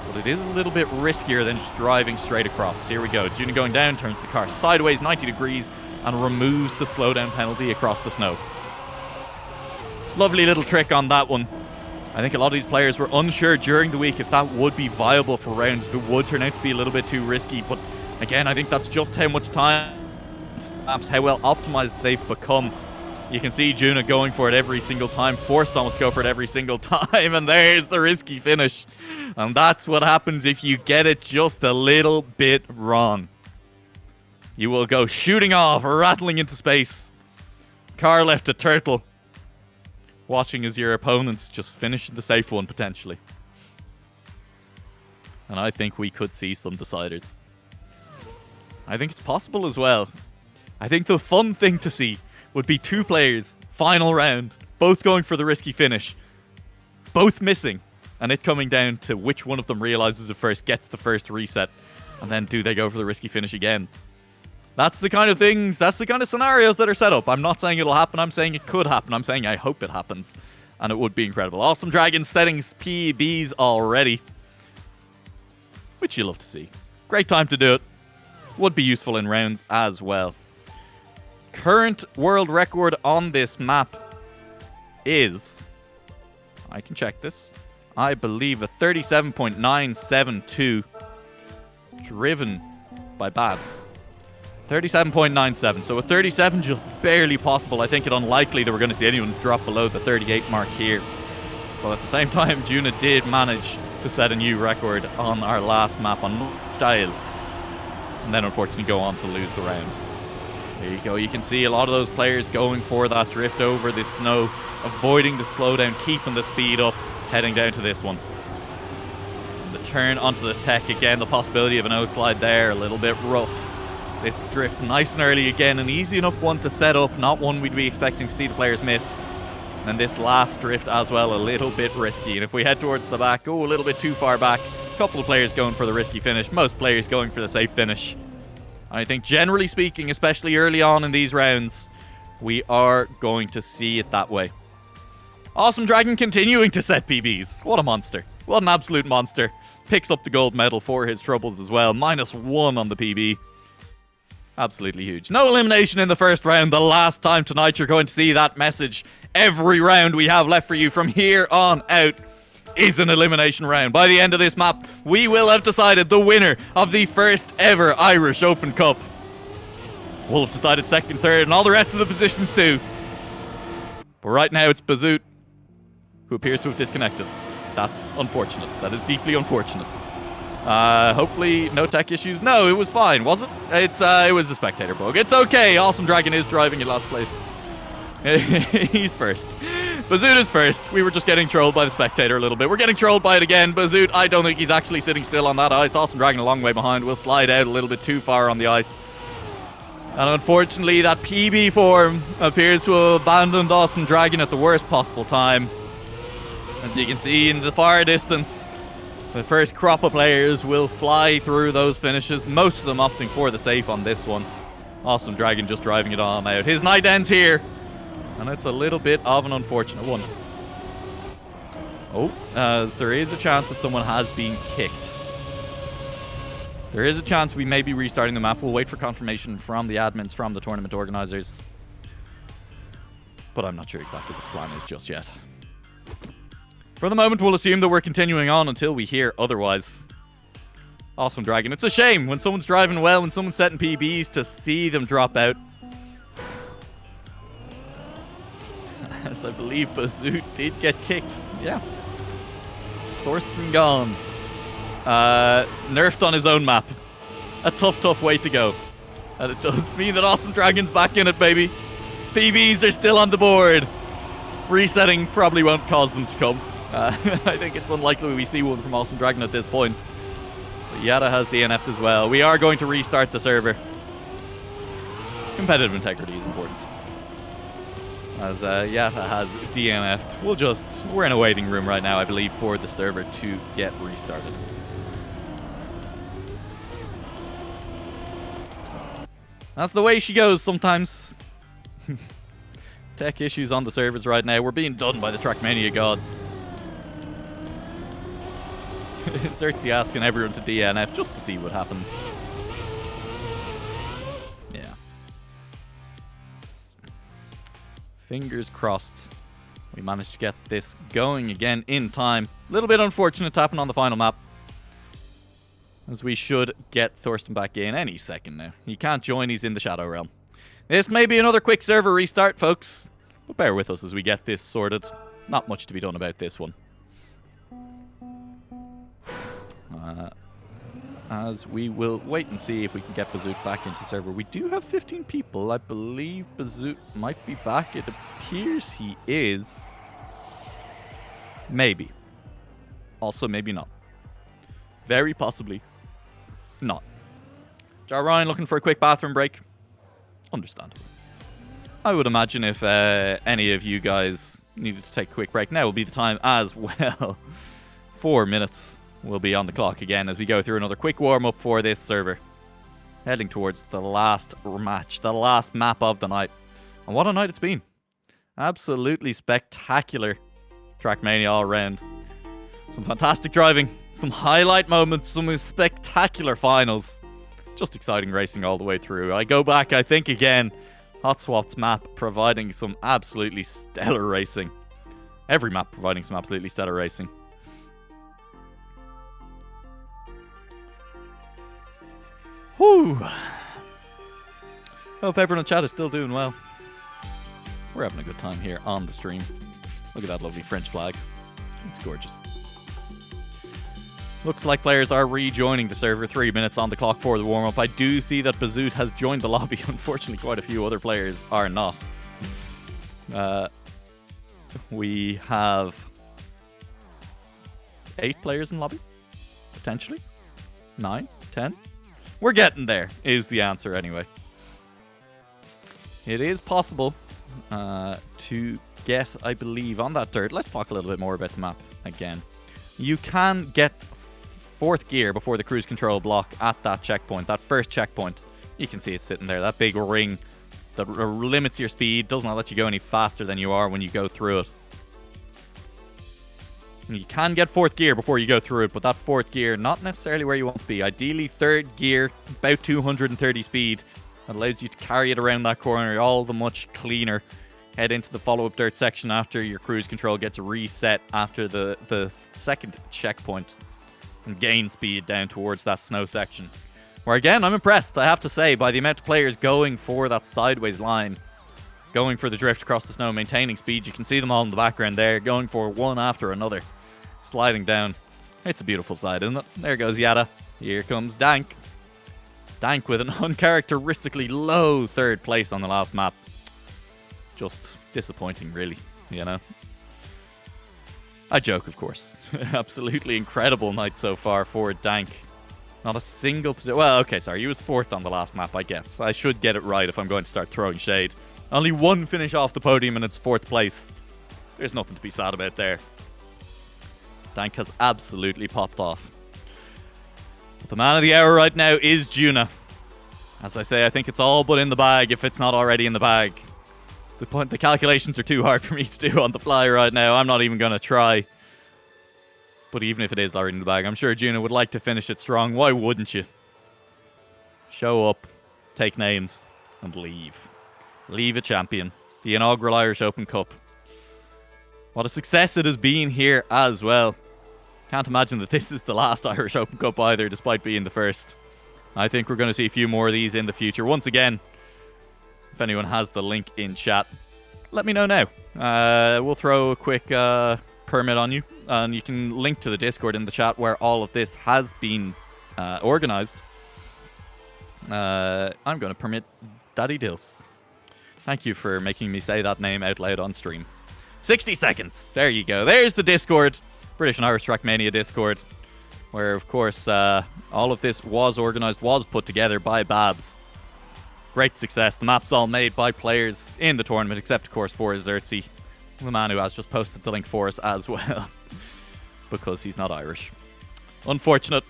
but it is a little bit riskier than just driving straight across. Here we go. Juna going down, turns the car sideways 90 degrees and removes the slowdown penalty across the snow. Lovely little trick on that one. I think a lot of these players were unsure during the week if that would be viable for rounds, if it would turn out to be a little bit too risky. But again, I think that's just how much time, perhaps how well optimized they've become. You can see Juna going for it every single time, forced almost to go for it every single time, and there's the risky finish. And that's what happens if you get it just a little bit wrong. You will go shooting off, rattling into space. Car left a turtle, watching as your opponents just finish the safe one, potentially. And I think we could see some deciders. I think it's possible as well. I think the fun thing to see would be two players, final round, both going for the risky finish, both missing, and it coming down to which one of them realizes it first, gets the first reset, and then do they go for the risky finish again. That's the kind of things, that's the kind of scenarios that are set up. I'm not saying it'll happen, I'm saying it could happen. I'm saying I hope it happens, and it would be incredible. Awesome Dragon setting PBs already, which you love to see. Great time to do it. Would be useful in rounds as well. Current world record on this map is, I can check this, I believe a 37.972, driven by Babs. 37.97, so a 37 just barely possible. I think it unlikely that we're going to see anyone drop below the 38 mark here. But at the same time, Juna did manage to set a new record on our last map on style, and then unfortunately go on to lose the round. There you go. You can see a lot of those players going for that drift over the snow, avoiding the slowdown, keeping the speed up, heading down to this one. And the turn onto the tech again, the possibility of an O-slide there, a little bit rough. This drift nice and early again, an easy enough one to set up, not one we'd be expecting to see the players miss. And this last drift as well, a little bit risky. And if we head towards the back, a little bit too far back. A couple of players going for the risky finish, most players going for the safe finish. I think generally speaking, especially early on in these rounds, we are going to see it that way. Awesome Dragon continuing to set PBs. What a monster. What an absolute monster. Picks up the gold medal for his troubles as well. -1 on the PB. Absolutely huge. No elimination in the first round. The last time tonight you're going to see that message. Every round we have left for you from here on out is an elimination round. By the end of this map, we will have decided the winner of the first ever Irish Open Cup. We'll have decided second, third, and all the rest of the positions too. But right now it's Bazoot, who appears to have disconnected. That's unfortunate. That is deeply unfortunate. Hopefully no tech issues. No, it was fine, was it? It was a spectator bug. It's okay. Awesome Dragon is driving in last place. He's first. Bazoot is first. We were just getting trolled by the spectator a little bit. We're getting trolled by it again. Bazoot, I don't think he's actually sitting still on that ice. Awesome Dragon a long way behind. We'll slide out a little bit too far on the ice. And unfortunately, that PB form appears to have abandoned Awesome Dragon at the worst possible time. As you can see in the far distance, the first crop of players will fly through those finishes, most of them opting for the safe on this one. Awesome Dragon just driving it on out. His night ends here, and it's a little bit of an unfortunate one. Oh, as there is a chance that someone has been kicked. There is a chance we may be restarting the map. We'll wait for confirmation from the admins, from the tournament organizers. But I'm not sure exactly what the plan is just yet. For the moment, we'll assume that we're continuing on until we hear otherwise. Awesome Dragon. It's a shame when someone's driving well, when someone's setting PBs, to see them drop out. As I believe Bazoo did get kicked. Yeah. Thorsten gone. Nerfed on his own map. A tough way to go. And it does mean that Awesome Dragon's back in it, baby. PBs are still on the board. Resetting probably won't cause them to come. I think it's unlikely we see one from Awesome Dragon at this point. But Yada has DNF'd as well. We are going to restart the server. Competitive integrity is important. As Yata has DNF'd. We're in a waiting room right now, I believe, for the server to get restarted. That's the way she goes sometimes. Tech issues on the servers right now. We're being done by the TrackMania gods. Xerxes asking everyone to DNF just to see what happens. Yeah. Fingers crossed we managed to get this going again in time. A little bit unfortunate to happen on the final map, as we should get Thorsten back in any second now. He can't join, he's in the Shadow Realm. This may be another quick server restart, folks, but bear with us as we get this sorted. Not much to be done about this one. As we will wait and see if we can get Bazoot back into the server. We do have 15 people. I believe Bazoot might be back. It appears he is. Maybe. Also, maybe not. Very possibly not. Jar Ryan looking for a quick bathroom break. Understandable. I would imagine if any of you guys needed to take a quick break, now will be the time as well. 4 minutes will be on the clock again as we go through another quick warm-up for this server. Heading towards the last match, the last map of the night. And what a night it's been. Absolutely spectacular TrackMania all around. Some fantastic driving, some highlight moments, some spectacular finals. Just exciting racing all the way through. I go back, I think again, Hot Swap's map providing some absolutely stellar racing. Every map providing some absolutely stellar racing. Whew. Hope everyone in chat is still doing well. We're having a good time here on the stream. Look at that lovely French flag. It's gorgeous. Looks like players are rejoining the server. 3 minutes on the clock for the warm-up. I do see that Bazoot has joined the lobby. Unfortunately, quite a few other players are not. We have 8 players in lobby? Potentially? 9? 10? We're getting there, is the answer anyway. It is possible to get, I believe, on that dirt. Let's talk a little bit more about the map again. You can get 4th gear before the cruise control block at that checkpoint, that first checkpoint. You can see it sitting there, that big ring that limits your speed, does not let you go any faster than you are when you go through it. And you can get 4th gear before you go through it, but that 4th gear, not necessarily where you want to be. Ideally, 3rd gear, about 230 speed. That allows you to carry it around that corner all the much cleaner. Head into the follow-up dirt section after your cruise control gets reset after the 2nd checkpoint. And gain speed down towards that snow section. Where again, I'm impressed, I have to say, by the amount of players going for that sideways line. Going for the drift across the snow, maintaining speed. You can see them all in the background there, going for one after another. Sliding down. It's a beautiful slide, isn't it? There goes Yada. Here comes Dank. Dank with an uncharacteristically low 3rd place on the last map. Just disappointing, really, you know. I joke, of course. Absolutely incredible night so far for Dank. Not a single position. Well, okay, sorry. He was 4th on the last map, I guess. I should get it right if I'm going to start throwing shade. Only 1 finish off the podium and it's 4th place. There's nothing to be sad about there. Dank has absolutely popped off. But the man of the hour right now is Juna. As I say, I think it's all but in the bag if it's not already in the bag. The calculations are too hard for me to do on the fly right now. I'm not even going to try. But even if it is already in the bag, I'm sure Juna would like to finish it strong. Why wouldn't you? Show up, take names, and leave. Leave a champion. The inaugural Irish Open Cup. What a success it has been here as well. Can't imagine that this is the last Irish Open Cup either, despite being the first. I think we're going to see a few more of these in the future. Once again, if anyone has the link in chat, let me know now. We'll throw a quick permit on you, and you can link to the Discord in the chat where all of this has been organized. I'm going to permit Daddy Dills. Thank you for making me say that name out loud on stream. 60 seconds. There you go. There's the Discord. British and Irish TrackMania Discord. Where, of course, all of this was organised, was put together by Babs. Great success. The map's all made by players in the tournament, except, of course, for Xerxes, the man who has just posted the link for us as well. Because he's not Irish. Unfortunate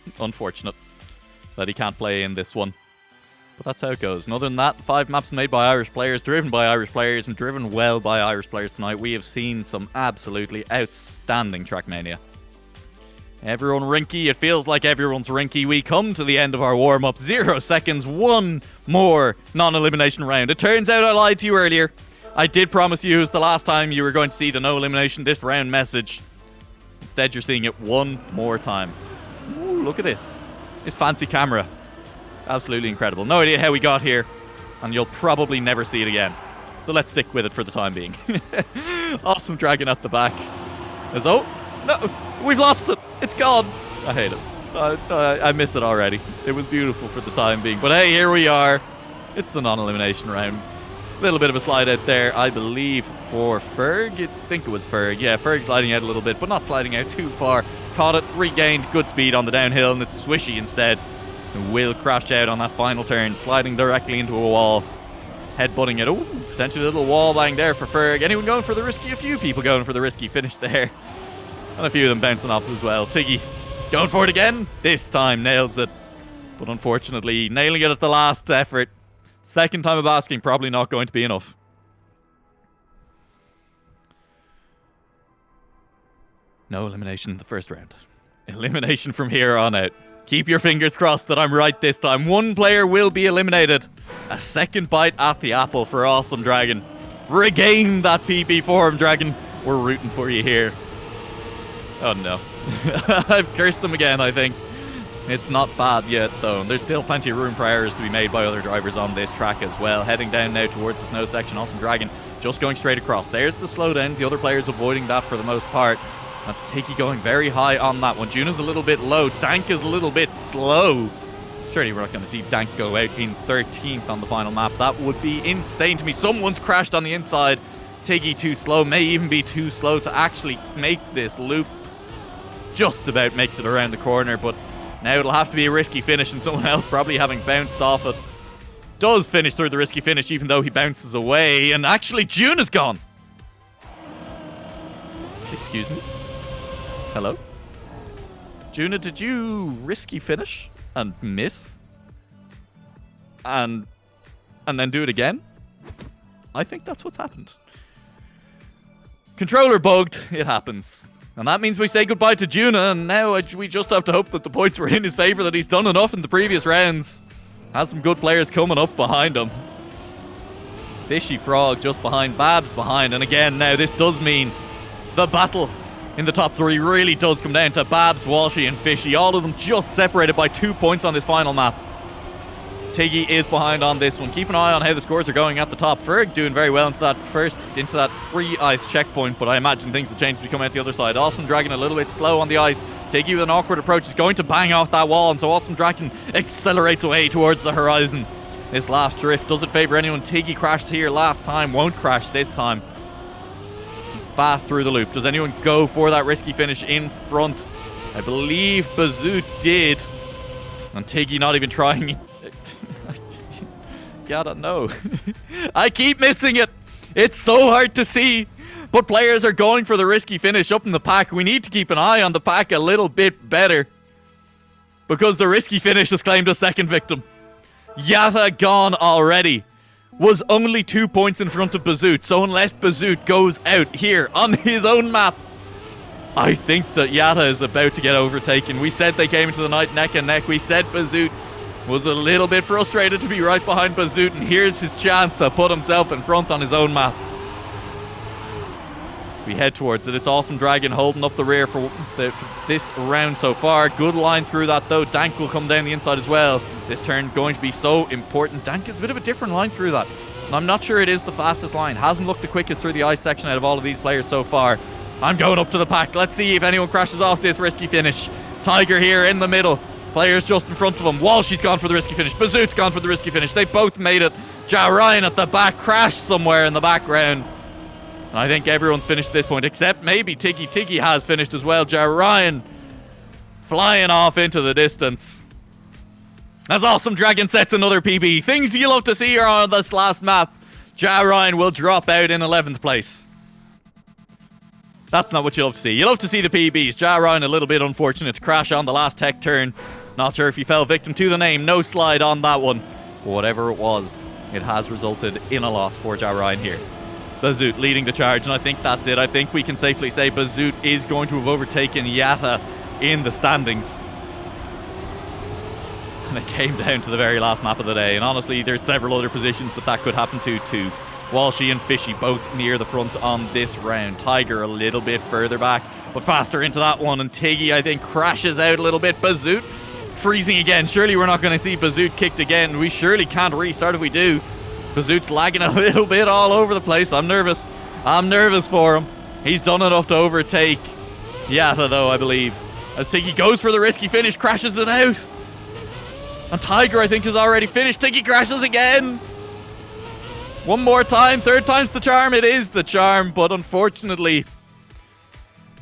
that he can't play in this one. But that's how it goes. And other than that, 5 maps made by Irish players, driven by Irish players, and driven well by Irish players tonight. We have seen some absolutely outstanding TrackMania. Everyone rinky. It feels like everyone's rinky. We come to the end of our warm-up. 0 seconds. One more non-elimination round. It turns out I lied to you earlier. I did promise you it was the last time you were going to see the no elimination this round message. Instead, you're seeing it one more time. Ooh, look at this. This fancy camera. Absolutely incredible. No idea how we got here, and you'll probably never see it again. So let's stick with it for the time being. Awesome Dragon at the back. Oh, no, we've lost it. It's gone. I hate it. I miss it already. It was beautiful for the time being. But hey, here we are. It's the non-elimination round. A little bit of a slide out there, I believe, for Ferg. I think it was Ferg. Yeah, Ferg sliding out a little bit, but not sliding out too far. Caught it, regained good speed on the downhill, and it's Swishy instead. And will crash out on that final turn, sliding directly into a wall. Headbutting it. Oh, potentially a little wall bang there for Ferg. Anyone going for the risky? A few people going for the risky finish there. And a few of them bouncing off as well. Tiggy going for it again. This time nails it. But unfortunately, nailing it at the last effort. Second time of asking, probably not going to be enough. No elimination in the first round. Elimination from here on out. Keep your fingers crossed that I'm right this time. One player will be eliminated. A second bite at the apple for Awesome Dragon. Regain that PP form, Dragon. We're rooting for you here. Oh no. I've cursed him again, I think. It's not bad yet, though. There's still plenty of room for errors to be made by other drivers on this track as well. Heading down now towards the snow section. Awesome Dragon just going straight across. There's the slowdown. The other players avoiding that for the most part. That's Tiki going very high on that one. Juna's a little bit low. Dank is a little bit slow. Surely we're not going to see Dank go out in 13th on the final map. That would be insane to me. Someone's crashed on the inside. Tiggy too slow. May even be too slow to actually make this loop. Just about makes it around the corner, but now it'll have to be a risky finish, and someone else probably having bounced off it does finish through the risky finish, even though he bounces away. And actually, Juna's gone. Excuse me. Hello? Juna, did you risky finish and miss? And then do it again? I think that's what's happened. Controller bugged. It happens. And that means we say goodbye to Juna, and now we just have to hope that the points were in his favour, that he's done enough in the previous rounds. Has some good players coming up behind him. Fishy Frog just behind, Babs behind, and again now this does mean the battle in the top 3 really does come down to Babs, Walshy and Fishy. All of them just separated by 2 points on this final map. Tiggy is behind on this one. Keep an eye on how the scores are going at the top. Ferg doing very well into that free ice checkpoint, but I imagine things will change as we come out the other side. Awesome Dragon a little bit slow on the ice. Tiggy with an awkward approach is going to bang off that wall, and so Awesome Dragon accelerates away towards the horizon. This last drift, does it favour anyone? Tiggy crashed here last time, won't crash this time. Fast through the loop. Does anyone go for that risky finish in front? I believe Bazoo did. And Tiggy not even trying. Gotta know. I keep missing it. It's so hard to see. But players are going for the risky finish up in the pack. We need to keep an eye on the pack a little bit better, because the risky finish has claimed a second victim. Yatta gone already. Was only 2 points in front of Bazoot. So unless Bazoot goes out here on his own map, I think that Yatta is about to get overtaken. We said they came into the night neck and neck. We said Bazoot was a little bit frustrated to be right behind Bazoot, and here's his chance to put himself in front on his own map. we head towards it. It's Awesome Dragon holding up the rear for this round so far. Good line through that though. Dank will come down the inside as well. This turn going to be so important. Dank is a bit of a different line through that. And I'm not sure it is the fastest line. Hasn't looked the quickest through the ice section out of all of these players so far. I'm going up to the pack. Let's see if anyone crashes off this risky finish. Tiger here in the middle. Players just in front of him. Walshy's gone for the risky finish. Bazoot's gone for the risky finish. They both made it. Ja Ryan at the back crashed somewhere in the background. And I think everyone's finished at this point, except maybe Tiggy. Tiggy has finished as well. Ja Ryan flying off into the distance. As Awesome Dragon sets another PB. Things you love to see are on this last map. Ja Ryan will drop out in 11th place. That's not what you love to see. You love to see the PBs. Ja Ryan a little bit unfortunate to crash on the last tech turn. Not sure if he fell victim to the name. No slide on that one. But whatever it was, it has resulted in a loss for Ja Ryan here. Bazoot leading the charge, and I think that's it. I think we can safely say Bazoot is going to have overtaken Yatta in the standings. And it came down to the very last map of the day. And honestly, there's several other positions that could happen to too. Walshy and Fishy both near the front on this round. Tiger a little bit further back, but faster into that one. And Tiggy, I think, crashes out a little bit. Bazoot freezing again. Surely we're not going to see Bazoot kicked again. We surely can't restart if we do. Bazoot's lagging a little bit all over the place. I'm nervous. I'm nervous for him. He's done enough to overtake Yatta, though, I believe. As Tiggy goes for the risky finish, crashes it out. And Tiger, I think, has already finished. Tiggy crashes again. One more time. Third time's the charm. It is the charm, but unfortunately,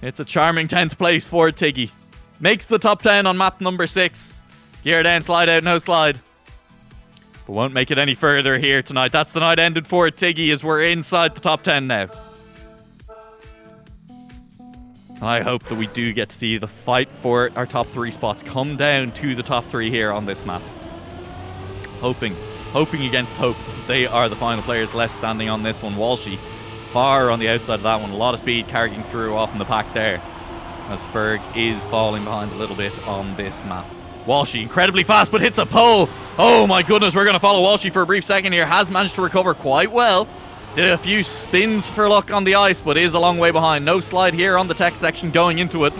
it's a charming 10th place for Tiggy. Makes the top 10 on map number 6. Gear down, slide out, no slide. But won't make it any further here tonight. That's the night ended for Tiggy as we're inside the top 10 now. I hope that we do get to see the fight for our top 3 spots come down to the top 3 here on this map. Hoping against hope. They are the final players left standing on this one. Walshy far on the outside of that one. A lot of speed carrying through off in the pack there, as Ferg is falling behind a little bit on this map. Walshy incredibly fast, but hits a pole. Oh my goodness, we're going to follow Walshy for a brief second here. Has managed to recover quite well. Did a few spins for luck on the ice, but is a long way behind. No slide here on the tech section going into it.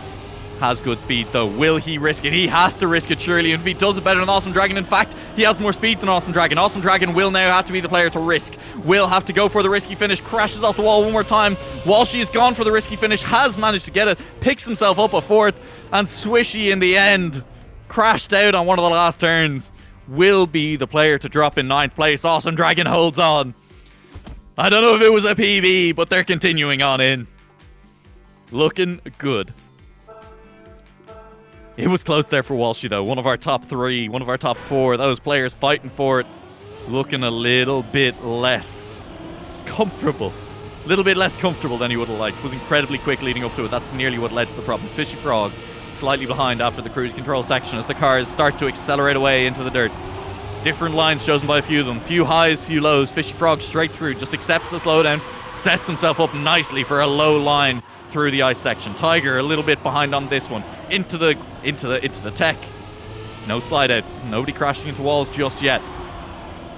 Has good speed though. Will he risk it? He has to risk it surely. And if he does it better than Awesome Dragon, in fact, he has more speed than Awesome Dragon. Awesome Dragon will now have to be the player to risk. Will have to go for the risky finish. Crashes off the wall one more time. Walshy is gone for the risky finish. Has managed to get it. Picks himself up a 4th. And Swishy in the end crashed out on one of the last turns. Will be the player to drop in 9th place. Awesome Dragon holds on. I don't know if it was a PB, but they're continuing on in. Looking good. It was close there for Walshy though. One of our top 3, one of our top 4. Those players fighting for it. Looking a little bit less comfortable. A little bit less comfortable than he would have liked. Was incredibly quick leading up to it. That's nearly what led to the problems. Fishy Frog slightly behind after the cruise control section as the cars start to accelerate away into the dirt. Different lines chosen by a few of them. Few highs, few lows. Fishy Frog straight through. Just accepts the slowdown. Sets himself up nicely for a low line through the ice section. Tiger a little bit behind on this one. Into the tech. No slide outs. Nobody crashing into walls just yet.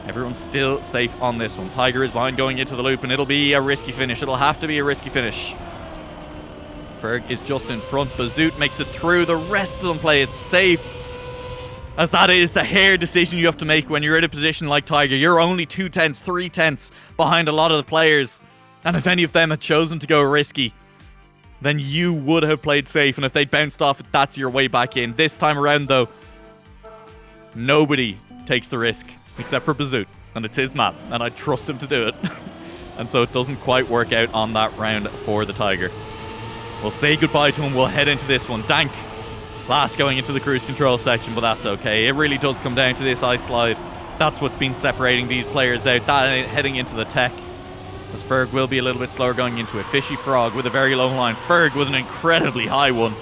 Everyone's still safe on this one. Tiger is behind going into the loop, and it'll be a risky finish. It'll have to be a risky finish. Ferg is just in front. Bazoot makes it through. The rest of them play it safe, as that is the hair decision you have to make when you're in a position like Tiger. You're only 2/10, 3/10 behind a lot of the players. And if any of them had chosen to go risky, then you would have played safe. And if they bounced off it, that's your way back in. This time around, though, nobody takes the risk except for Bazoot. And it's his map, and I trust him to do it. And so it doesn't quite work out on that round for the Tiger. We'll say goodbye to him. We'll head into this one. Dank last going into the cruise control section, but that's okay. It really does come down to this ice slide. That's what's been separating these players out. That heading into the tech, as Ferg will be a little bit slower going into it. Fishy Frog with a very low line. Ferg with an incredibly high one.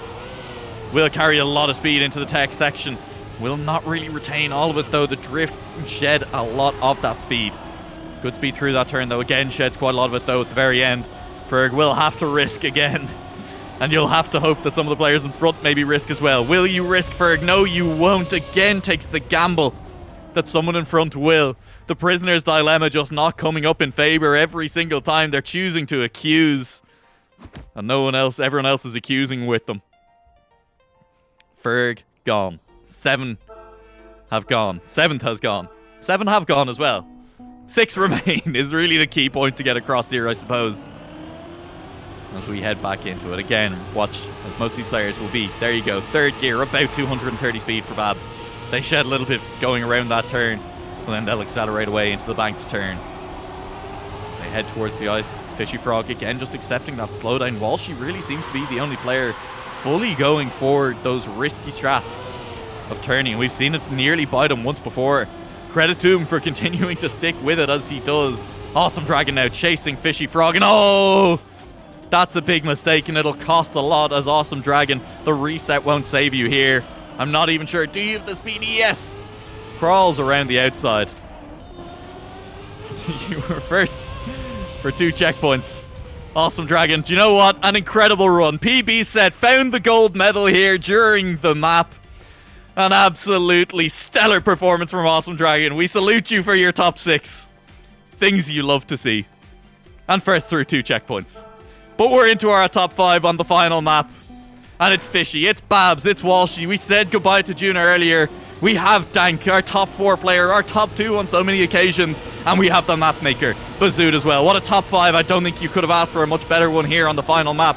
Will carry a lot of speed into the tech section. Will not really retain all of it though. The drift shed a lot of that speed. Good speed through that turn though. Again sheds quite a lot of it though at the very end. Ferg will have to risk again. And you'll have to hope that some of the players in front maybe risk as well. Will you risk, Ferg? No, you won't. Again takes the gamble that someone in front will. The prisoner's dilemma just not coming up in favor every single time. They're choosing to accuse And everyone else is accusing with them. Ferg, gone. 7 have gone. 7th has gone. 7 have gone as well. 6 remain is really the key point to get across here, I suppose. As we head back into it. Again, watch as most of these players will be. There you go. 3rd gear, about 230 speed for Babs. They shed a little bit going around that turn, and then they'll accelerate away into the banked turn. As they head towards the ice, Fishy Frog again just accepting that slowdown. Walshy really seems to be the only player fully going for those risky strats of turning. We've seen it nearly bite him once before. Credit to him for continuing to stick with it as he does. Awesome Dragon now chasing Fishy Frog, and oh! That's a big mistake, and it'll cost a lot as Awesome Dragon. The reset won't save you here. I'm not even sure. Do you have the speed? Yes! Crawls around the outside. You were first for 2 checkpoints. Awesome Dragon. Do you know what? An incredible run. PB set. Found the gold medal here during the map. An absolutely stellar performance from Awesome Dragon. We salute you for your top 6. Things you love to see. And first through 2 checkpoints. But we're into our top 5 on the final map. And it's Fishy, it's Babs, it's Walshy. We said goodbye to Juna earlier. We have Dank, our top 4 player, our top 2 on so many occasions. And we have the map maker, Bazoot as well. What a top 5. I don't think you could have asked for a much better one here on the final map,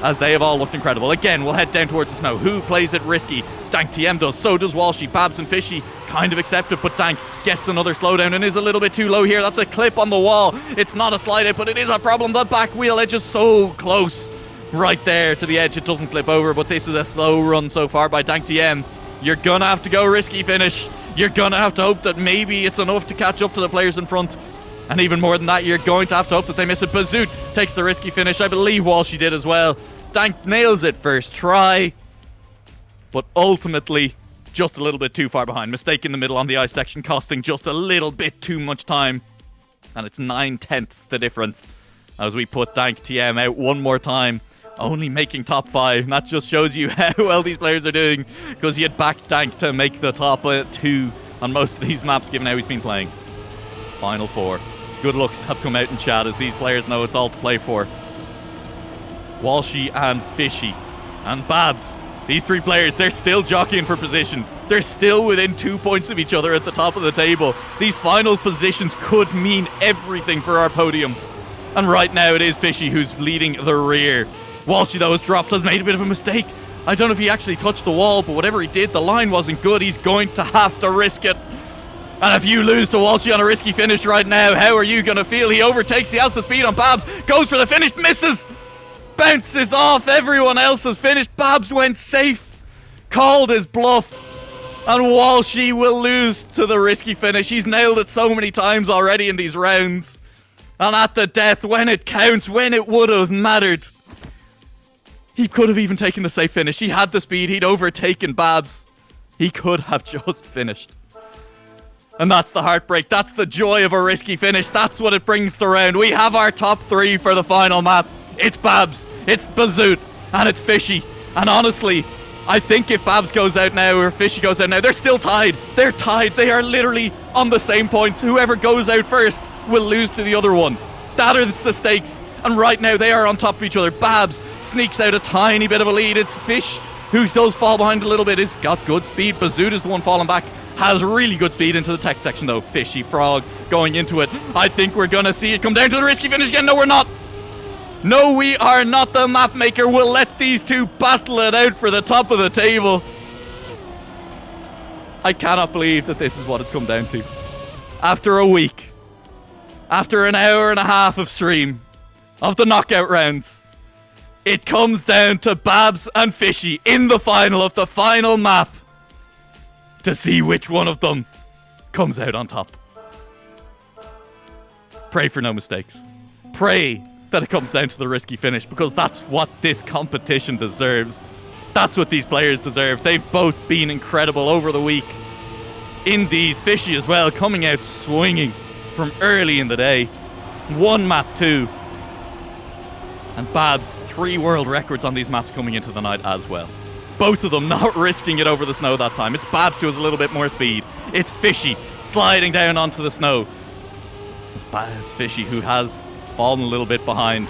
as they have all looked incredible. Again, we'll head down towards the snow. Who plays it risky? Dank TM does, so does Walshy. Babs and Fishy kind of accept it, but Dank gets another slowdown and is a little bit too low here. That's a clip on the wall. It's not a slide out, but it is a problem. The back wheel edge is so close. Right there to the edge. It doesn't slip over, but this is a slow run so far by Dank TM. You're gonna have to go risky finish. You're gonna have to hope that maybe it's enough to catch up to the players in front. And even more than that, you're going to have to hope that they miss it. Bazoot takes the risky finish. I believe Walshy did as well. Dank nails it first try, but ultimately just a little bit too far behind. Mistake in the middle on the ice section, costing just a little bit too much time. And it's 9/10 the difference as we put Dank TM out one more time, only making top 5. And that just shows you how well these players are doing, because you had backed Dank to make the top 2 on most of these maps, given how he's been playing. Final 4. Good looks have come out in chat as these players know it's all to play for. Walshy and Fishy and Babs. These 3 players, they're still jockeying for position. They're still within 2 points of each other at the top of the table. These final positions could mean everything for our podium. And right now it is Fishy who's leading the rear. Walshy, though, has dropped, has made a bit of a mistake. I don't know if he actually touched the wall, but whatever he did, the line wasn't good. He's going to have to risk it. And if you lose to Walshy on a risky finish right now, how are you going to feel? He overtakes, he has the speed on Babs, goes for the finish, misses, bounces off, everyone else has finished. Babs went safe, called his bluff, and Walshy will lose to the risky finish. He's nailed it so many times already in these rounds. And at the death, when it counts, when it would have mattered, he could have even taken the safe finish. He had the speed, he'd overtaken Babs. He could have just finished. And that's the heartbreak. That's the joy of a risky finish. That's what it brings to round. We have our top 3 for the final map. It's Babs, it's Bazoot, and it's Fishy. And honestly, I think if Babs goes out now or Fishy goes out now, they're still tied. They're tied. They are literally on the same points. Whoever goes out first will lose to the other one. That is the stakes. And right now they are on top of each other. Babs sneaks out a tiny bit of a lead. It's Fish who does fall behind a little bit. He's got good speed. Bazoot is the one falling back. Has really good speed into the tech section though. Fishy Frog going into it. I think we're going to see it come down to the risky finish again. No, we're not. No, we are not. The map maker will let these 2 battle it out for the top of the table. I cannot believe that this is what it's come down to. After a week, after an hour and a half of stream, of the knockout rounds, it comes down to Babs and Fishy in the final of the final map to see which one of them comes out on top. Pray for no mistakes. Pray that it comes down to the risky finish, because that's what this competition deserves. That's what these players deserve. They've both been incredible over the week in these. Fishy as well, coming out swinging from early in the day. 1 map 2. And Babs, 3 world records on these maps coming into the night as well. Both of them not risking it over the snow that time. It's Babs who has a little bit more speed. It's Fishy sliding down onto the snow. It's Fishy who has fallen a little bit behind.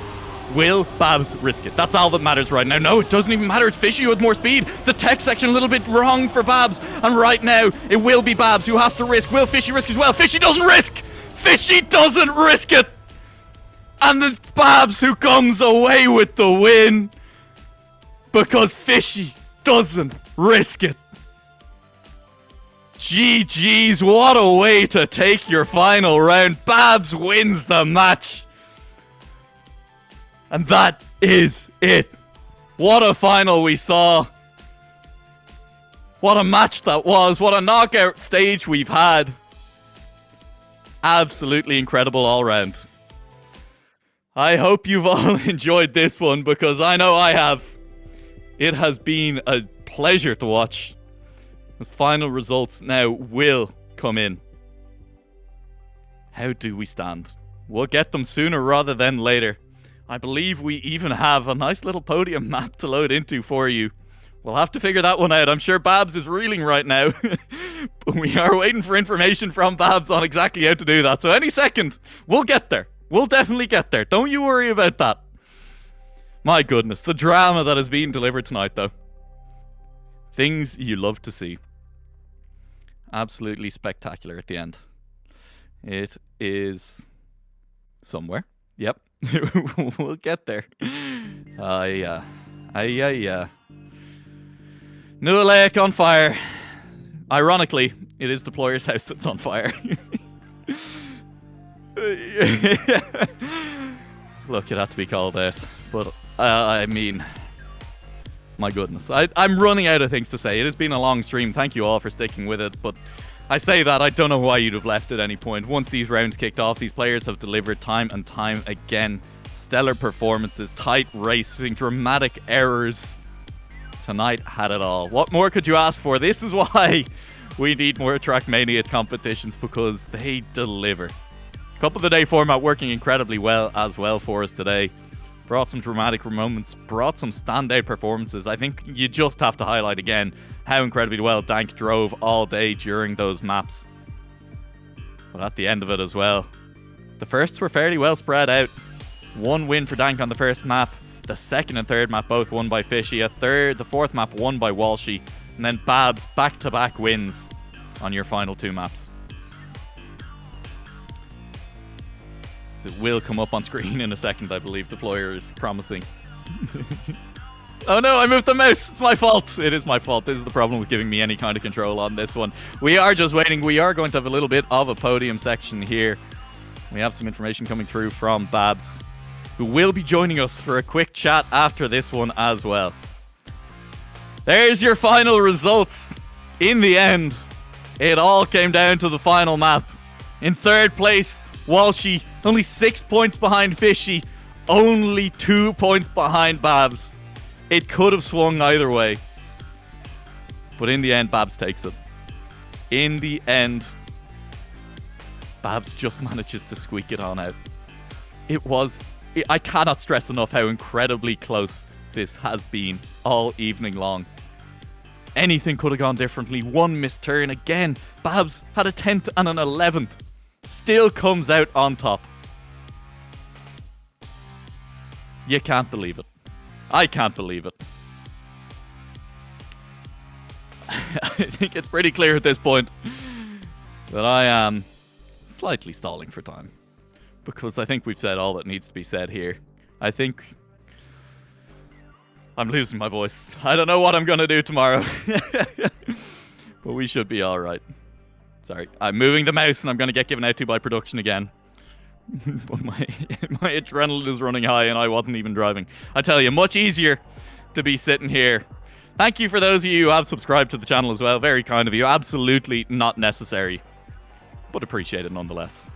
Will Babs risk it? That's all that matters right now. No, it doesn't even matter. It's Fishy with more speed. The tech section a little bit wrong for Babs. And right now, it will be Babs who has to risk. Will Fishy risk as well? Fishy doesn't risk! Fishy doesn't risk it! And it's Babs who comes away with the win. Because Fishy doesn't risk it. GG's, what a way to take your final round. Babs wins the match. And that is it. What a final we saw. What a match that was. What a knockout stage we've had. Absolutely incredible all round. I hope you've all enjoyed this one because I know I have. It has been a pleasure to watch. As final results now will come in. How do we stand? We'll get them sooner rather than later. I believe we even have a nice little podium map to load into for you. We'll have to figure that one out. I'm sure Babs is reeling right now. But we are waiting for information from Babs on exactly how to do that. So any second, we'll get there. We'll definitely get there. Don't you worry about that. My goodness, the drama that is being delivered tonight, though. Things you love to see. Absolutely spectacular at the end. It is somewhere. Yep. We'll get there. Yeah. Nualaic on fire. Ironically, it is Deployer's house that's on fire. Look, it had to be called out. But, I mean... My goodness. I'm running out of things to say. It has been a long stream. Thank you all for sticking with it. But I say that, I don't know why you'd have left at any point. Once these rounds kicked off, these players have delivered time and time again. Stellar performances, tight racing, dramatic errors. Tonight had it all. What more could you ask for? This is why we need more TrackMania competitions, because they deliver. Cup of the Day format working incredibly well as well for us today. Brought some dramatic moments, brought some standout performances. I think you just have to highlight again how incredibly well Dank drove all day during those maps. But at the end of it as well, the firsts were fairly well spread out. One win for Dank on the first map. The second and third map both won by Fishy. The fourth map won by Walshy. And then Babs back-to-back wins on your final two maps. It will come up on screen in a second, I believe. Deployer is promising. Oh no, I moved the mouse. It's my fault. It is my fault. This is the problem with giving me any kind of control on this one. We are just waiting. We are going to have a little bit of a podium section here. We have some information coming through from Babs, who will be joining us for a quick chat after this one as well. There's your final results. In the end, it all came down to the final map. In third place, Walshy, only 6 points behind Fishy, only 2 points behind Babs. It could have swung either way. But in the end, Babs takes it. In the end, Babs just manages to squeak it on out. I cannot stress enough how incredibly close this has been all evening long. Anything could have gone differently. One missed turn. Again, Babs had a 10th and an 11th. Still comes out on top. You can't believe it. I can't believe it. I think it's pretty clear at this point that I am slightly stalling for time. Because I think we've said all that needs to be said here. I think I'm losing my voice. I don't know what I'm going to do tomorrow. But we should be alright. Sorry, I'm moving the mouse and I'm going to get given out to by production again. But my adrenaline is running high and I wasn't even driving. I tell you, much easier to be sitting here. Thank you for those of you who have subscribed to the channel as well. Very kind of you. Absolutely not necessary, but appreciated nonetheless.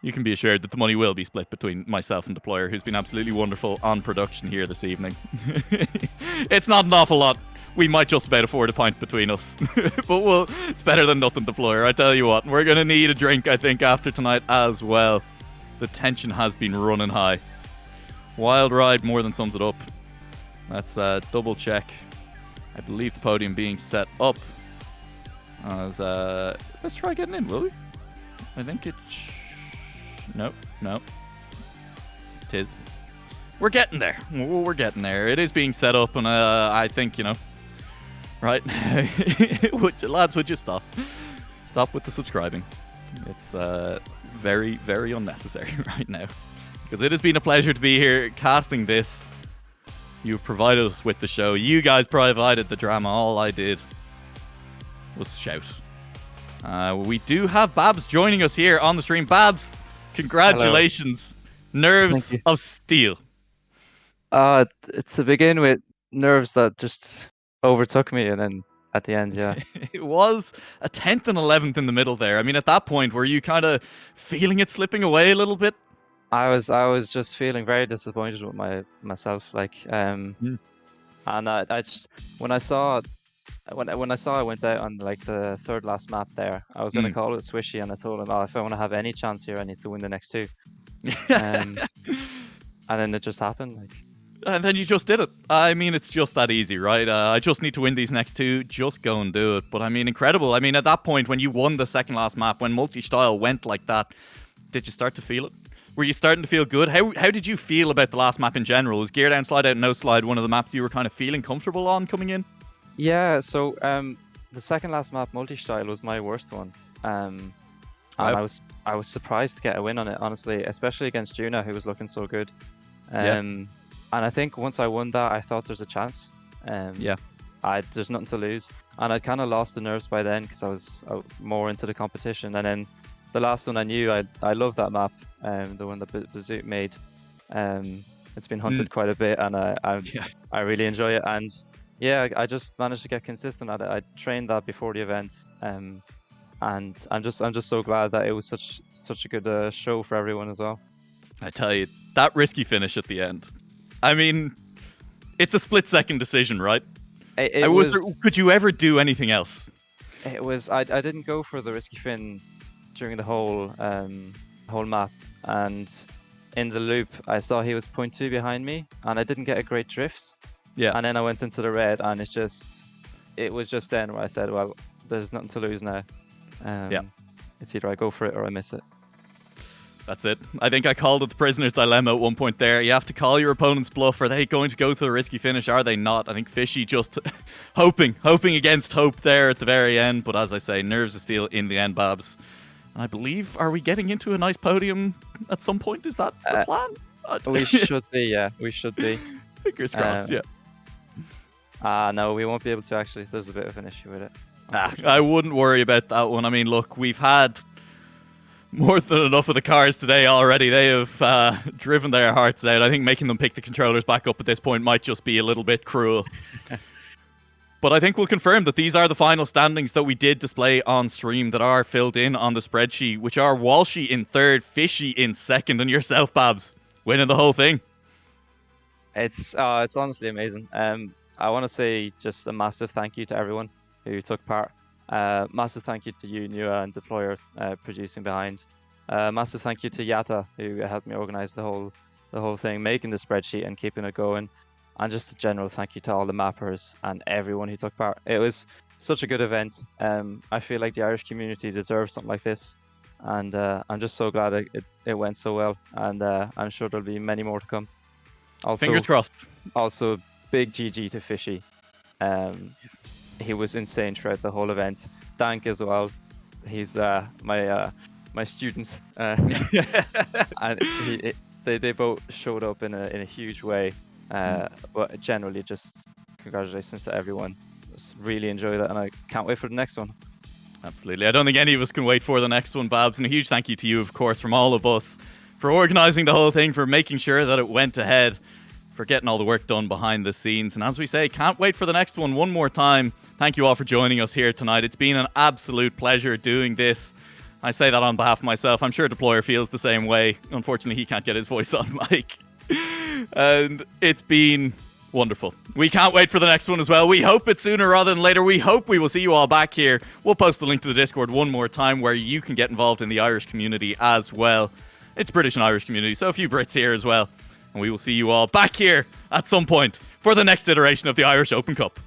You can be assured that the money will be split between myself and Deployer, who's been absolutely wonderful on production here this evening. It's not an awful lot. We might just about afford a pint between us. But it's better than nothing, Deployer. I tell you what, we're going to need a drink, I think, after tonight as well. The tension has been running high. Wild ride more than sums it up. Let's double check. I believe the podium being set up. As let's try getting in, will we? I think it... No. Tis. we're getting there. We're getting there. It is being set up, and I think, right? Lads, would you stop? Stop with the subscribing. It's very, very unnecessary right now. Because it has been a pleasure to be here casting this. You've provided us with the show. You guys provided the drama. All I did was shout. We do have Babs joining us here on the stream. Babs, congratulations. Hello. Nerves of steel. To begin with, nerves that just overtook me, and then at the end, yeah. It was a 10th and 11th in the middle there. I mean, at that point, were you kind of feeling it slipping away a little bit? I was just feeling very disappointed with myself, and I just when I saw I went out on like the third last map there, I was gonna call it Swishy, and I told him, if I want to have any chance here, I need to win the next two. And then it just happened. And then you just did it. I mean, it's just that easy, right? I just need to win these next two. Just go and do it. But I mean, incredible. I mean, at that point, when you won the second last map, when multi-style went like that, did you start to feel it? Were you starting to feel good? How did you feel about the last map in general? Was gear down, slide out, no slide one of the maps you were kind of feeling comfortable on coming in? Yeah, so the second last map, multi-style, was my worst one. And I was surprised to get a win on it, honestly, especially against Juna, who was looking so good. And I think once I won that, I thought there's a chance. There's nothing to lose. And I'd kind of lost the nerves by then because I was more into the competition. And then the last one I knew, I love that map, the one that Bazoot made. It's been hunted quite a bit, and I really enjoy it. And yeah, I just managed to get consistent at it. I trained that before the event, and I'm just so glad that it was such a good show for everyone as well. I tell you, that risky finish at the end. I mean, it's a split-second decision, right? Could you ever do anything else? It was. I didn't go for the risky fin during the whole map, and in the loop, I saw he was 0.2 behind me, and I didn't get a great drift. Yeah. And then I went into the red, and it was just then where I said, well, there's nothing to lose now. It's either I go for it or I miss it. That's it. I think I called it the prisoner's dilemma at one point there. You have to call your opponent's bluff. Are they going to go to the risky finish? Are they not? I think Fishy just hoping against hope there at the very end. But as I say, nerves of steel in the end, Babs. And I believe, are we getting into a nice podium at some point? Is that the plan? We should be, yeah. We should be. Fingers crossed, yeah. No, we won't be able to actually. There's a bit of an issue with it. I wouldn't worry about that one. I mean, look, we've had more than enough of the cars today already. They have driven their hearts out. I think making them pick the controllers back up at this point might just be a little bit cruel. But I think we'll confirm that these are the final standings that we did display on stream that are filled in on the spreadsheet, which are Walshy in third, Fishy in second, and yourself, Babs, winning the whole thing. It's honestly amazing. I want to say just a massive thank you to everyone who took part. Massive thank you to you, Nua, and Deployer, producing behind. Massive thank you to Yata, who helped me organize the whole thing, making the spreadsheet and keeping it going. And just a general thank you to all the mappers and everyone who took part. It was such a good event. I feel like the Irish community deserves something like this, and I'm just so glad it went so well. And I'm sure there'll be many more to come. Also, fingers crossed. Also, big GG to Fishy. He was insane throughout the whole event. Dank as well. He's my student, and they both showed up in a huge way. But generally, just congratulations to everyone. Just really enjoyed it, and I can't wait for the next one. Absolutely. I don't think any of us can wait for the next one, Babs. And a huge thank you to you, of course, from all of us for organising the whole thing, for making sure that it went ahead, for getting all the work done behind the scenes. And as we say, can't wait for the next one more time. Thank you all for joining us here tonight. It's been an absolute pleasure doing this. I say that on behalf of myself. I'm sure Deployer feels the same way. Unfortunately, he can't get his voice on mic. And it's been wonderful. We can't wait for the next one as well. We hope it's sooner rather than later. We hope we will see you all back here. We'll post the link to the Discord one more time where you can get involved in the Irish community as well. It's British and Irish community, so a few Brits here as well. And we will see you all back here at some point for the next iteration of the Irish Open Cup.